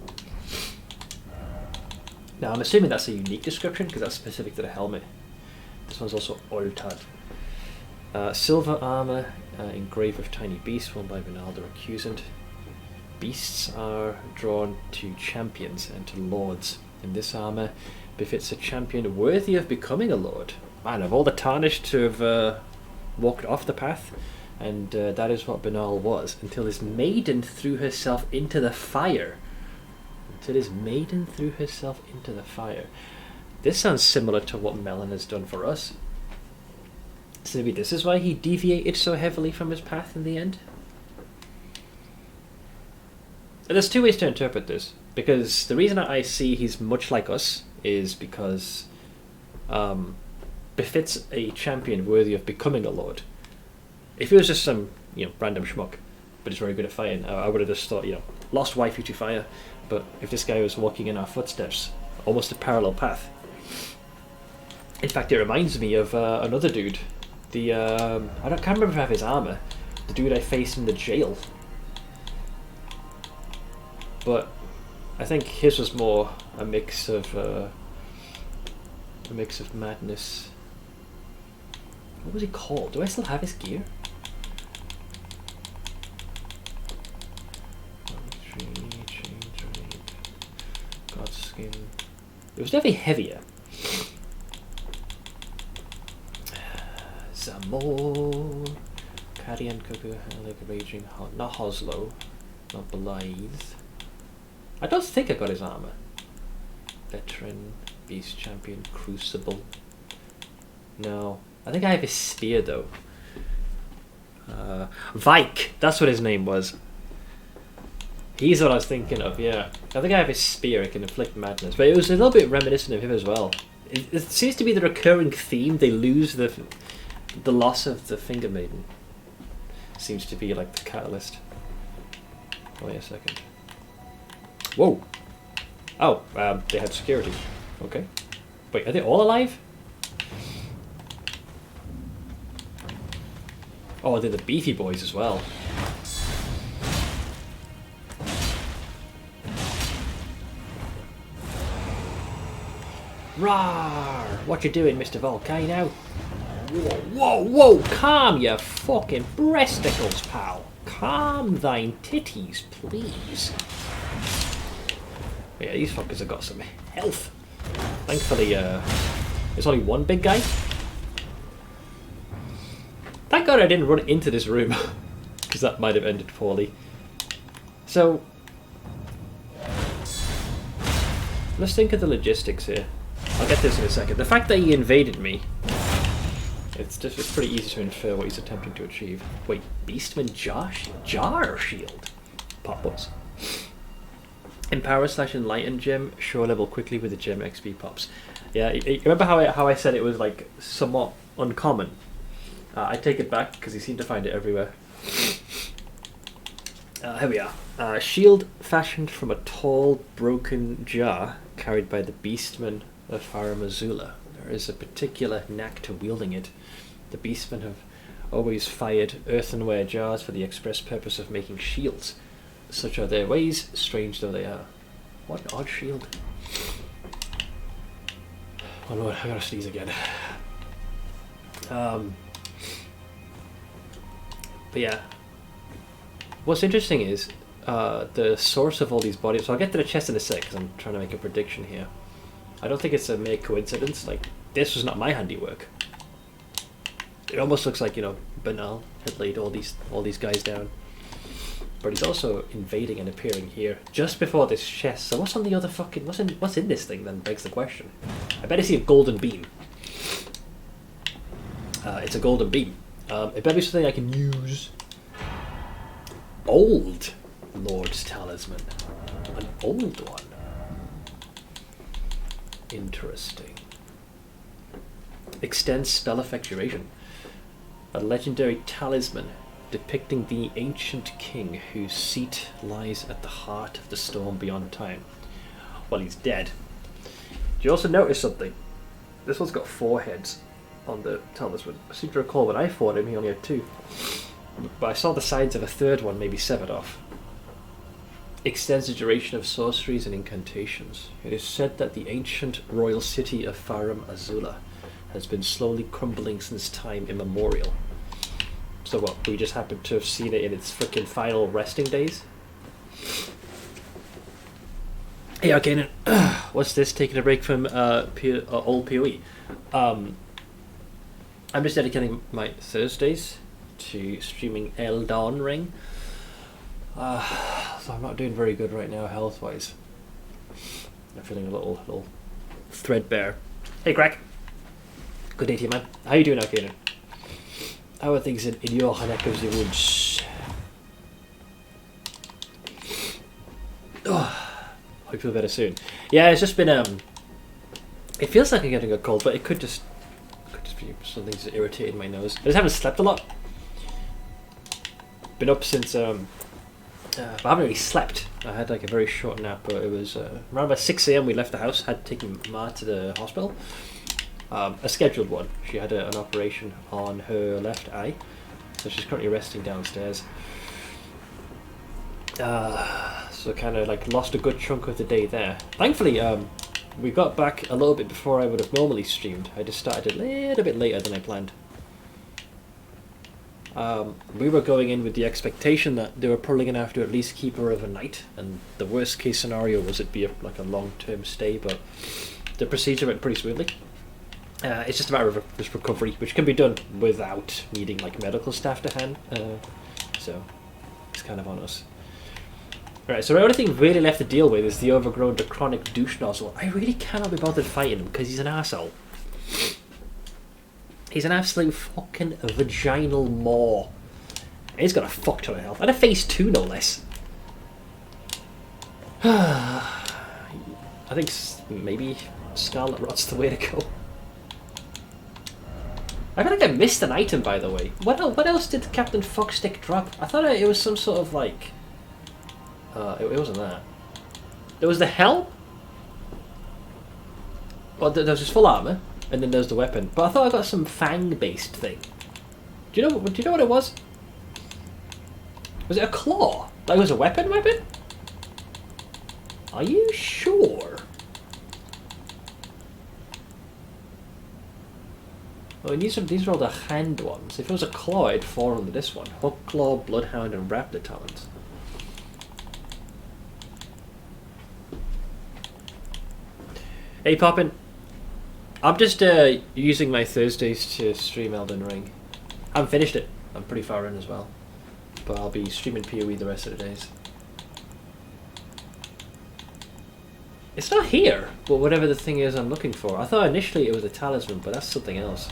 Now I'm assuming that's a unique description because that's specific to the helmet. This one's also altered. Silver armor engraved with tiny beasts worn by Ronaldo Recusant. Beasts are drawn to champions and to lords. And this armor befits a champion worthy of becoming a lord. Man, of all the Tarnished to have walked off the path, and that is what Banal was, until his maiden threw herself into the fire. Until his maiden threw herself into the fire. This sounds similar to what Melon has done for us. So maybe this is why he deviated so heavily from his path in the end? There's two ways to interpret this, because the reason I see he's much like us is because befits a champion worthy of becoming a lord. If he was just some random schmuck, but he's very good at fighting, I would have just thought, lost wifey to fire. But if this guy was walking in our footsteps, almost a parallel path. In fact, it reminds me of another dude. Can't remember if I have his armor. The dude I faced in the jail. But I think his was more a mix of madness. What was he called? Do I still have his gear? Godskin. It was definitely heavier. more. Cadian, Cuckoo, like Raging, not Hoslow, not Blythe. I don't think I got his armor. Veteran, Beast Champion, Crucible. No, I think I have his spear though. Vike, that's what his name was. He's what I was thinking of, yeah. I think I have his spear, it can inflict madness. But it was a little bit reminiscent of him as well. It seems to be the recurring theme, they lose the loss of the Finger Maiden. Seems to be like the catalyst. Wait a second. Whoa! Oh, they had security. Okay. Wait, are they all alive? Oh, they're the beefy boys as well. Rawr! What you doing, Mr. Volcano? Whoa, whoa, whoa! Calm your fucking breasticles, pal. Calm thine titties, please. Yeah, these fuckers have got some health. Thankfully, there's only one big guy. Thank God I didn't run into this room, because that might have ended poorly. So, let's think of the logistics here. I'll get this in a second. The fact that he invaded me, it's pretty easy to infer what he's attempting to achieve. Wait, Beastman Jar Shield? Pop-ups. Empower / enlighten gem, show level quickly with the gem XP pops. Yeah, you remember how I said it was like somewhat uncommon? I take it back because you seem to find it everywhere. Here we are. Shield fashioned from a tall, broken jar carried by the Beastmen of Farum Azula. There is a particular knack to wielding it. The Beastmen have always fired earthenware jars for the express purpose of making shields. Such are their ways, strange though they are. What an odd shield. Oh Lord, I gotta sneeze again. But yeah. What's interesting is the source of all these bodies. So I'll get to the chest in a sec because I'm trying to make a prediction here. I don't think it's a mere coincidence. Like, this was not my handiwork. It almost looks like, you know, Banal had laid all these guys down. But he's also invading and appearing here just before this chest. So what's on the other fucking... What's in this thing then begs the question. I better see a golden beam. It's a golden beam. It better be something I can use. Old Lord's Talisman. An old one. Interesting. Extends spell effect duration. A legendary talisman depicting the ancient king whose seat lies at the heart of the storm beyond time. Well, he's dead. Do you also notice something? This one's got 4 heads on the talisman. I seem to recall when I fought him he only had 2. But I saw the sides of a 3rd one maybe severed off. Extends the duration of sorceries and incantations. It is said that the ancient royal city of Farum Azula has been slowly crumbling since time immemorial. So what, we just happen to have seen it in its frickin' final resting days? Hey, okay, what's this? Taking a break from old PoE. I'm just dedicating my Thursdays to streaming Elden Ring. So I'm not doing very good right now health-wise. I'm feeling a little threadbare. Hey, Crack. Good day to you, man. How you doing now, Kanan? How are things in your neck of the woods? Oh, hope you feel better soon. Yeah, it's just been it feels like I'm getting a cold, but it could just be something that's irritating my nose. I just haven't slept a lot. Been up since but I haven't really slept. I had like a very short nap, but it was around about 6 AM we left the house, had taken Ma to the hospital. A scheduled one. She had an operation on her left eye, so she's currently resting downstairs. So kind of like lost a good chunk of the day there. Thankfully, we got back a little bit before I would have normally streamed. I just started a little bit later than I planned. We were going in with the expectation that they were probably going to have to at least keep her overnight, and the worst case scenario was it'd be like a long-term stay, but the procedure went pretty smoothly. It's just a matter of just recovery, which can be done without needing like medical staff to hand. So it's kind of on us. Right, so the only thing really left to deal with is the overgrown chronic douche nozzle. I really cannot be bothered fighting him because he's an asshole. He's an absolute fucking vaginal maw. He's got a fuck ton of health. And a phase 2 no less. I think maybe Scarlet Rot's the way to go. I feel like I missed an item, by the way. What else did Captain Fuckstick drop? I thought it was some sort of like... it wasn't that. There was the helm? Well, there was his full armour, and then there's the weapon. But I thought I got some fang-based thing. Do you know what it was? Was it a claw? Like, it was a weapon? Are you sure? Oh, these are all the hand ones. If it was a claw, it'd fall under this one. Hook, claw, bloodhound, and raptor talons. Hey, Poppin. I'm just using my Thursdays to stream Elden Ring. I haven't finished it. I'm pretty far in as well. But I'll be streaming PoE the rest of the days. It's not here, but whatever the thing is I'm looking for. I thought initially it was a talisman, but that's something else.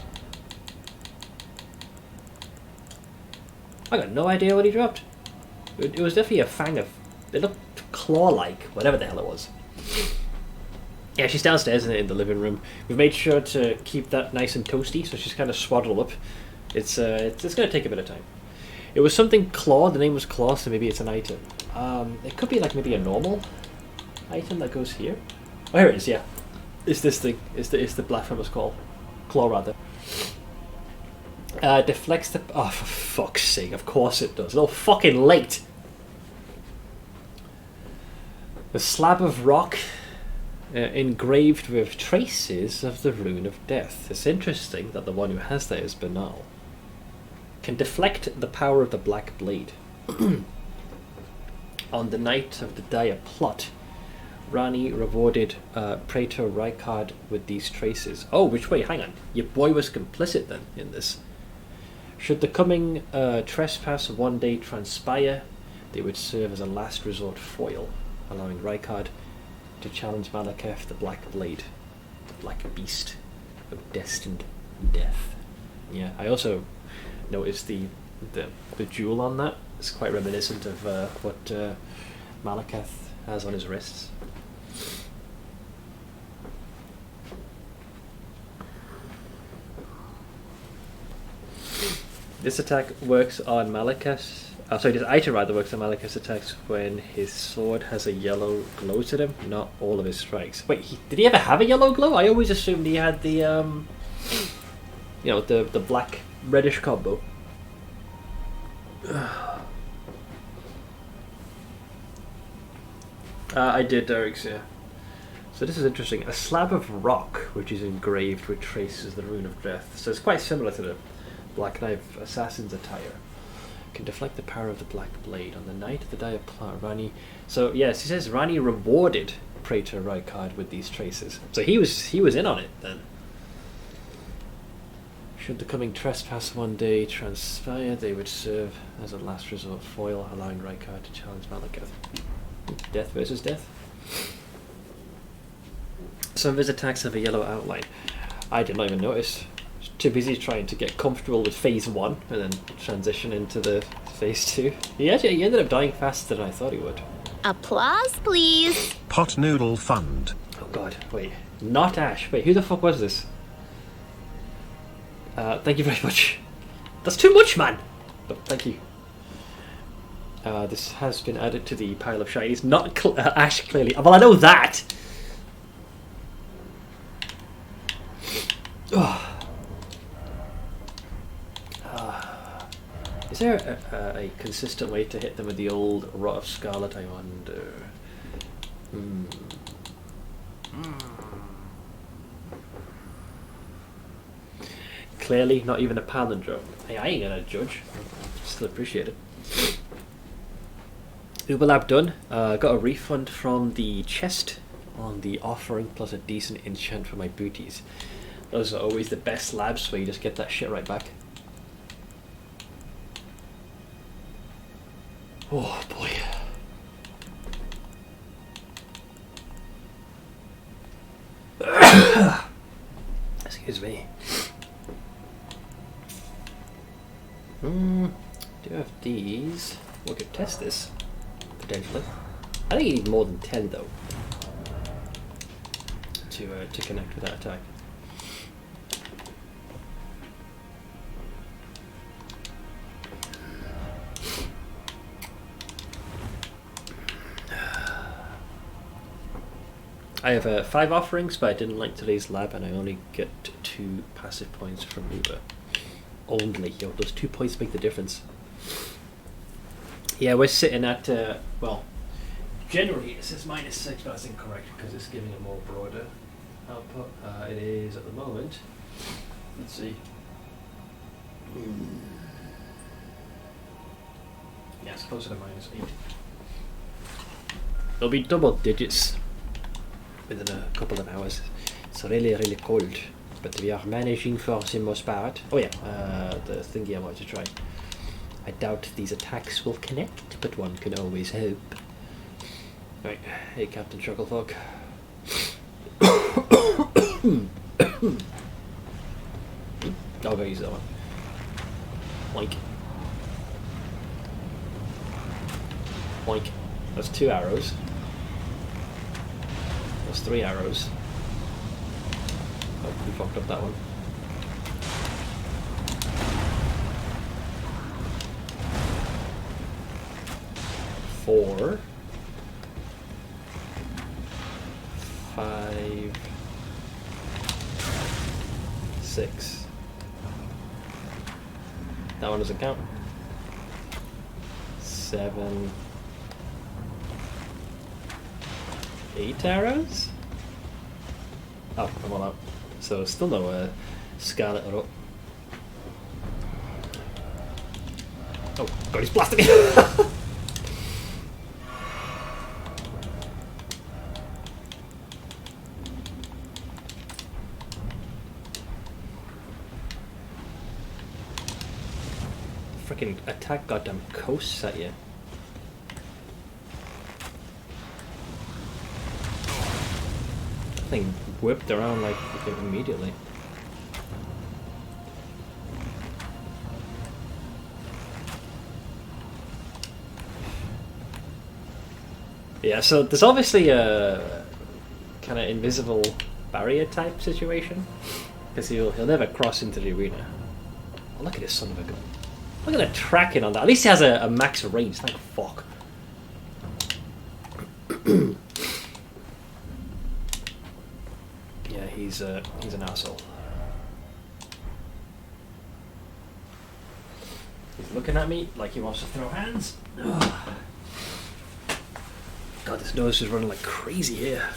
I got no idea what he dropped. It was definitely a fang of... It looked claw-like, whatever the hell it was. Yeah, she's downstairs in the living room. We've made sure to keep that nice and toasty, so she's kind of swaddled up. It's going to take a bit of time. It was something claw. The name was claw, so maybe it's an item. It could be like maybe a normal item that goes here. Oh, here it is. Yeah, it's this thing. It's the blasphemous claw, rather. Deflects the... Oh, for fuck's sake! Of course it does. It's all fucking late. The slab of rock. Engraved with traces of the rune of death. It's interesting that the one who has that is banal. Can deflect the power of the black blade. On the night of the dire plot, Rani rewarded Praetor Rykard with these traces. Oh, which way? Hang on. Your boy was complicit then in this. Should the coming trespass one day transpire, they would serve as a last resort foil, allowing Rykard to challenge Malekith, the Black Blade, the Black Beast of destined death. Yeah, I also noticed the jewel on that. It's quite reminiscent of what Malekith has on his wrists. This attack works on Malekith's... this item rather works on Malekith's attacks when his sword has a yellow glow to them, not all of his strikes. Wait, did he ever have a yellow glow? I always assumed he had the, the black reddish combo. I did, Derek's, yeah. So this is interesting. A slab of rock, which is engraved with traces of the rune of death. So it's quite similar to the Black Knife Assassin's attire. Can deflect the power of the Black Blade. On the night of the dire plot, Rani... So, yes, he says Rani rewarded Praetor Rykard with these traces. So he was in on it, then. Should the coming trespass one day transpire, they would serve as a last resort foil, allowing Rykard to challenge Malekith. Death versus death. Some of his attacks have a yellow outline. I did not even notice. Too busy trying to get comfortable with phase 1 and then transition into the phase 2. He ended up dying faster than I thought he would. Applause, please. Pot Noodle Fund. Oh god, wait. Not Ash. Wait, who the fuck was this? Thank you very much. That's too much, man! But thank you. This has been added to the pile of shinies. Not Ash, clearly. Well, I know that! Is there a consistent way to hit them with the old Rot of Scarlet, I wonder? Clearly, not even a palindrome. Hey, I ain't gonna judge. Still appreciate it. Uberlab done. Got a refund from the chest on the offering, plus a decent enchant for my booties. Those are always the best labs where you just get that shit right back. Oh boy. Excuse me. Do you have these? We could test this, potentially. I think you need more than 10 though to connect with that attack. I have 5 offerings, but I didn't like today's lab, and I only get 2 passive points from Uber. Only, yo, those 2 points make the difference. Yeah, we're sitting at well, generally it says -6, but that's incorrect because it's giving a more broader output. It is at the moment. Let's see. Yeah, it's closer to -8. It'll be double digits within a couple of hours. It's really, really cold, but we are managing for the most part. Oh yeah, the thingy I wanted to try. I doubt these attacks will connect, but one can always hope. Right, hey Captain Chucklefuck. I'll go use that one. Boink. Boink. That's 2 arrows. That's 3 arrows. Oh, we fucked up that one. Four. 5. 6. That one doesn't count. 7. 8 arrows? Oh, I'm all out. So still no Scarlet or up. Oh god, he's blasting me! Freaking attack goddamn coasts at you. Thing whipped around like immediately. Yeah, so there's obviously a kind of invisible barrier type situation because he'll never cross into the arena. Oh, look at this son of a gun! Look at the tracking on that. At least he has a max range. Thank fuck. He's an asshole. He's looking at me like he wants to throw hands. Ugh. God, this nose is running like crazy here.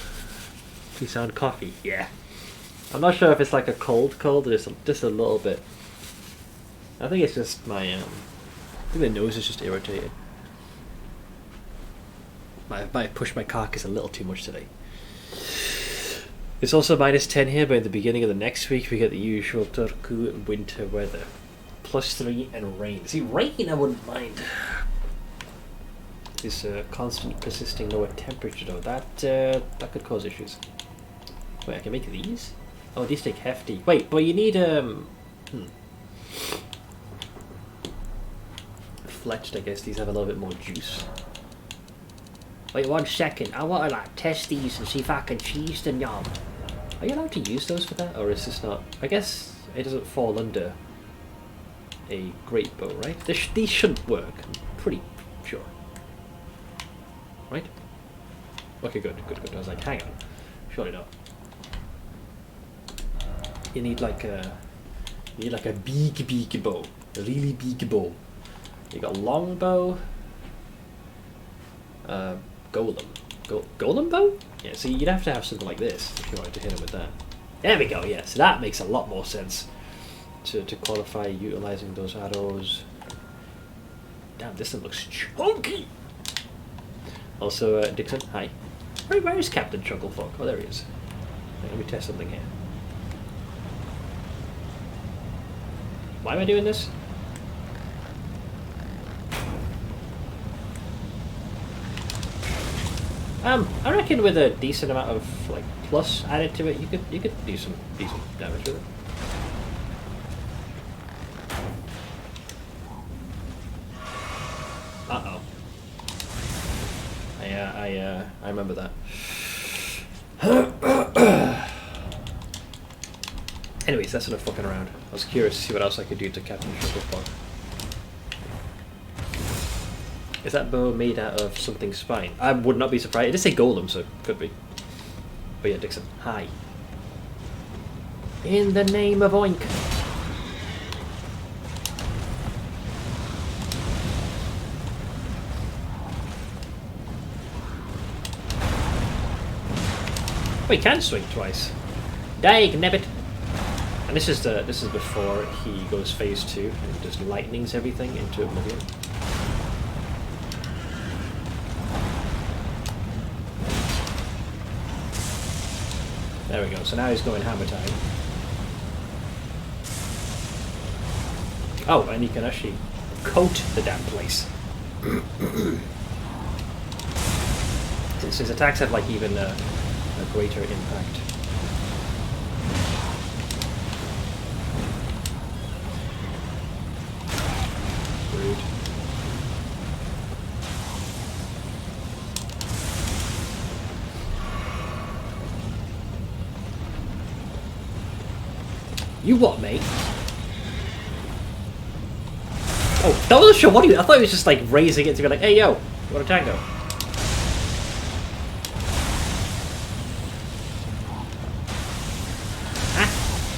You sound coffee, yeah. I'm not sure if it's like a cold or just a little bit. I think it's just my I think the nose is just irritated. Might push my carcass a little too much today. It's also -10 here, but at the beginning of the next week we get the usual Turku winter weather. +3 and rain. See, rain I wouldn't mind. This constant persisting lower temperature though, that could cause issues. Wait, I can make these? Oh, these take hefty. Wait, but you need fletched, I guess these have a little bit more juice. Wait 1 second, I want to like test these and see if I can cheese them, y'all. Are you allowed to use those for that, or is this not? I guess it doesn't fall under a great bow, right? These shouldn't work, I'm pretty sure. Right? Okay, good. I was like, hang on, surely not. You need like a big bow, a really big bow. You got long bow. Golem bow? Yeah, so you'd have to have something like this if you wanted to hit him with that. There we go, yeah, so that makes a lot more sense to qualify utilizing those arrows. Damn, this thing looks chunky! Also, Dixon, hi. Where is Captain Chucklefuck? Oh, there he is. Let me test something here. Why am I doing this? I reckon with a decent amount of like plus added to it, you could do some decent damage with it. Uh-oh. I remember that. Anyways, that's enough fucking around. I was curious to see what else I could do to Captain Shufflepot. Is that bow made out of something spine? I would not be surprised. It did say golem, so it could be. But yeah, Dixon, hi. In the name of Oink. Oh, he can swing twice. Dag nabbit. And this is before he goes phase 2 and just lightnings everything into oblivion. There we go. So now he's going hammer time. Oh, and he can actually coat the damn place. Since his attacks have like even a greater impact. Rude. You what, mate? Oh, that wasn't sure what he... I thought he was just like raising it to be like, hey yo, you want a tango?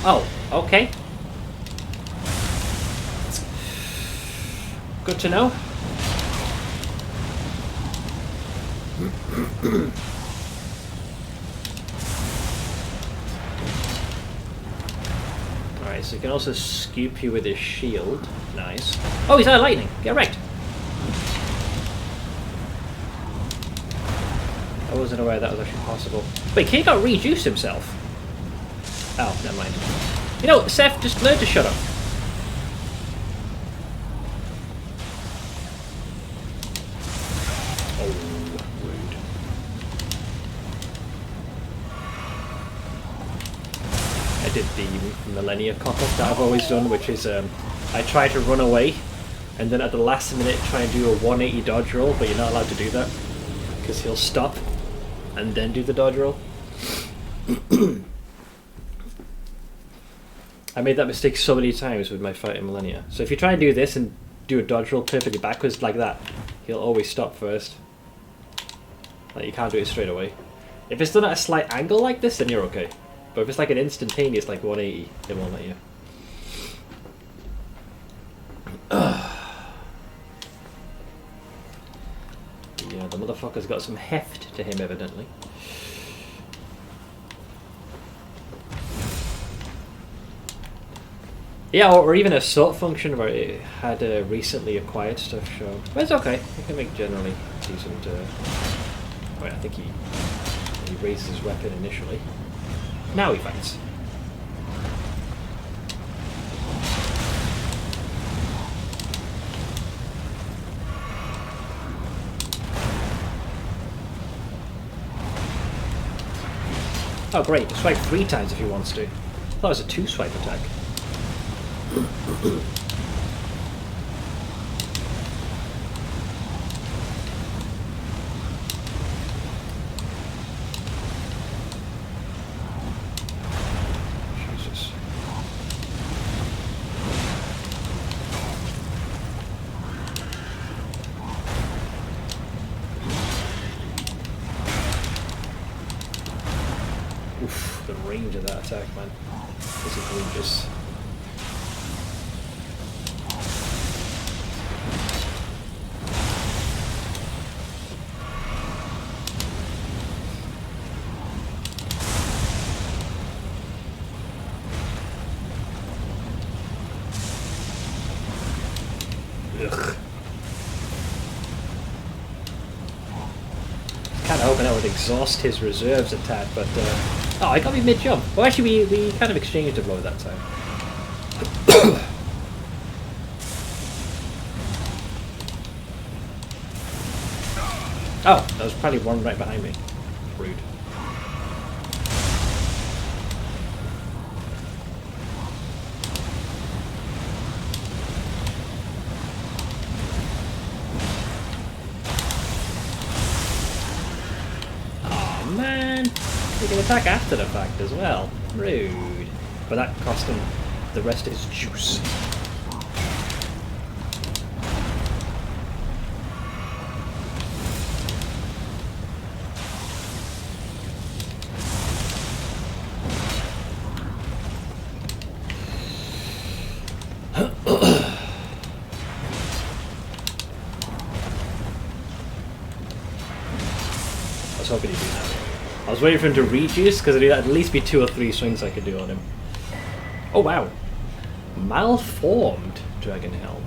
Oh, okay. Good to know. Alright, so he can also scoop you with his shield. Nice. Oh, he's out of lightning. Get wrecked. I wasn't aware that was actually possible. Wait, can he not rejuice himself? Oh, never mind. You know, Seth, just learn to shut up. Oh, rude. I did the Millennia cock-up that I've always done, which is I try to run away, and then at the last minute try and do a 180 dodge roll, but you're not allowed to do that, because he'll stop, and then do the dodge roll. I made that mistake so many times with my fight in Millennia. So if you try and do this and do a dodge roll perfectly backwards like that, he'll always stop first. Like, you can't do it straight away. If it's done at a slight angle like this, then you're okay. But if it's like an instantaneous, like 180, it won't let you. Yeah, the motherfucker's got some heft to him, evidently. Yeah, or even a sort function where it had recently acquired stuff shown. But it's okay. You can make generally decent... Wait, I think he raises his weapon initially. Now he fights. Oh great, swipe 3 times if he wants to. I thought it was a 2-swipe attack. Jesus. Oof, the range of that attack, man. This is egregious. Kind of hoping that would exhaust his reserves a tad, but oh, I got me mid-jump. Well, actually, we kind of exchanged a blow that time. Oh, there was probably one right behind me. Rude. Oh man! He can attack after the fact as well. Rude. But that cost him the rest of his juice. I was hoping he'd do that. I was waiting for him to reduce because there'd at least be 2 or 3 swings I could do on him. Oh wow. Malformed Dragon Helm.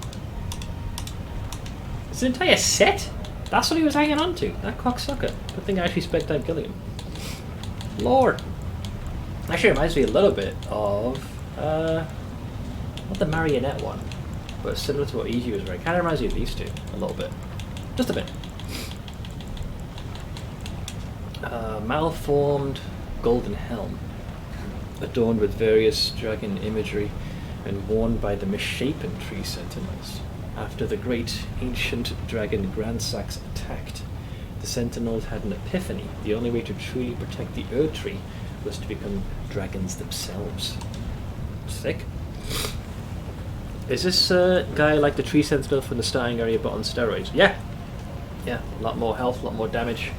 It's an entire set? That's what he was hanging on to. That cocksucker. Good thing I actually spent time killing him. Lord. Actually reminds me a little bit of not the marionette one, but similar to what Eiji was wearing. Kind of reminds me of these two a little bit. Just a bit. Malformed golden helm, adorned with various dragon imagery and worn by the misshapen tree sentinels. After the great ancient dragon Grandsax attacked, the sentinels had an epiphany. The only way to truly protect the Earth Tree was to become dragons themselves. Sick. Is this guy like the tree sentinel from the starting area but on steroids? Yeah. Yeah, a lot more health, a lot more damage.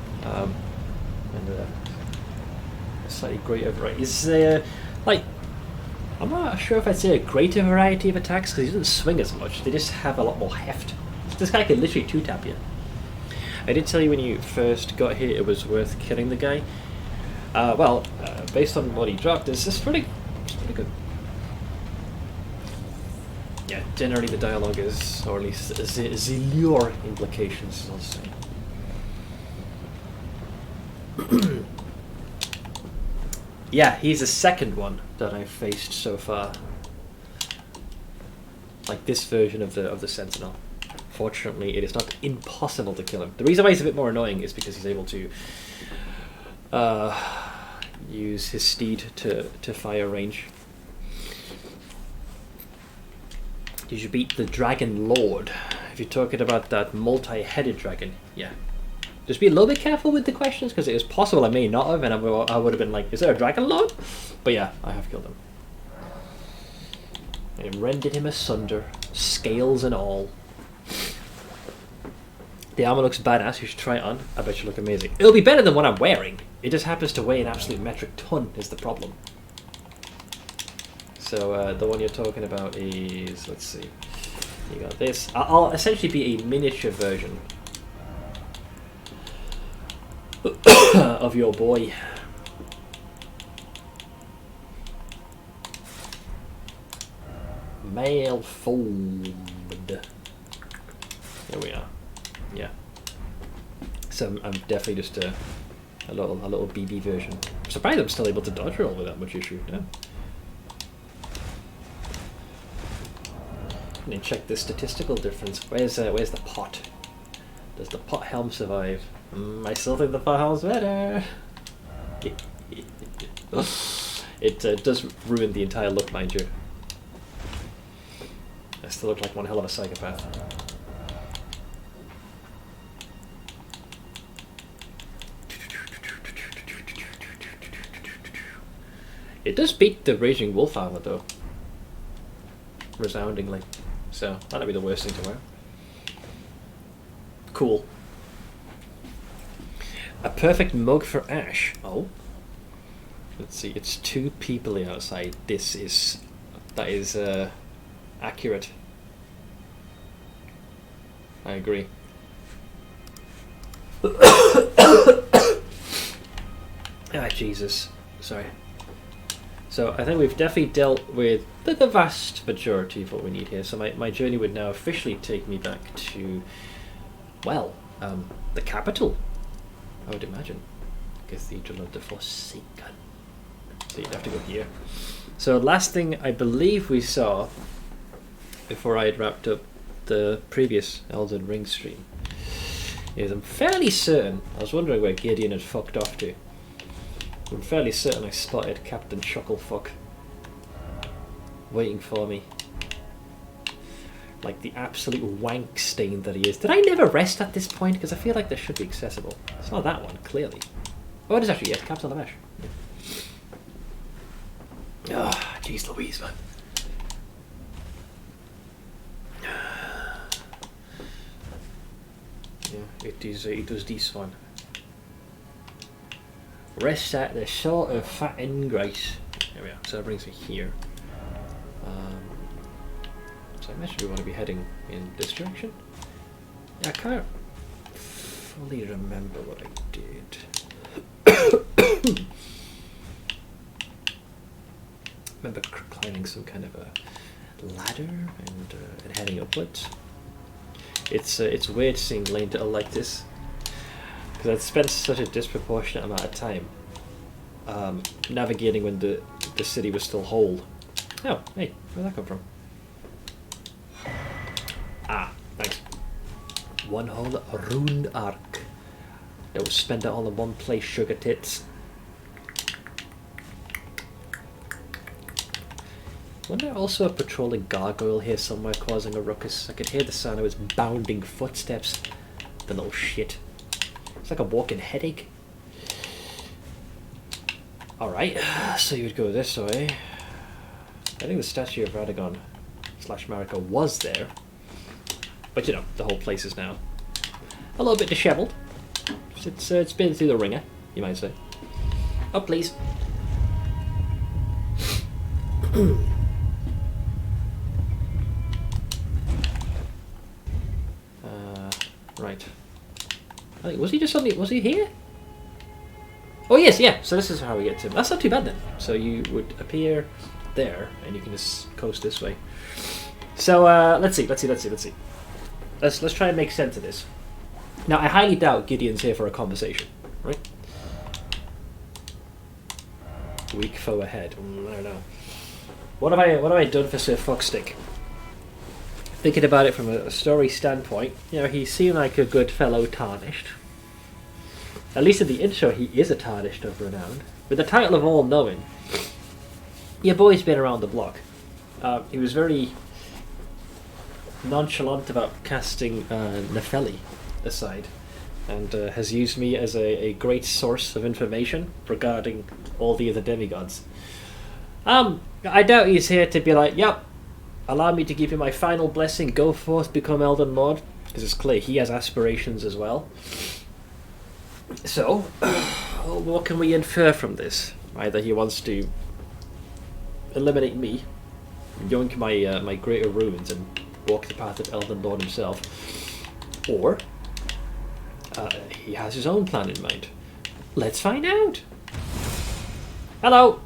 And a slightly greater variety. Is like, I'm not sure if I'd say a greater variety of attacks because he doesn't swing as much. They just have a lot more heft. This guy can literally 2-tap you. I did tell you when you first got here it was worth killing the guy. Based on what he dropped, it's pretty good. Yeah, generally the dialogue is, or at least the lure implications, I'll say. Yeah, he's the second one that I've faced so far. Like this version of the Sentinel. Fortunately, it is not impossible to kill him. The reason why he's a bit more annoying is because he's able to use his steed to fire range. You should beat the Dragon Lord. If you're talking about that multi-headed dragon, yeah. Just be a little bit careful with the questions, because it is possible I may not have, and I would have been like, is there a Dragon Lord? But yeah, I have killed him. And rendered him asunder, scales and all. The armor looks badass, you should try it on. I bet you look amazing. It'll be better than what I'm wearing. It just happens to weigh an absolute metric ton is the problem. So the one you're talking about is, let's see, you got this. I'll essentially be a miniature version of your boy. Malformed. Here we are. Yeah. So I'm definitely just a little BB version. I'm surprised I'm still able to dodge roll without much issue. No. And then check the statistical difference. Where's the pot? Does the pot helm survive? I still think the pot helm's better. It does ruin the entire look, mind you. I still look like one hell of a psychopath. It does beat the Raging Wolf armor though. Resoundingly. So that'd be the worst thing to wear. Cool. A perfect mug for Ash. Oh. Let's see, it's 2 people outside. That is accurate. I agree. Ah, Jesus. Sorry. So I think we've definitely dealt with the vast majority of what we need here. So my journey would now officially take me back to, well, the capital, I would imagine. Cathedral of the Forsaken. So you'd have to go here. So last thing I believe we saw, before I had wrapped up the previous Elden Ring stream, is I'm fairly certain, I was wondering where Gideon had fucked off to. I'm fairly certain I spotted Captain Chucklefuck waiting for me. Like the absolute wank stain that he is. Did I never rest at this point? Because I feel like this should be accessible. It's not that one, clearly. Oh, it is actually, yes, Captain Lamesh. Ah, jeez Louise, man. Yeah, it does this one. Rest at the sort of fat and grace. There we are. So that brings me here. So I mentioned we want to be heading in this direction. Yeah, I can't fully remember what I did. Remember climbing some kind of a ladder and heading upwards. It's weird seeing Lane like this, because I'd spent such a disproportionate amount of time navigating when the city was still whole. Oh, hey, where'd that come from? Ah, thanks. One whole rune arc. Don't spend it all in one place, sugar tits. Wasn't there also a patrolling gargoyle here somewhere causing a ruckus? I could hear the sound of his bounding footsteps. The little shit. It's like a walking headache. Alright, so you would go this way. I think the statue of Radagon / Marika was there. But you know, the whole place is now a little bit dishevelled. It's been through the ringer, you might say. Oh, please. Right. I think, was he just suddenly... Was he here? Oh, yes, yeah. So this is how we get to him. That's not too bad, then. So you would appear there, and you can just coast this way. So, let's see. Let's try and make sense of this. Now, I highly doubt Gideon's here for a conversation, right? Weak foe ahead. I don't know. What have I done for Sir Fuckstick? Thinking about it from a story standpoint, you know, he seemed like a good fellow Tarnished. At least in the intro, he is a Tarnished of renown. With the title of All-Knowing, your boy's been around the block. He was very nonchalant about casting Nefeli aside, and has used me as a great source of information regarding all the other demigods. I doubt he's here to be like, yep, allow me to give you my final blessing, go forth, become Elden Lord, because it's clear he has aspirations as well. So, what can we infer from this? Either he wants to eliminate me, yoink my greater ruins and walk the path of Elden Lord himself, or he has his own plan in mind. Let's find out. Hello.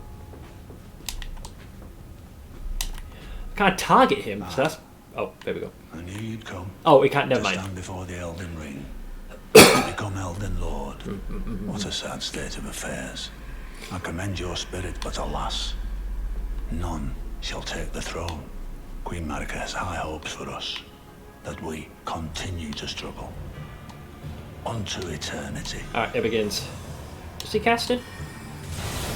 Can't target him, so that's... Oh, there we go. I knew you'd come. Oh, we can't, never mind. Stand before the Elden Ring. Become Elden Lord. What a sad state of affairs. I commend your spirit, but alas, none shall take the throne. Queen Marika has high hopes for us, that we continue to struggle. Unto eternity. Alright, it begins. Is he casting?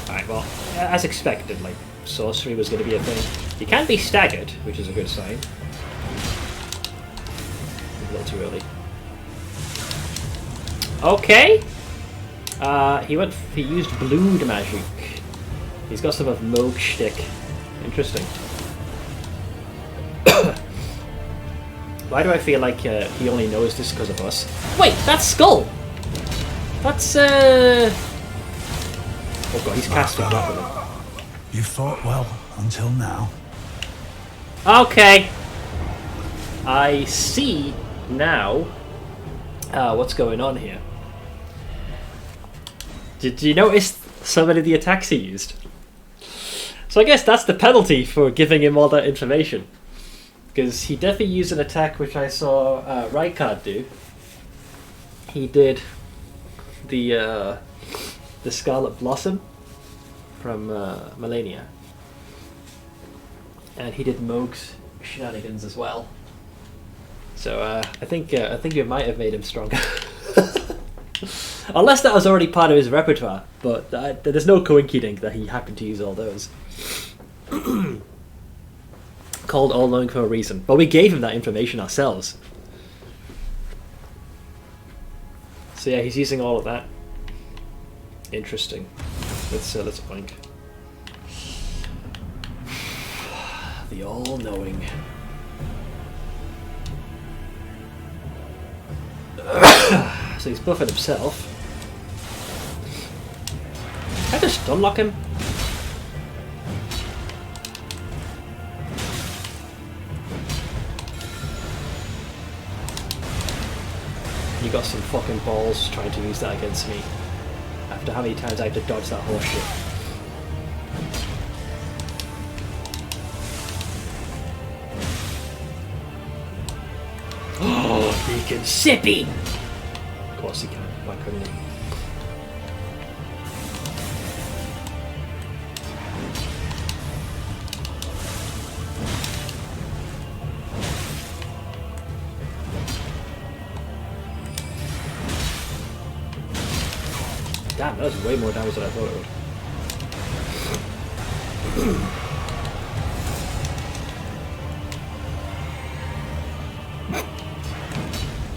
Alright, well, as expected, like, sorcery was going to be a thing. He can be staggered, which is a good sign. A little too early. Okay. He used blood magic. He's got some of Moog shtick. Interesting. Why do I feel like he only knows this because of us? Wait, that's Skull! That's, Oh god, he's casting rapidly. You fought well until now. Okay. I see now what's going on here. Did you notice some of the attacks he used? So I guess that's the penalty for giving him all that information. Because he definitely used an attack which I saw Rykard do. He did the Scarlet Blossom from Melania. And he did Moog's shenanigans as well. So I think we might have made him stronger. Unless that was already part of his repertoire, but there's no coincidence that he happened to use all those. Called all-knowing for a reason. But we gave him that information ourselves. So yeah, he's using all of that. Interesting. Let's oink. The all-knowing. So he's buffing himself. Can I just unlock him? You got some fucking balls trying to use that against me. After how many times I had to dodge that horse shit. Oh, he can sippy! Of course he can. Why couldn't he? Damn, that was way more damage than I thought it would.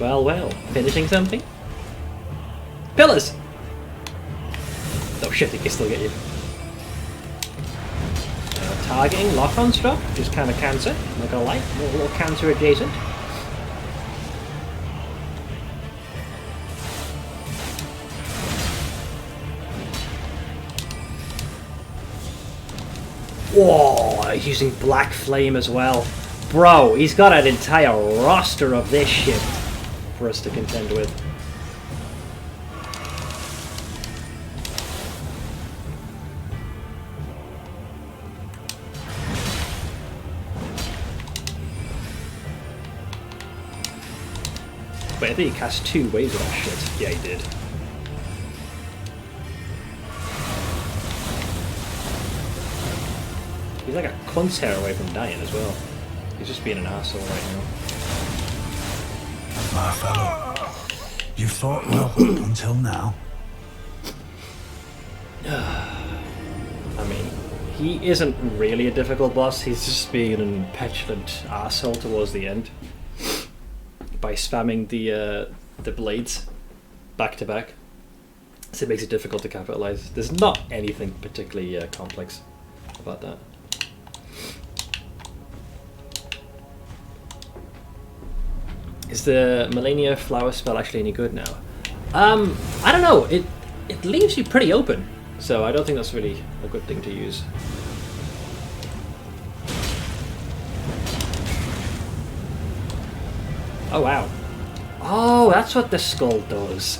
Well, finishing something? Pillars! Oh shit, it can still get you. Targeting, lock-on stuff, which is kind of cancer, I'm not gonna lie, a little cancer adjacent. Whoa, he's using Black Flame as well. Bro, he's got an entire roster of this shit for us to contend with. Wait, I think he cast 2 waves of that shit. Yeah, he did. He's like a cunt's hair away from dying as well. He's just being an asshole right now. My fellow, you've thought well until now. I mean, he isn't really a difficult boss, he's just being an petulant asshole towards the end. By spamming the blades back to back. So it makes it difficult to capitalize. There's not anything particularly complex about that. Is the Millennia Flower spell actually any good now? I don't know. It leaves you pretty open, so I don't think that's really a good thing to use. Oh wow. Oh, that's what the skull does.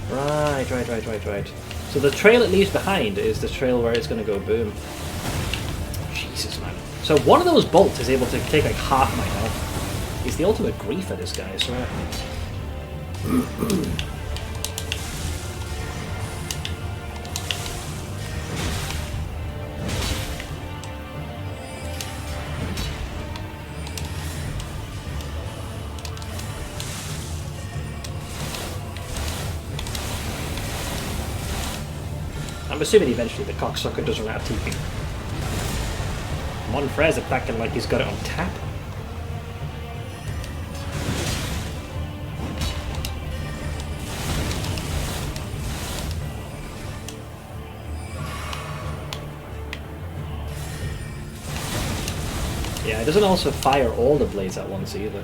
Right. So the trail it leaves behind is the trail where it's going to go boom. Jesus, man. So one of those bolts is able to take like half my health. He's the ultimate griefer, this guy, I swear. I'm assuming eventually the cocksucker does run out of TP. Monfrey's attacking like he's got it on tap. Yeah, it doesn't also fire all the blades at once either.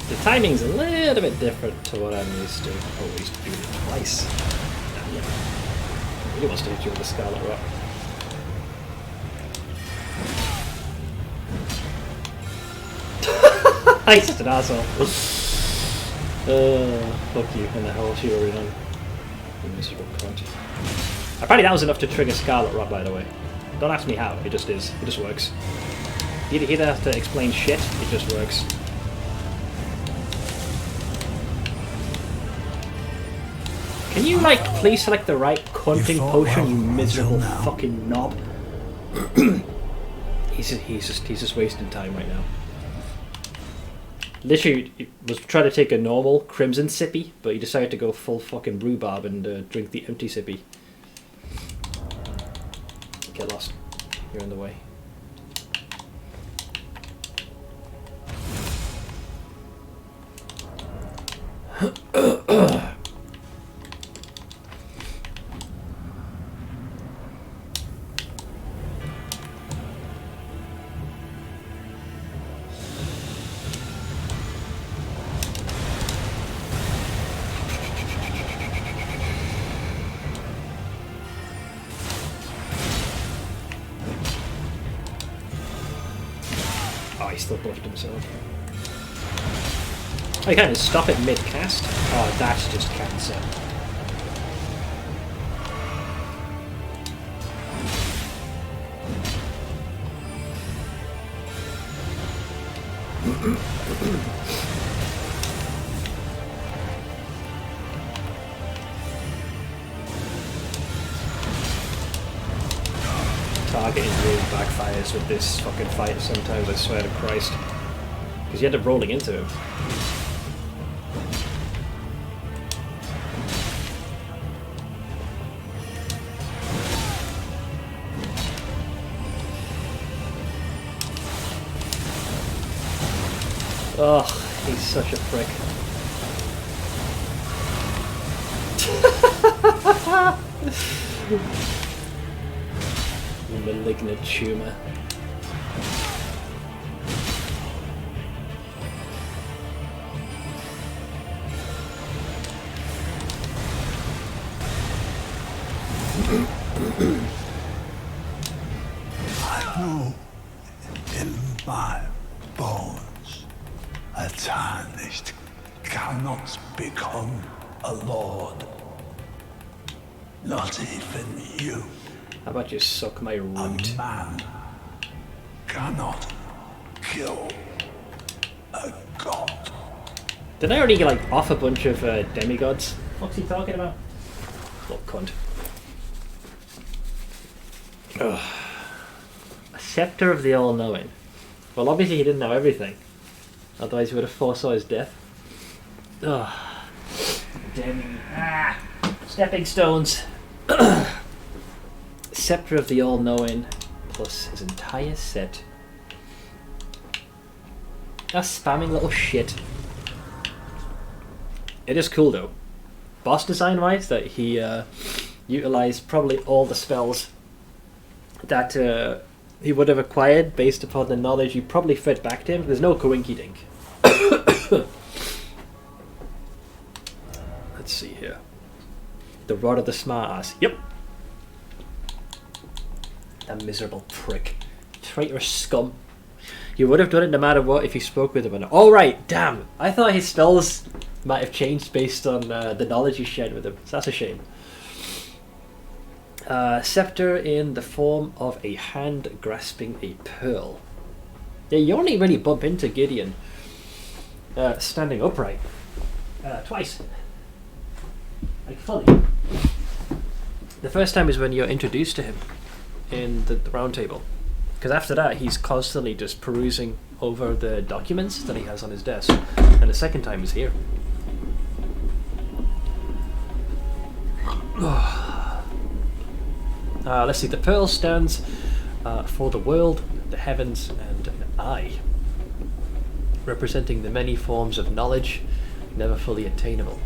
The timing's a little bit different to what I'm used to. Oh, he's doing it twice. Damn it. He really wants to hit you with a Scarlet Rock. He's just an asshole. Fuck you, and the hell she already done. You miserable cunt. Apparently that was enough to trigger Scarlet Rock, by the way. Don't ask me how, it just is. It just works. He doesn't have to explain shit, it just works. Can you, like, please select the right hunting potion, you miserable fucking knob? he's just wasting time right now. Literally, he was trying to take a normal crimson sippy, but he decided to go full fucking rhubarb and drink the empty sippy. Get lost. You're in the way. He still buffed himself. Oh, you can't just stop it mid-cast? Oh, that's just cancer. Targeting really backfires with this fucking fight sometimes, I swear to Christ. Because you end up rolling into him. Ugh, he's such a prick. Malignant tumor. I know in my bones a Tarnished cannot become a lord. Not even you. How about you suck my root? A man cannot kill a god. Did I already like off a bunch of demigods? What's he talking about? Little cunt. Ugh. A scepter of the all-knowing. Well, obviously he didn't know everything. Otherwise he would have foresaw his death. Ugh. Damn. Stepping stones. Scepter of the all-knowing plus his entire set. A spamming little shit. It is cool though. Boss design wise, that he utilized probably all the spells that he would have acquired based upon the knowledge you probably fed back to him. There's no coinky dink. Let's see here. The rod of the smart ass. Yep. That miserable prick. Traitorous scum. You would have done it no matter what if you spoke with him or not. Alright, damn. I thought his spells might have changed based on the knowledge you shared with him. So that's a shame. Scepter in the form of a hand grasping a pearl. Yeah, you only really bump into Gideon standing upright. Twice. Like fully. The first time is when you're introduced to him in the round table. Because after that, he's constantly just perusing over the documents that he has on his desk. And the second time is here. Let's see. The pearl stands for the world, the heavens, and an eye. Representing the many forms of knowledge, never fully attainable.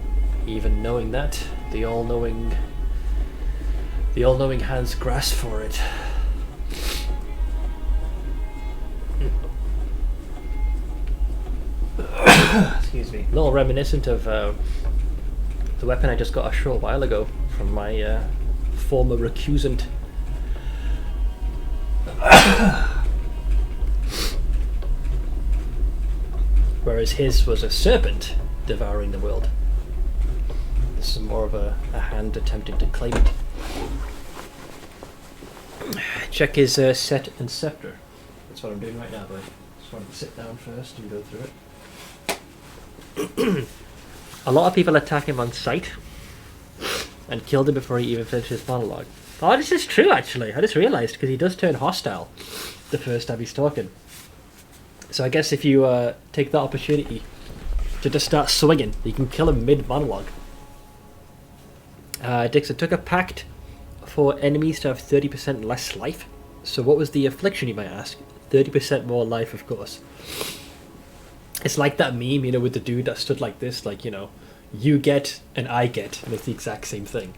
Even knowing that, the all-knowing hand's grasp for it. Excuse me. A little reminiscent of the weapon I just got a short while ago from my former recusant. Whereas his was a serpent devouring the world. This is more of a hand attempting to claim it. Check his set and scepter. That's what I'm doing right now, but I just wanted to sit down first and go through it. A lot of people attack him on sight and killed him before he even finished his monologue. Oh, this is true, actually. I just realised, because he does turn hostile the first time he's talking. So I guess if you take that opportunity to just start swinging, you can kill him mid-monologue. Dixon took a pact for enemies to have 30% less life. So what was the affliction, you might ask? 30% more life, of course. It's like that meme, you know, with the dude that stood like this, like, you know, you get and I get, and it's the exact same thing.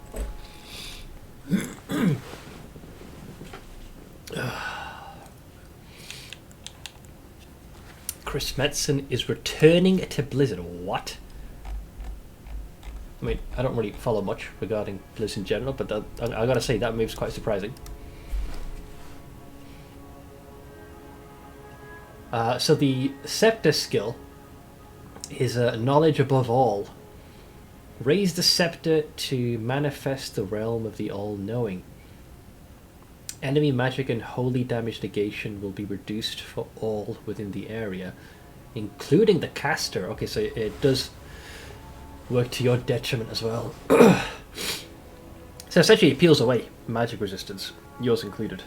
Chris Metzen is returning to Blizzard. What? I mean, I don't really follow much regarding Blizzard in general, but I gotta say, that move's quite surprising. So the Scepter skill is knowledge above all. Raise the scepter to manifest the realm of the all-knowing. Enemy magic and holy damage negation will be reduced for all within the area, including the caster. Okay, so it does work to your detriment as well. So essentially it peels away magic resistance, yours included.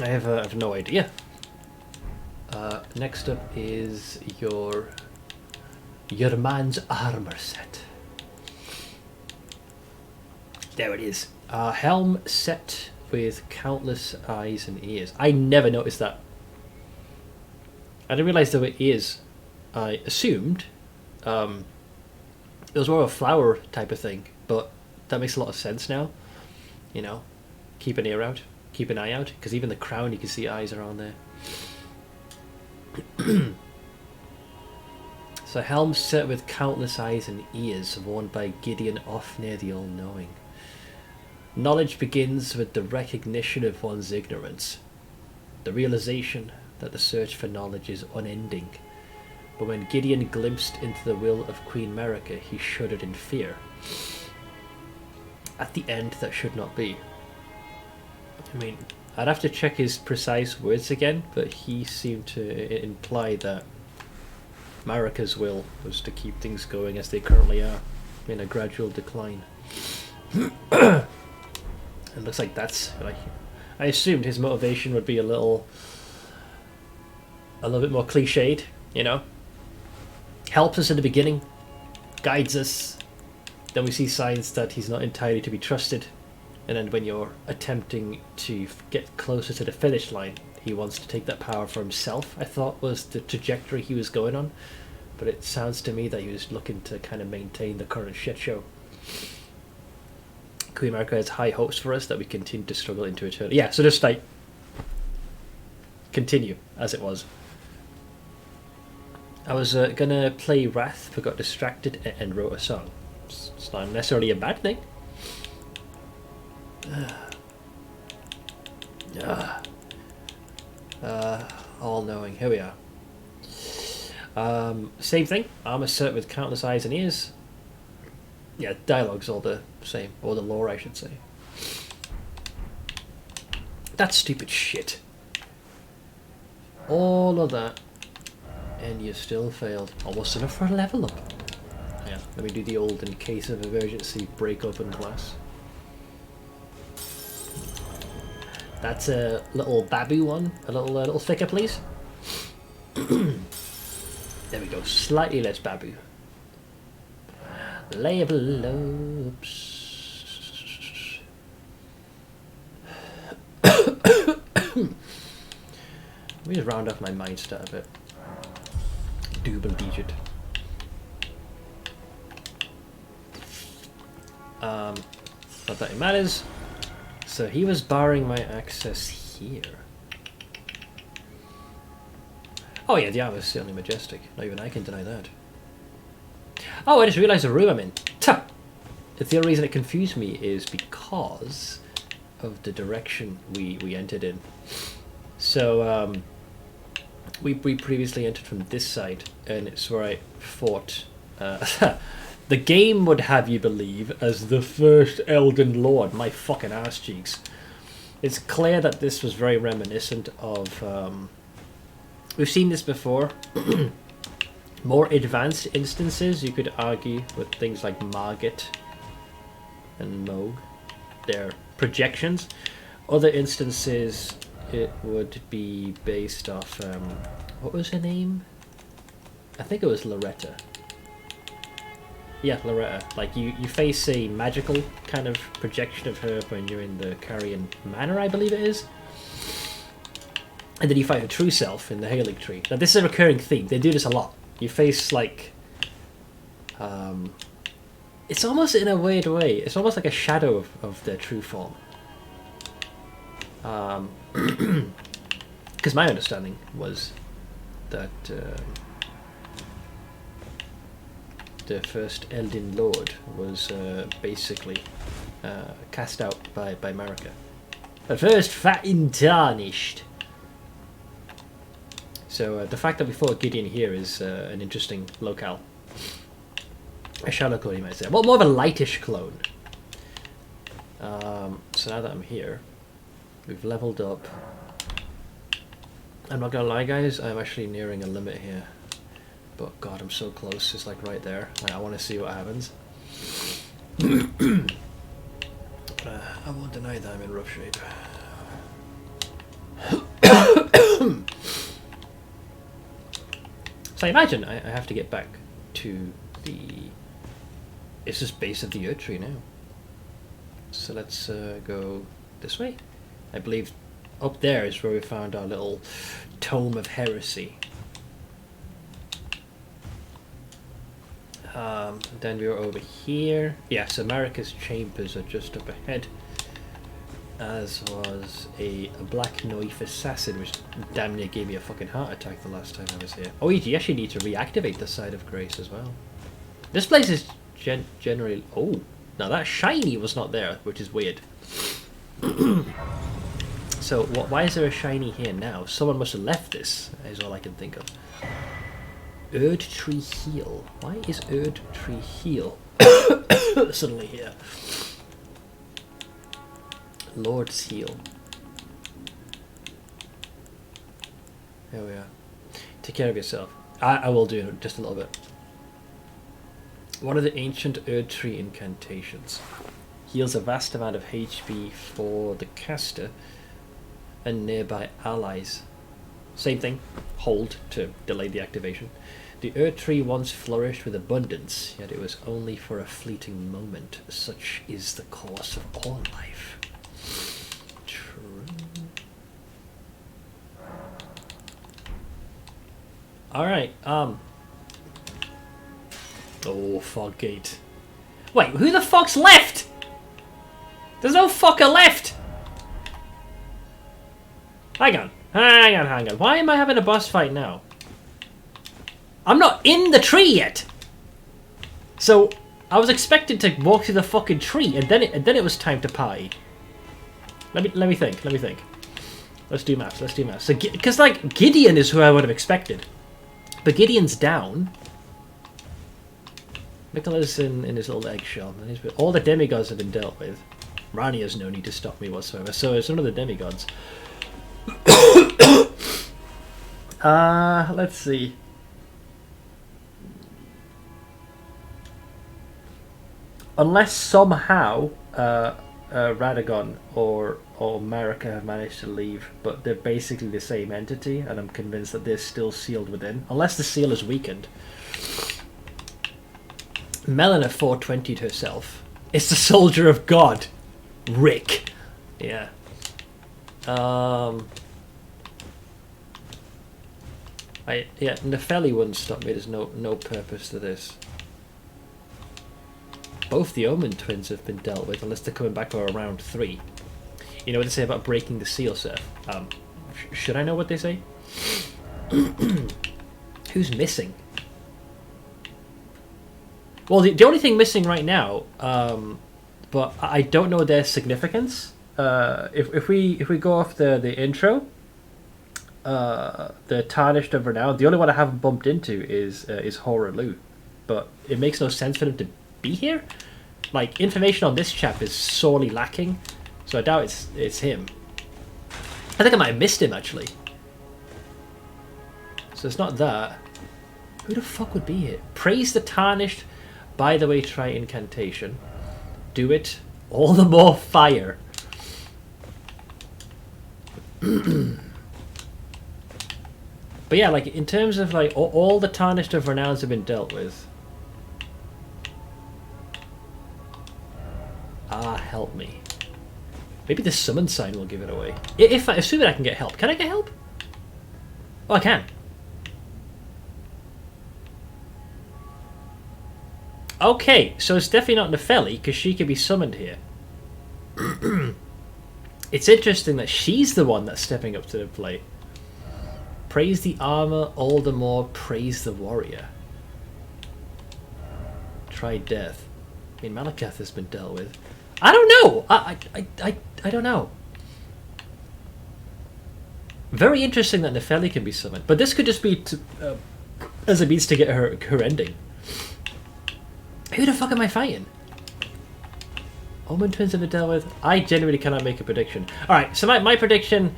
I have no idea. Next up is your man's armor set. There it is. Helm set with countless eyes and ears. I never noticed that. I didn't realise there were ears. I assumed it was more of a flower type of thing, but that makes a lot of sense now. You know, keep an ear out, keep an eye out, because even the crown you can see eyes are on there. So helm set with countless eyes and ears, worn by Gideon off near the all-knowing. Knowledge begins with the recognition of one's ignorance, the realization that the search for knowledge is unending. But when Gideon glimpsed into the will of Queen Marika, he shuddered in fear. At the end that should not be. I mean, I'd have to check his precise words again, but he seemed to imply that Marika's will was to keep things going as they currently are, in a gradual decline. It looks like that's like, I assumed his motivation would be a little bit more cliched, you know. Helps us in the beginning, guides us, then we see signs that he's not entirely to be trusted, and then when you're attempting to get closer to the finish line, he wants to take that power for himself, I thought was the trajectory he was going on. But it sounds to me that he was looking to kind of maintain the current shit show. Queen Marika has high hopes for us that we continue to struggle into eternity. Yeah, so just like continue as it was. I was gonna play Wrath, but got distracted and wrote a song. It's not necessarily a bad thing. All-knowing. Here we are. Same thing. Armor set with countless eyes and ears. Yeah, dialogue's all the same, or the lore, I should say. That stupid shit. All of that, and you still failed. Almost enough for a level up. Yeah, let me do the old in case of emergency break open glass. That's a little babu one. A little thicker, please. There we go. Slightly less babu. Label ups. Let me just round off my mind stat a bit. Double digit. Not that it matters. So he was barring my access here. Oh yeah, the armor's certainly majestic. Not even I can deny that. Oh, I just realised the room I'm in. Tuh! The only reason it confused me is because of the direction we entered in. So, we previously entered from this side, and it's where I fought The game would have you believe as the first Elden Lord. My fucking ass cheeks. It's clear that this was very reminiscent of... we've seen this before. More advanced instances, you could argue, with things like Margit and Moog. Their projections. Other instances, it would be based off... what was her name? I think it was Loretta. Yeah, Loretta. Like, you face a magical kind of projection of her when you're in the Carrion Manor, I believe it is. And then you fight her true self in the Hailing Tree. Now, this is a recurring theme. They do this a lot. You face, like... it's almost in a weird way. It's almost like a shadow of their true form. Because my understanding was that... the first Elden Lord was basically cast out by Marika. But first, fat and tarnished. So the fact that we fought Gideon here is an interesting locale. A shadow clone, you might say. Well, more of a lightish clone. So now that I'm here, we've leveled up. I'm not gonna lie, guys, I'm actually nearing a limit here. But God, I'm so close. It's like right there. Like, I want to see what happens. I won't deny that I'm in rough shape. So I imagine I have to get back to the... It's just base of the Earth Tree now. So let's go this way. I believe up there is where we found our little Tome of Heresy. Then we were over here. Yeah, so Marika's chambers are just up ahead. As was a Black Knife Assassin, which damn near gave me a fucking heart attack the last time I was here. Oh, you actually need to reactivate the Side of Grace as well. This place is generally... Oh, now that shiny was not there, which is weird. So, why is there a shiny here now? Someone must have left this, is all I can think of. Erd Tree Heal. Why is Erd Tree Heal suddenly here? Lord's Heal. There we are. Take care of yourself. I will do just a little bit. What are the ancient Erd Tree incantations? Heals a vast amount of HP for the caster and nearby allies. Same thing. Hold to delay the activation. The Earth Tree once flourished with abundance, yet it was only for a fleeting moment. Such is the course of all life. True. Alright, Oh, Foggate. Wait, who the fuck's left? There's no fucker left! Hang on. Why am I having a boss fight now? I'm not in the tree yet! So, I was expected to walk through the fucking tree, and then it was time to party. Let me think. Let's do maths. So, because, like, Gideon is who I would have expected. But Gideon's down. Nicholas in his little eggshell. All the demigods have been dealt with. Rani has no need to stop me whatsoever, so it's none of the demigods. Let's see. Unless somehow Radagon or Marika have managed to leave, but they're basically the same entity, and I'm convinced that they're still sealed within. Unless the seal is weakened. Melina 420'd herself. It's the soldier of God. Rick. Yeah. Nefeli wouldn't stop me. There's no purpose to this. Both the Omen twins have been dealt with, unless they're coming back for round 3. You know what they say about breaking the seal, Seth? Should I know what they say? Who's missing? Well, the only thing missing right now, but I don't know their significance. If we go off the intro, the Tarnished of Renown, the only one I haven't bumped into is Horalu, but it makes no sense for them to be here. Like, information on this chap is sorely lacking, so I doubt it's him. I think I might have missed him, actually. So it's not that. Who the fuck would be here? Praise the Tarnished. By the way, try incantation. Do it. All the more fire. But yeah, like, in terms of, like, all the Tarnished of Renowns have been dealt with. Ah, help me. Maybe the summon sign will give it away. Assuming I can get help. Can I get help? Oh, I can. Okay, so it's definitely not Nefeli, because she could be summoned here. It's interesting that she's the one that's stepping up to the plate. Praise the armor, all the more praise the warrior. Try death. I mean, Malakath has been dealt with. I don't know! I don't know. Very interesting that Nefeli can be summoned, but this could just be as a means to get her ending. Who the fuck am I fighting? Omen Twins have been dealt with. I genuinely cannot make a prediction. Alright, so my prediction...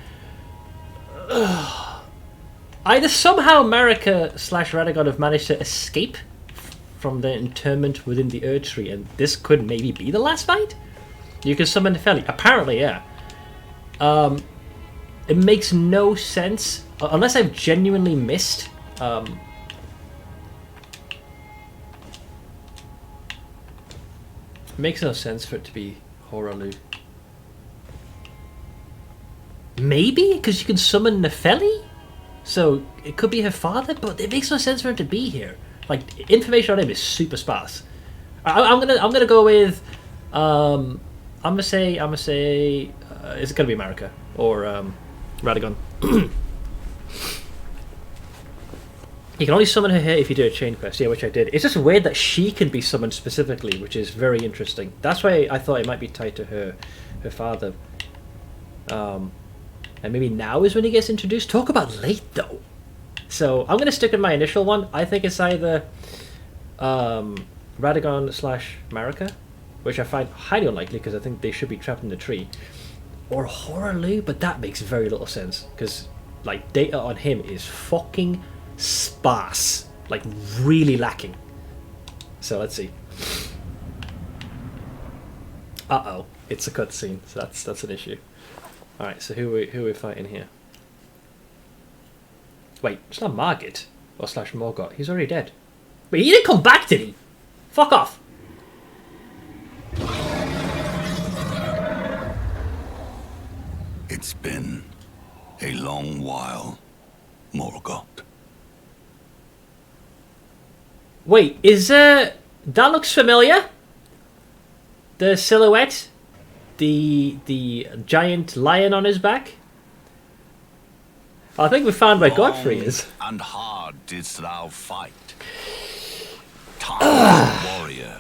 either somehow Marika / Radagon have managed to escape from their internment within the Erd Tree, and this could maybe be the last fight? You can summon Nefeli. Apparently, yeah. It makes no sense, unless I've genuinely missed... It makes no sense for it to be Horalu. Maybe? Because you can summon Nefeli? So, it could be her father, but it makes no sense for him to be here. Like, information on him is super sparse. I'm gonna go with... I'm gonna say... is it gonna be Marika? Or, Radagon? You can only summon her here if you do a chain quest, yeah, which I did. It's just weird that she can be summoned specifically, which is very interesting. That's why I thought it might be tied to her father. And maybe now is when he gets introduced. Talk about late, though. So I'm going to stick with my initial one. I think it's either Radagon / Marika, which I find highly unlikely because I think they should be trapped in the tree. Or Horalu, but that makes very little sense because, like, data on him is fucking sparse, like really lacking. So let's see. Uh-oh, it's a cutscene, so that's an issue. All right, so who are we fighting here? Wait, it's not Margit or / Morgott. He's already dead. Wait, he didn't come back, did he? Fuck off. It's been a long while, Morgott. Wait, is that looks familiar? The silhouette, the giant lion on his back. I think we found where Godfrey is. And hard didst thou fight, Tarnished warrior.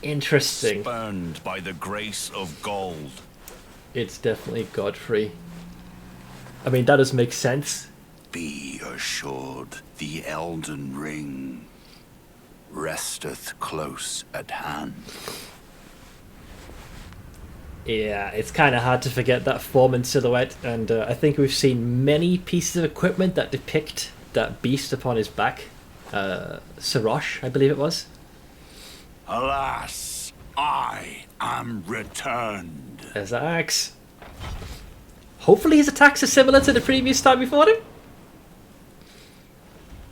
Interesting. Spurned by the grace of gold. It's definitely Godfrey. I mean, that does make sense. Be assured, the Elden Ring resteth close at hand. Yeah, it's kind of hard to forget that form and silhouette, and I think we've seen many pieces of equipment that depict that beast upon his back. Sarosh, I believe it was. Alas, I am returned. There's that axe. Hopefully his attacks are similar to the previous time we fought him.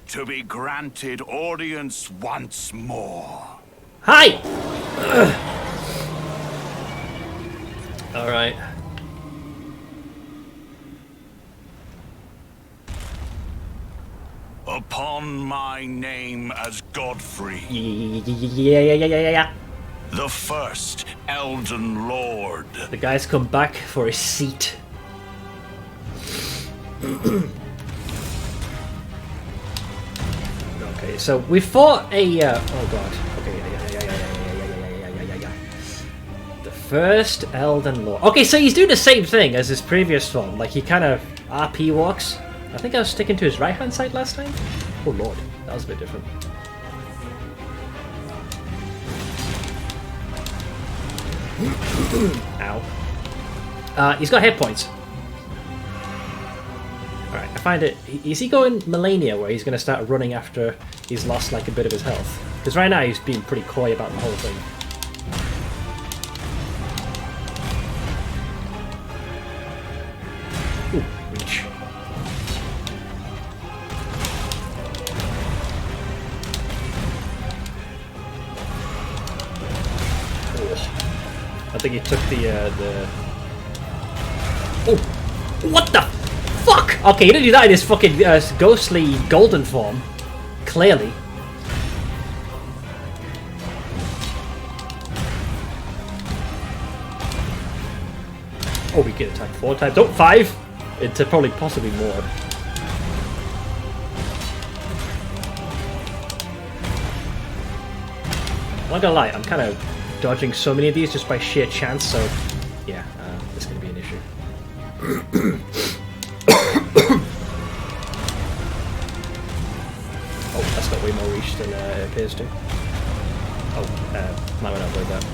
To be granted audience once more. Hi! Alright. Upon my name as Godfrey, Yeah. the first Elden Lord. The guy's come back for his seat. Okay, so we fought a... oh god. Okay, yeah. The first Elden Lord. Okay, so he's doing the same thing as his previous form. Like, he kind of RP walks. I think I was sticking to his right-hand side last time. Oh lord, that was a bit different. Ow. He's got hit points. Alright, I find it... Is he going Melania, where he's going to start running after he's lost like a bit of his health? Because right now he's being pretty coy about the whole thing. Ooh, reach. I think he took the... Oh! What the fuck?! Okay, he didn't do that in his fucking ghostly golden form. Clearly. Oh, we can attack 4 times. Oh, 5! It's probably possibly more. I'm not gonna lie, I'm kind of dodging so many of these just by sheer chance, so yeah, this is going to be an issue. Oh, that's got way more reach than it appears to. Oh, might want to avoid that.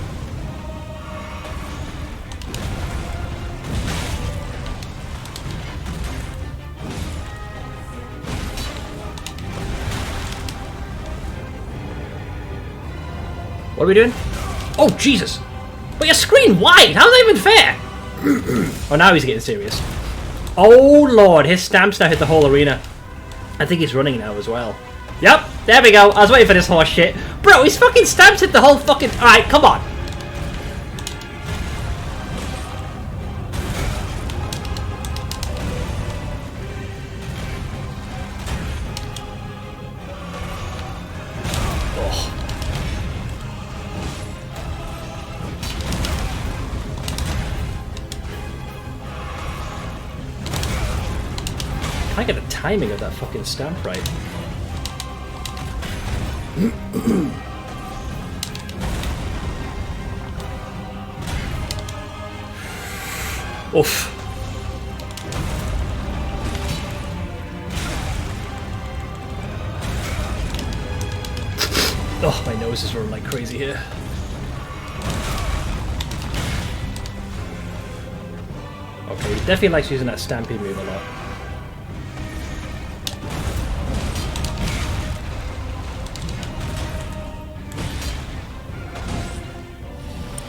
What are we doing? Oh, Jesus! But your screen wide! How's that even fair? Oh, now he's getting serious. Oh, Lord, his stamps now hit the whole arena. I think he's running now as well. Yep, there we go. I was waiting for this horse shit. Bro, his fucking stamps hit the whole fucking... Alright, come on. I get the timing of that fucking stamp right. Oof. Oh, my nose is running like crazy here. Okay, he definitely likes using that stampede move a lot.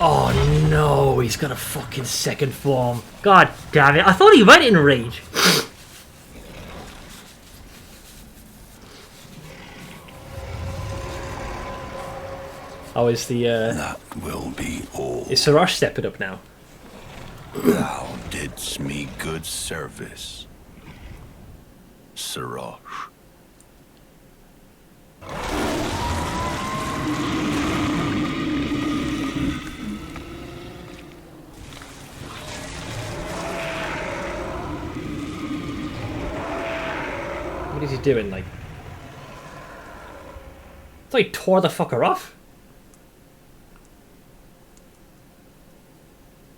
Oh no, he's got a fucking second form. God damn it, I thought he went in rage. Oh, is the That will be all. is Sorosh stepping up now? Thou didst me good service, Sorosh. What is he doing? Like, I thought he tore the fucker off.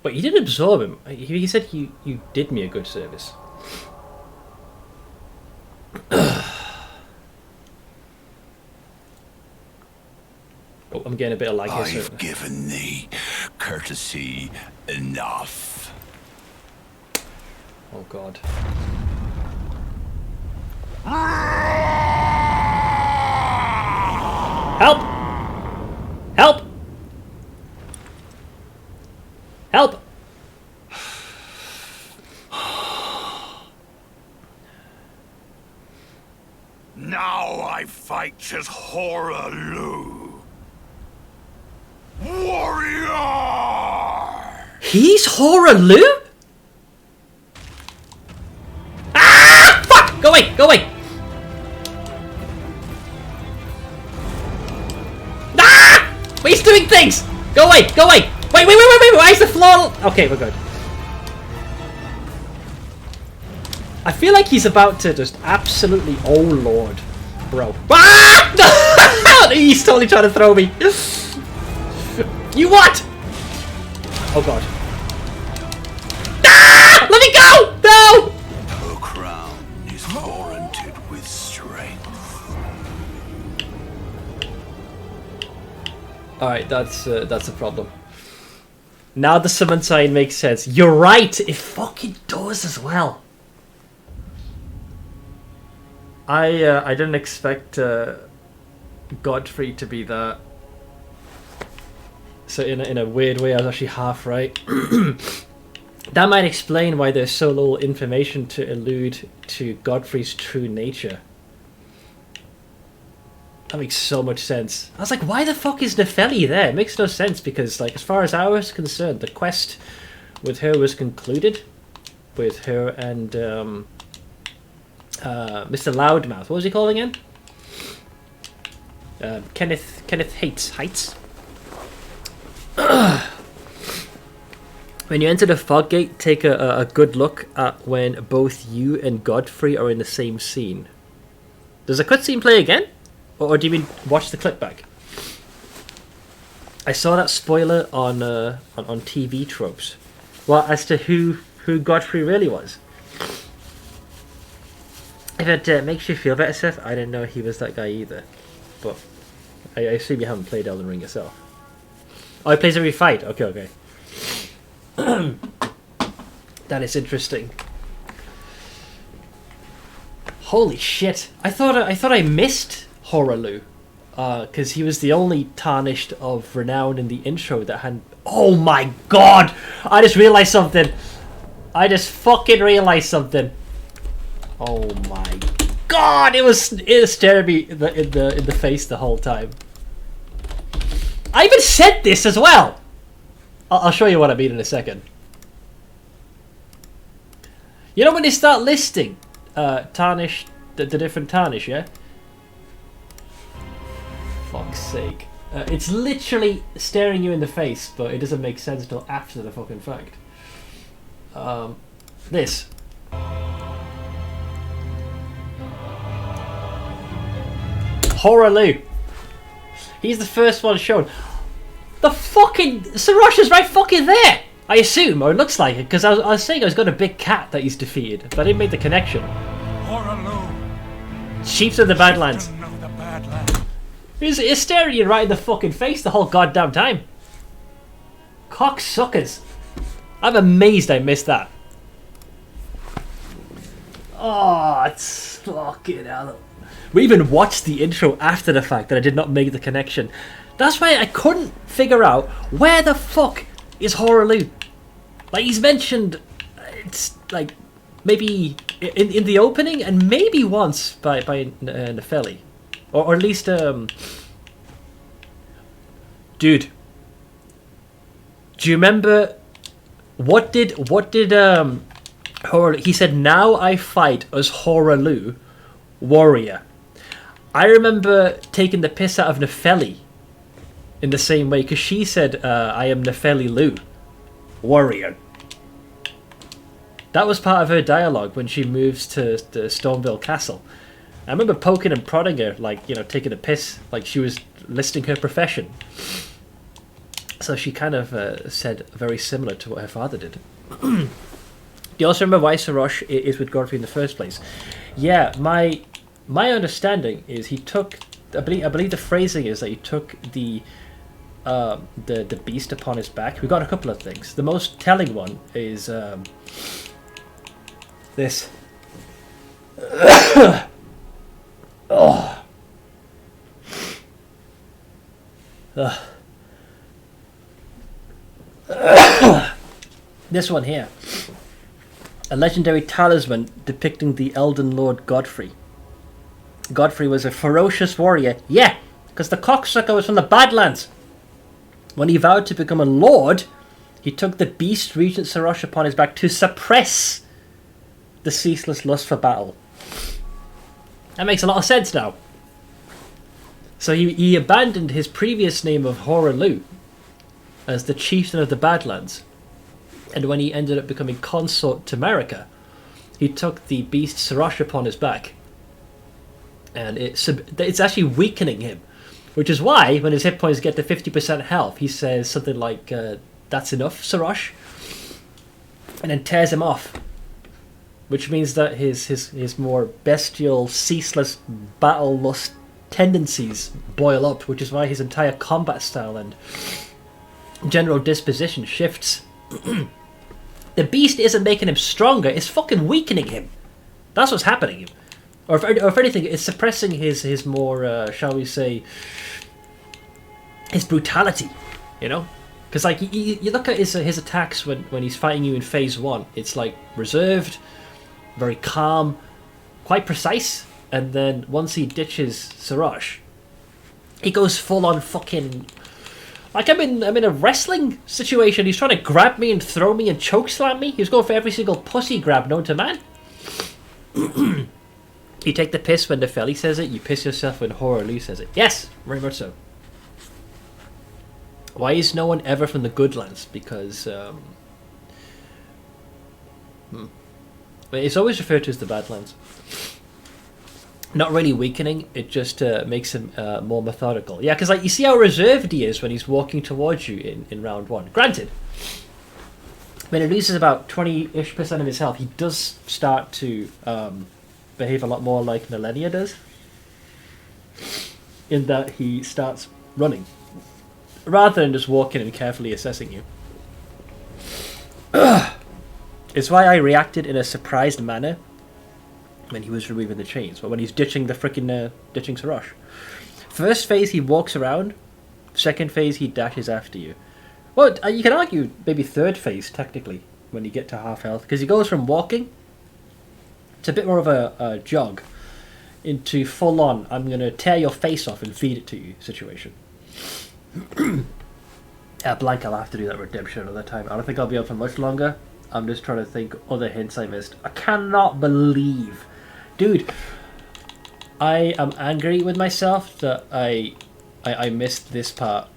But you didn't absorb him. He said you did me a good service. Oh, I'm getting a bit of lag here. I've given thee courtesy enough. Oh god. Help! Help! Help! Now I fight as Horalu. Warrior! He's Horalu? Ah! Fuck! Go away! Go away! Ah! But he's doing things! Go away! Go away! Wait! Why is the floor... Okay, we're good. I feel like he's about to just absolutely... Oh, Lord. Bro. Ah! He's totally trying to throw me. You what? Oh, God. Ah! Let me go! No! Her crown is warranted with strength. Alright, that's a problem. Now the summon sign makes sense. You're right, it fucking does as well. I didn't expect Godfrey to be that. So in a weird way, I was actually half right. That might explain why there's so little information to allude to Godfrey's true nature. That makes so much sense. I was like, why the fuck is Nefeli there? It makes no sense because, like, as far as I was concerned, the quest with her was concluded. With her and Mr. Loudmouth. What was he called again? Kenneth Heights. When you enter the fog gate, take a good look at when both you and Godfrey are in the same scene. Does the cutscene play again? Or do you mean watch the clip back? I saw that spoiler on TV tropes. Well, as to who Godfrey really was. If it makes you feel better, Seth, I didn't know he was that guy either. But I assume you haven't played Elden Ring yourself. Oh, he plays every fight. Okay. That is interesting. Holy shit! I thought I missed Horaloo, because he was the only Tarnished of renown in the intro that had. Oh my god! I just realized something. I just fucking realized something. Oh my god! It was staring me in the face the whole time. I even said this as well. I'll show you what I mean in a second. You know when they start listing Tarnished, the different Tarnish, yeah? Fuck's sake. It's literally staring you in the face, but it doesn't make sense until after the fucking fact. This. Horaloo. He's the first one shown. The fucking Sarosh is right fucking there. I assume, or it looks like it, because I was saying he's got a big cat that he's defeated, but I didn't make the connection. Chiefs of the Badlands. He's staring you right in the fucking face the whole goddamn time. Cocksuckers. I'm amazed I missed that. Oh, it's fucking hell. We even watched the intro after the fact that I did not make the connection. That's why I couldn't figure out where the fuck is Horaloo. Like, he's mentioned, it's like maybe in the opening and maybe once by Nefeli, or at least dude. Do you remember what did Horaloo? He said, "Now I fight as Horaloo, warrior." I remember taking the piss out of Nefeli in the same way, because she said, I am Nefeli Lu, warrior. That was part of her dialogue when she moves to the Stormville Castle. I remember poking and prodding her, like, you know, taking a piss, like she was listing her profession. So she kind of said very similar to what her father did. Do you also remember why Sarosh is with Godfrey in the first place? Yeah, my understanding is he took, I believe the phrasing is that he took the beast upon his back. We got a couple of things. The most telling one is this. Oh. This one here. A legendary talisman depicting the Elden Lord Godfrey. Godfrey was a ferocious warrior. Yeah, because the cocksucker was from the Badlands. When he vowed to become a lord, he took the beast Regent Sarosh upon his back to suppress the ceaseless lust for battle. That makes a lot of sense now. So he abandoned his previous name of Horaloo as the chieftain of the Badlands. And when he ended up becoming consort to America, he took the beast Sarosh upon his back. And it's actually weakening him. Which is why, when his hit points get to 50% health, he says something like, that's enough, Sarosh. And then tears him off. Which means that his more bestial, ceaseless battle lust tendencies boil up, which is why his entire combat style and general disposition shifts. The beast isn't making him stronger, it's fucking weakening him. That's what's happening. Or if anything, it's suppressing his more, shall we say, his brutality, you know? Because like you look at his attacks when he's fighting you in phase 1, it's like reserved, very calm, quite precise, and then once he ditches Siraj, he goes full on fucking like I'm in a wrestling situation. He's trying to grab me and throw me and choke slam me. He's going for every single pussy grab known to man. You take the piss when Nefeli says it. You piss yourself when Horalu says it. Yes, very much so. Why is no one ever from the Goodlands? Because it's always referred to as the Badlands. Not really weakening, it just makes him more methodical. Yeah, because like you see how reserved he is when he's walking towards you in round 1. Granted, when he loses about 20-ish% of his health, he does start to behave a lot more like Millennia does, in that he starts running rather than just walking and carefully assessing you. It's why I reacted in a surprised manner when he was removing the chains, but when he's ditching the frickin' ditching Siraj. First phase he walks around, second phase he dashes after you. Well, you can argue maybe third phase technically when you get to half health, because he goes from walking to a bit more of a jog into full on I'm gonna tear your face off and feed it to you situation. Blank, I'll have to do that redemption another time. I don't think I'll be able for much longer. I'm just trying to think other hints I missed. I cannot believe, dude, I am angry with myself that I missed this part.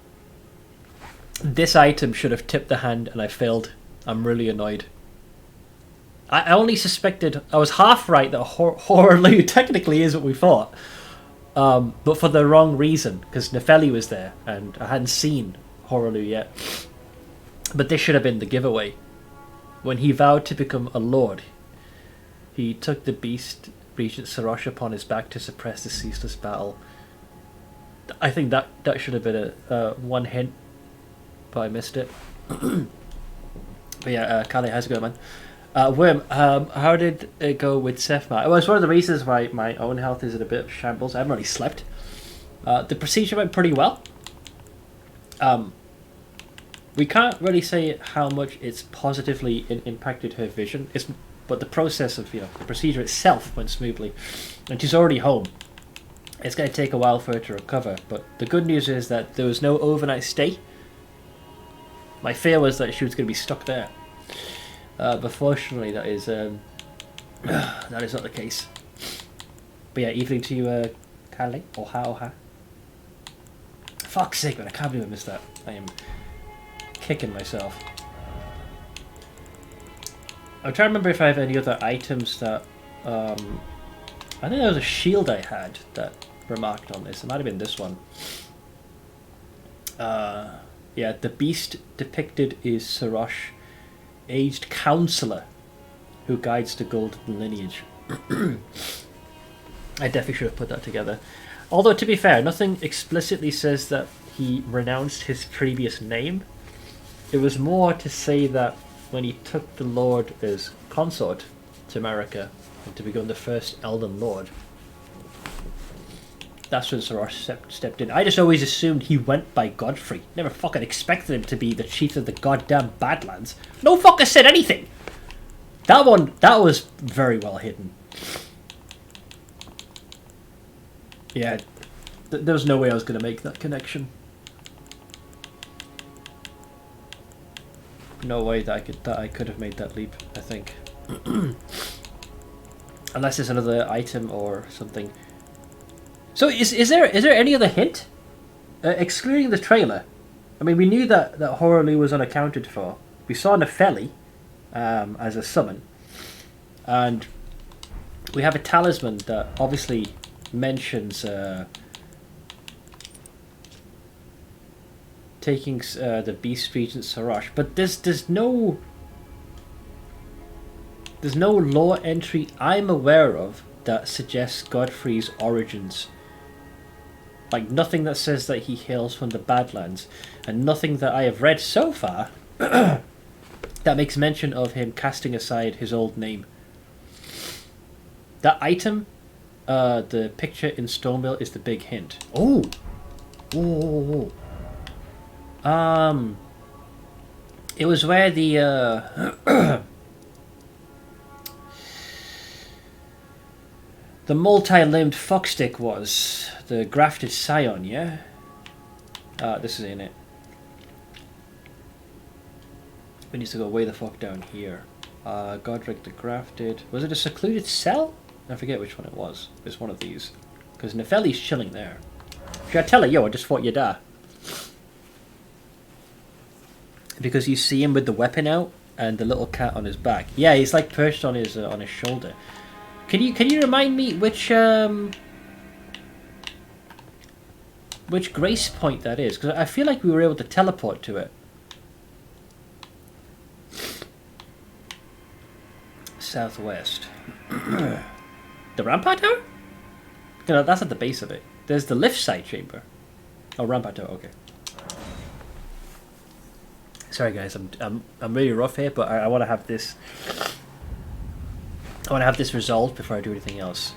This item should have tipped the hand and I failed. I'm really annoyed. I only suspected, I was half right that Horalu technically is what we thought, but for the wrong reason, because Nefeli was there and I hadn't seen Horalu yet. But this should have been the giveaway. When he vowed to become a lord, he took the beast Regent Siraj upon his back to suppress the ceaseless battle. I think that should have been a one hint, but I missed it. But yeah, Kali, how's it going, man? Worm, how did it go with Sephma? Well, it's one of the reasons why my own health is in a bit of shambles. I haven't really slept. The procedure went pretty well. We can't really say how much it's positively impacted her vision, but the process of the procedure itself went smoothly, and she's already home. It's going to take a while for her to recover, but the good news is that there was no overnight stay. My fear was that she was going to be stuck there, but fortunately that is not the case. But yeah, evening to you, Kali. Oha. Fuck's sake, man, I can't believe I missed that. I am kicking myself. I'm trying to remember if I have any other items that I think there was a shield I had that remarked on this. It might have been this one. Yeah, the beast depicted is Siraj, aged counselor who guides the golden lineage. I definitely should have put that together. Although, to be fair, nothing explicitly says that he renounced his previous name. It was more to say that when he took the Lord as consort to America and to become the first Elden Lord, that's when Siraj stepped in. I just always assumed he went by Godfrey. Never fucking expected him to be the chief of the goddamn Badlands. No fucker said anything! That was very well hidden. Yeah, there was no way I was going to make that connection. No way that I could have made that leap, I think. Unless there's another item or something. So is there any other hint? Excluding the trailer. I mean, we knew that Horalu was unaccounted for. We saw Nefeli as a summon. And we have a talisman that obviously mentions taking the Beast Regent Siraj, but there's no lore entry I'm aware of that suggests Godfrey's origins Like, nothing that says that he hails from the Badlands, and nothing that I have read so far that makes mention of him casting aside his old name. That item, the picture in Stonemill, is the big hint. Oh! Oh! It was where the the multi-limbed foxstick was. The grafted scion, yeah? This is in it. We need to go way the fuck down here. Godric the grafted. Was it a secluded cell? I forget which one it was. It's one of these. Because Nefeli's chilling there. Should I tell her, yo, I just fought your dad? Because you see him with the weapon out and the little cat on his back. Yeah, he's like perched on his shoulder. Can you remind me which grace point that is? Because I feel like we were able to teleport to it. Southwest. The rampart tower? No, that's at the base of it. There's the lift side chamber. Oh, rampart tower. Okay. Sorry guys, I'm really rough here, but I want to have this. I want to have this resolved before I do anything else.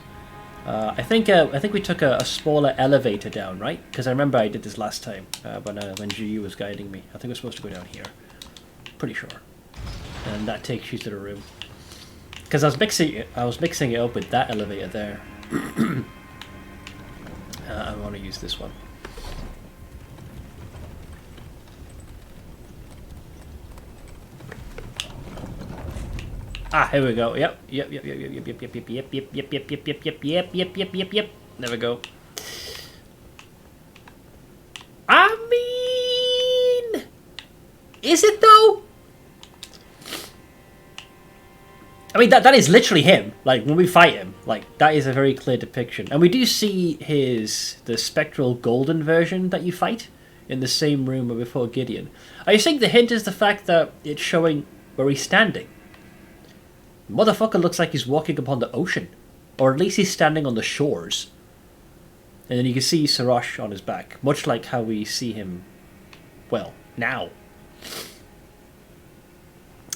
I think we took a smaller elevator down, right? Because I remember I did this last time when Jiu was guiding me. I think we're supposed to go down here. Pretty sure. And that takes you to the room. Because I was mixing it up with that elevator there. I want to use this one. Ah, here we go. Yep. There we go. I mean, is it though? I mean, that is literally him. Like, when we fight him, like, that is a very clear depiction. And we do see the spectral golden version that you fight in the same room where we fought Gideon. I think the hint is the fact that it's showing where he's standing. Motherfucker looks like he's walking upon the ocean. Or at least he's standing on the shores. And then you can see Sarosh on his back. Much like how we see him, well, now.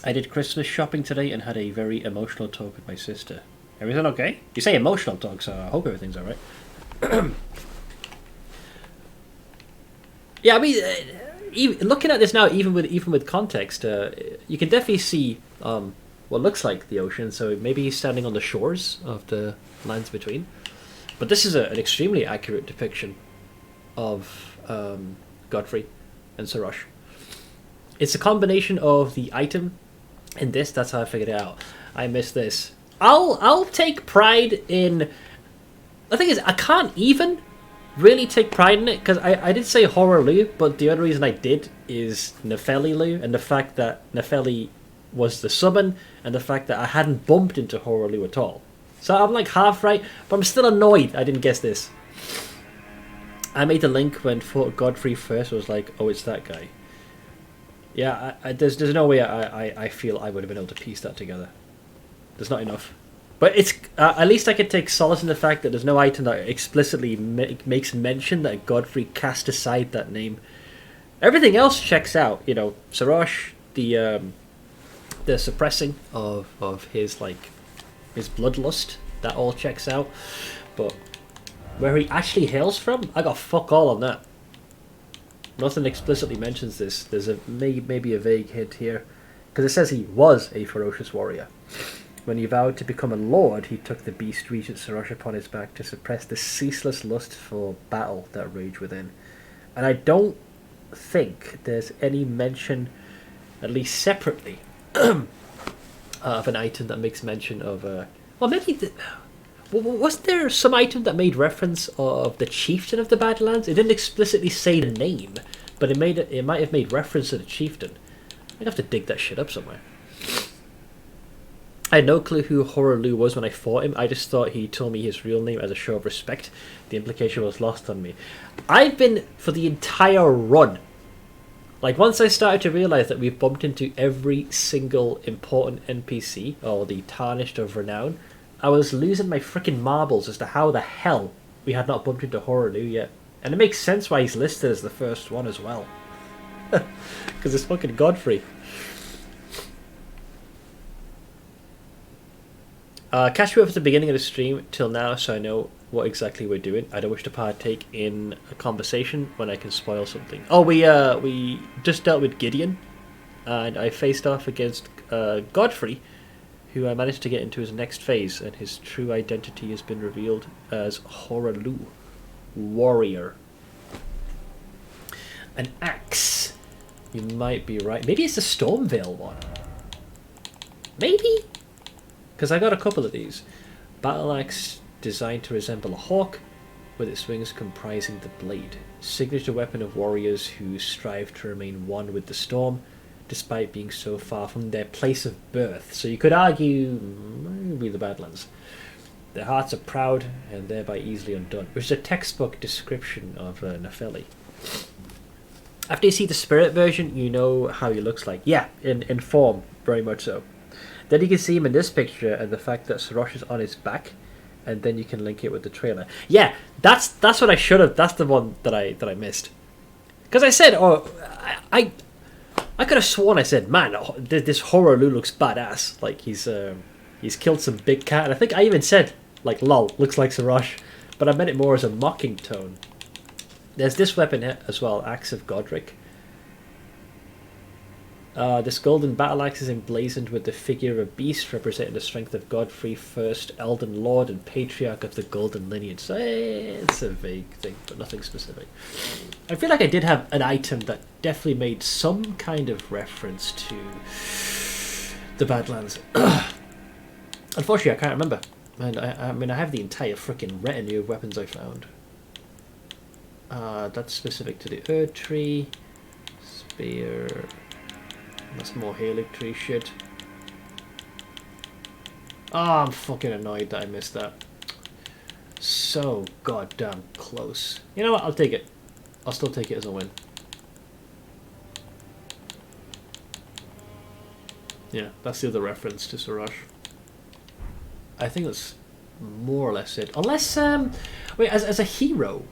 I did Christmas shopping today and had a very emotional talk with my sister. Everything okay? You say emotional talk, so I hope everything's alright. Yeah, I mean, even, looking at this now, even with context, you can definitely see what looks like the ocean. So maybe he's standing on the shores of the lands between. But this is an extremely accurate depiction of Godfrey and Sarosh. It's a combination of the item and this. That's how I figured it out. I missed this. I'll take pride in. The thing is, I can't even really take pride in it because I did say Horror Lu, but the other reason I did is Nefeli Lu, and the fact that Nefeli was the summon, and the fact that I hadn't bumped into Horror Lu at all. So I'm like half right, but I'm still annoyed I didn't guess this. I made the link when fought Godfrey first. I was like, oh, it's that guy. Yeah, there's no way I feel I would have been able to piece that together. There's not enough. But it's at least I could take solace in the fact that there's no item that explicitly makes mention that Godfrey cast aside that name. Everything else checks out. You know, Sarosh, the suppressing of his his bloodlust, that all checks out. But where he actually hails from, I got fuck all on that. Nothing explicitly mentions this. There's maybe a vague hint here, because it says he was a ferocious warrior. When he vowed to become a lord, he took the beast regent Sarosh upon his back to suppress the ceaseless lust for battle that raged within. And I don't think there's any mention, at least separately, of an item that makes mention of... well, maybe... Was there some item that made reference of the chieftain of the Badlands? It didn't explicitly say the name, but it might have made reference to the chieftain. I'd have to dig that shit up somewhere. I had no clue who Horror Lu was when I fought him. I just thought he told me his real name as a show of respect. The implication was lost on me. I've been, for the entire run, once I started to realise that we've bumped into every single important NPC, or the Tarnished of Renown, I was losing my freaking marbles as to how the hell we had not bumped into Horror Lu yet. And it makes sense why he's listed as the first one as well. Because it's fucking Godfrey. Catch me up at the beginning of the stream till now so I know what exactly we're doing. I don't wish to partake in a conversation when I can spoil something. Oh, we just dealt with Gideon, and I faced off against Godfrey, who I managed to get into his next phase, and his true identity has been revealed as Horalu, warrior. An axe. You might be right. Maybe it's the Stormveil one. Maybe? Because I got a couple of these. Battle axe designed to resemble a hawk, with its wings comprising the blade. Signature weapon of warriors who strive to remain one with the storm, despite being so far from their place of birth. So you could argue, maybe the Badlands. Their hearts are proud and thereby easily undone, which is a textbook description of Nefeli. After you see the spirit version, you know how he looks like. Yeah, in form, very much so. Then you can see him in this picture and the fact that Sarosh is on his back, and then you can link it with the trailer. Yeah, that's what I should have. That's the one that I missed. Because I said, I could have sworn I said, man, this Horalu looks badass. Like he's killed some big cat. And I think I even said, like, lol, looks like Sarosh. But I meant it more as a mocking tone. There's this weapon here as well, Axe of Godric. This golden battle axe is emblazoned with the figure of a beast representing the strength of Godfrey, first Elden Lord and patriarch of the golden lineage. So it's a vague thing, but nothing specific. I feel like I did have an item that definitely made some kind of reference to the Badlands. Unfortunately, I can't remember. And I mean, I have the entire freaking retinue of weapons I found. That's specific to the Erd Tree. Spear. That's more Halig Tree shit. Oh, I'm fucking annoyed that I missed that. So goddamn close. You know what? I'll take it. I'll still take it as a win. Yeah, that's the other reference to Sarosh. I think that's more or less it. Unless, wait, as a hero,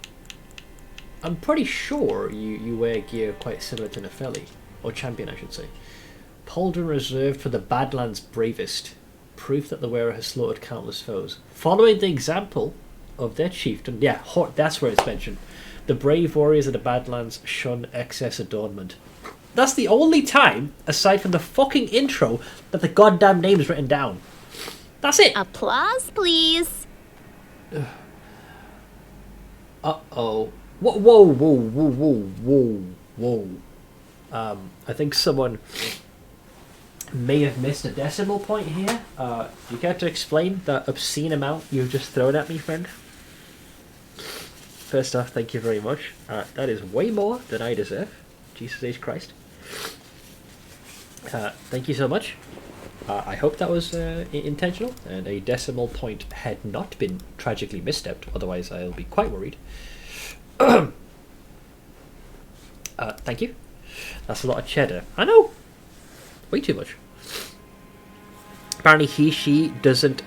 I'm pretty sure you wear gear quite similar to Nefeli. Or champion, I should say. Pauldron reserved for the Badlands bravest. Proof that the wearer has slaughtered countless foes. Following the example of their chieftain. Yeah, that's where it's mentioned. The brave warriors of the Badlands shun excess adornment. That's the only time, aside from the fucking intro, that the goddamn name is written down. That's it. Applause, please. Uh-oh. Whoa. I think someone may have missed a decimal point here. Do you care to explain that obscene amount you've just thrown at me, friend? First off, thank you very much. That is way more than I deserve. Jesus H. Christ. Thank you so much. I hope that was intentional and a decimal point had not been tragically misstepped, otherwise I'll be quite worried. Thank you. That's a lot of cheddar. I know. Way too much. Apparently she doesn't,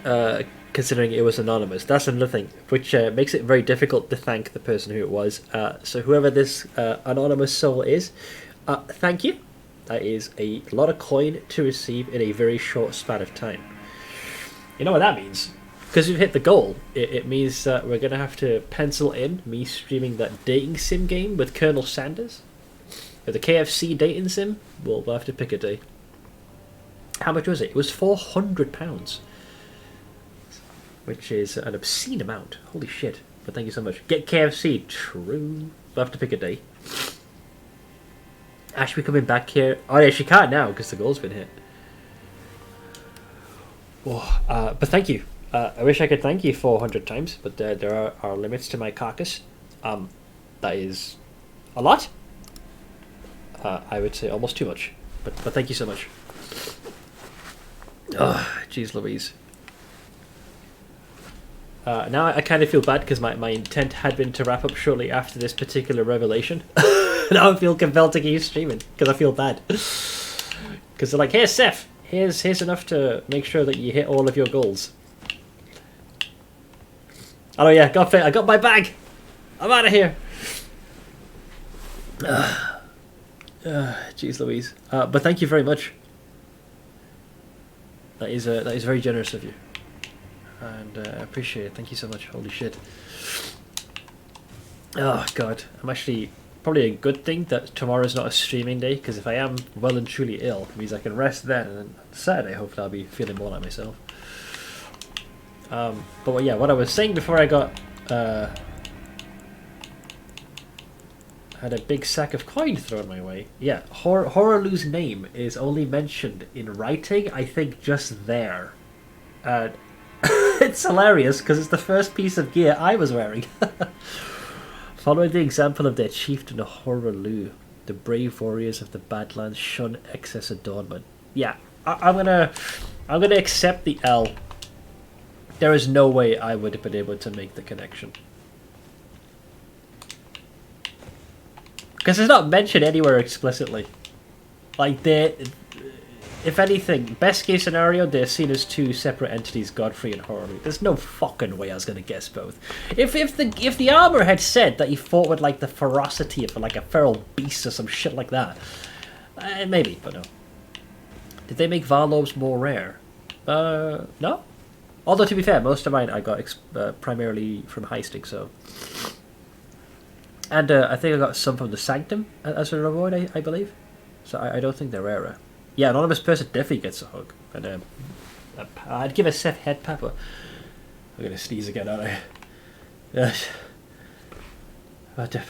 considering it was anonymous. That's another thing, which makes it very difficult to thank the person who it was. So whoever this anonymous soul is, thank you. That is a lot of coin to receive in a very short span of time. You know what that means? Because we've hit the goal, it means that we're going to have to pencil in me streaming that dating sim game with Colonel Sanders. Or the KFC dating sim. We'll have to pick a day. How much was it? It was £400. Which is an obscene amount. Holy shit. But thank you so much. Get KFC. True. We'll have to pick a day. Ash be coming back here. Oh yeah, she can't now because the goal's been hit. Oh, but thank you. I wish I could thank you 400 times, but there are limits to my carcass. That is a lot. I would say almost too much. But thank you so much. Oh, jeez Louise. Now I kind of feel bad because my intent had been to wrap up shortly after this particular revelation. Now I feel compelled to keep streaming because I feel bad. Because they're like, hey Seth, here's enough to make sure that you hit all of your goals. Oh yeah, I got my bag. I'm out of here. Jeez Louise. But thank you very much. That is very generous of you. And I appreciate it. Thank you so much. Holy shit. Oh god. I'm actually... Probably a good thing that tomorrow's not a streaming day, because if I am well and truly ill, it means I can rest then, and then Saturday hopefully I'll be feeling more like myself. But yeah, what I was saying before I got had a big sack of coin thrown my way. Yeah, Horalu's name is only mentioned in writing, I think just there. It's hilarious because it's the first piece of gear I was wearing. Following the example of their chieftain Horalu, the brave warriors of the Badlands shun excess adornment. Yeah, I'm gonna accept the L. There is no way I would have been able to make the connection. Because it's not mentioned anywhere explicitly. Like, if anything, best case scenario, they're seen as two separate entities, Godfrey and Horalu. There's no fucking way I was gonna guess both. If the armor had said that he fought with like the ferocity of like a feral beast or some shit like that, maybe, but no. Did they make Varlobes more rare? No. Although to be fair, most of mine I got primarily from heisting, so. And I think I got some from the Sanctum as a reward, I believe. So I don't think they're rarer. Yeah, anonymous person definitely gets a hug. And I'd give a Seth head pepper. I'm gonna sneeze again, aren't I? What the...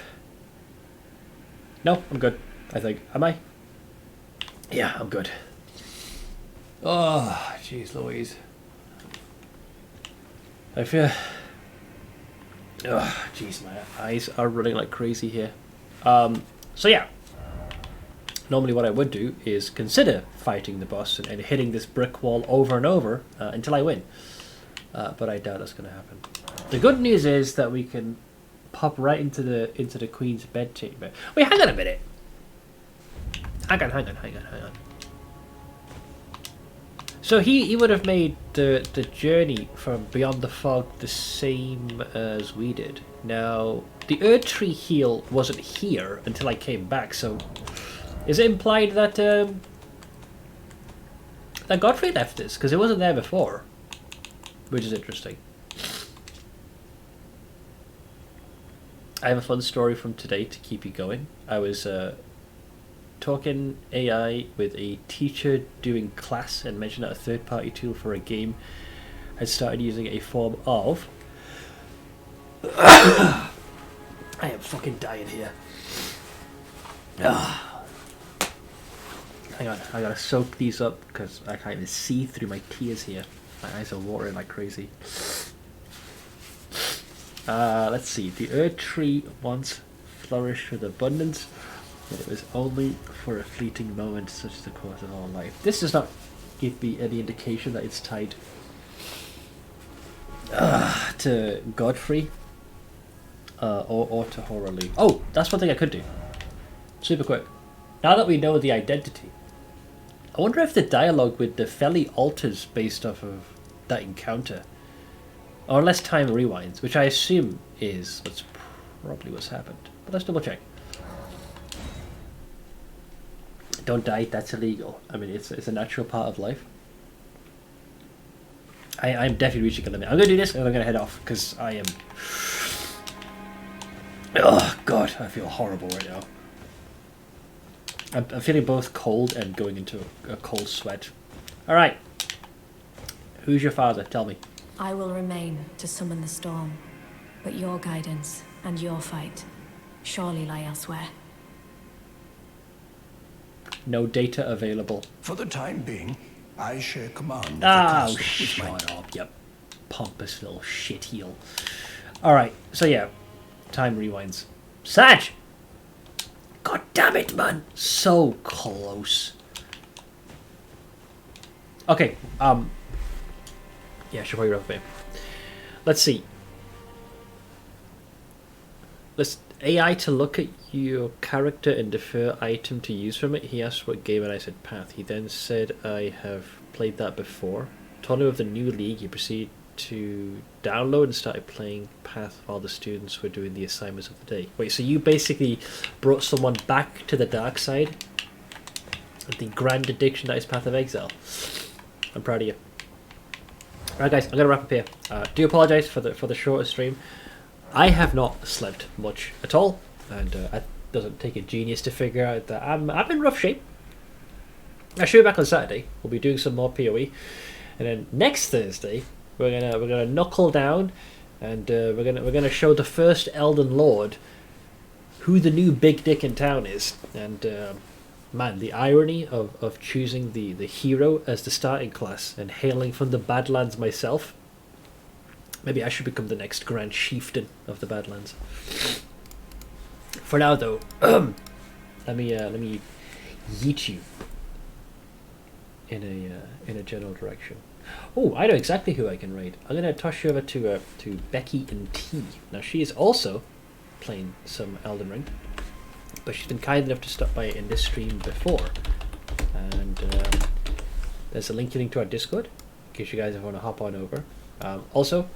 No, I'm good. I think. Am I? Yeah, I'm good. Oh, jeez Louise. I feel... Oh, jeez, my eyes are running like crazy here. So yeah. Normally what I would do is consider fighting the boss and hitting this brick wall over and over until I win. But I doubt that's going to happen. The good news is that we can pop right into the Queen's bedchamber. Wait, hang on a minute. Hang on. So he would have made the journey from Beyond the Fog the same as we did. Now, the Erdtree heal wasn't here until I came back, so... Is it implied that that Godfrey left us? Because it wasn't there before. Which is interesting. I have a fun story from today to keep you going. I was talking AI with a teacher doing class and mentioned that a third-party tool for a game had started using a form of... I am fucking dying here. Hang on, I gotta soak these up because I can't even see through my tears here. My eyes are watering like crazy. Let's see. The Erdtree once flourished with abundance, but it was only for a fleeting moment, such as the course of all life. This does not give me any indication that it's tied to Godfrey or to Horalu. Oh, that's one thing I could do. Super quick. Now that we know the identity, I wonder if the dialogue with the Felly alters based off of that encounter. Or unless time rewinds, which I assume is that's probably what's happened. But let's double check. Don't die, that's illegal. I mean, it's a natural part of life. I'm definitely reaching a limit. I'm going to do this and I'm going to head off because I am... Oh, God, I feel horrible right now. I'm feeling both cold and going into a cold sweat. Alright. Who's your father? Tell me. I will remain to summon the storm, but your guidance and your fight surely lie elsewhere. No data available. For the time being, I share command of the Oh, castle with my... shut up, you pompous little shitheel. Alright, so yeah. Time rewinds. Sag! God damn it, man! So close. Okay, yeah, should probably wrap up here. Let's see. Let's AI to look at your character and defer item to use from it. He asked what game and I said path. He then said I have played that before. Told him of the new league. He to download and started playing Path while the students were doing the assignments of the day. Wait, so you basically brought someone back to the dark side of the grand addiction that is Path of Exile. I'm proud of you. Alright guys, I'm going to wrap up here. Do apologise for the shorter stream. I have not slept much at all, and it doesn't take a genius to figure out that I'm in rough shape. I should be back on Saturday. We'll be doing some more PoE, and then next Thursday we're gonna knuckle down, and we're gonna show the first Elden Lord who the new big dick in town is. And man, the irony of choosing the hero as the starting class and hailing from the Badlands myself. Maybe I should become the next Grand Chieftain of the Badlands. For now, though, let me yeet you in a general direction. Oh, I know exactly who I can raid. I'm gonna toss you over to Becky and T. Now she is also playing some Elden Ring, but she's been kind enough to stop by in this stream before. And there's a link to our Discord in case you guys want to hop on over. Also,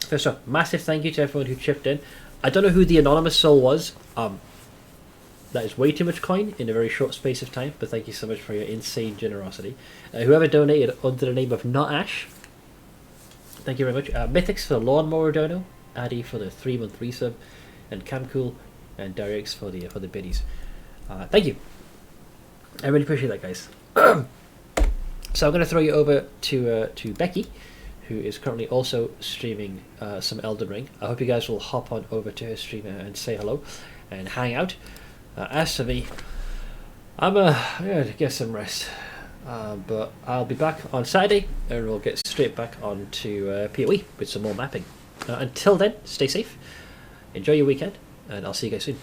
first off, massive thank you to everyone who chipped in. I don't know who the anonymous soul was. That is way too much coin in a very short space of time, but thank you so much for your insane generosity. Whoever donated under the name of Not Ash, thank you very much. Mythics for the Lawnmower Dono, Addy for the 3-month resub, and Camcool and Derek's for the biddies. Thank you. I really appreciate that, guys. So I'm going to throw you over to Becky, who is currently also streaming some Elden Ring. I hope you guys will hop on over to her stream and say hello and hang out. As for me, I'm going to get some rest. But I'll be back on Saturday, and we'll get straight back onto PoE with some more mapping. Until then, stay safe, enjoy your weekend, and I'll see you guys soon.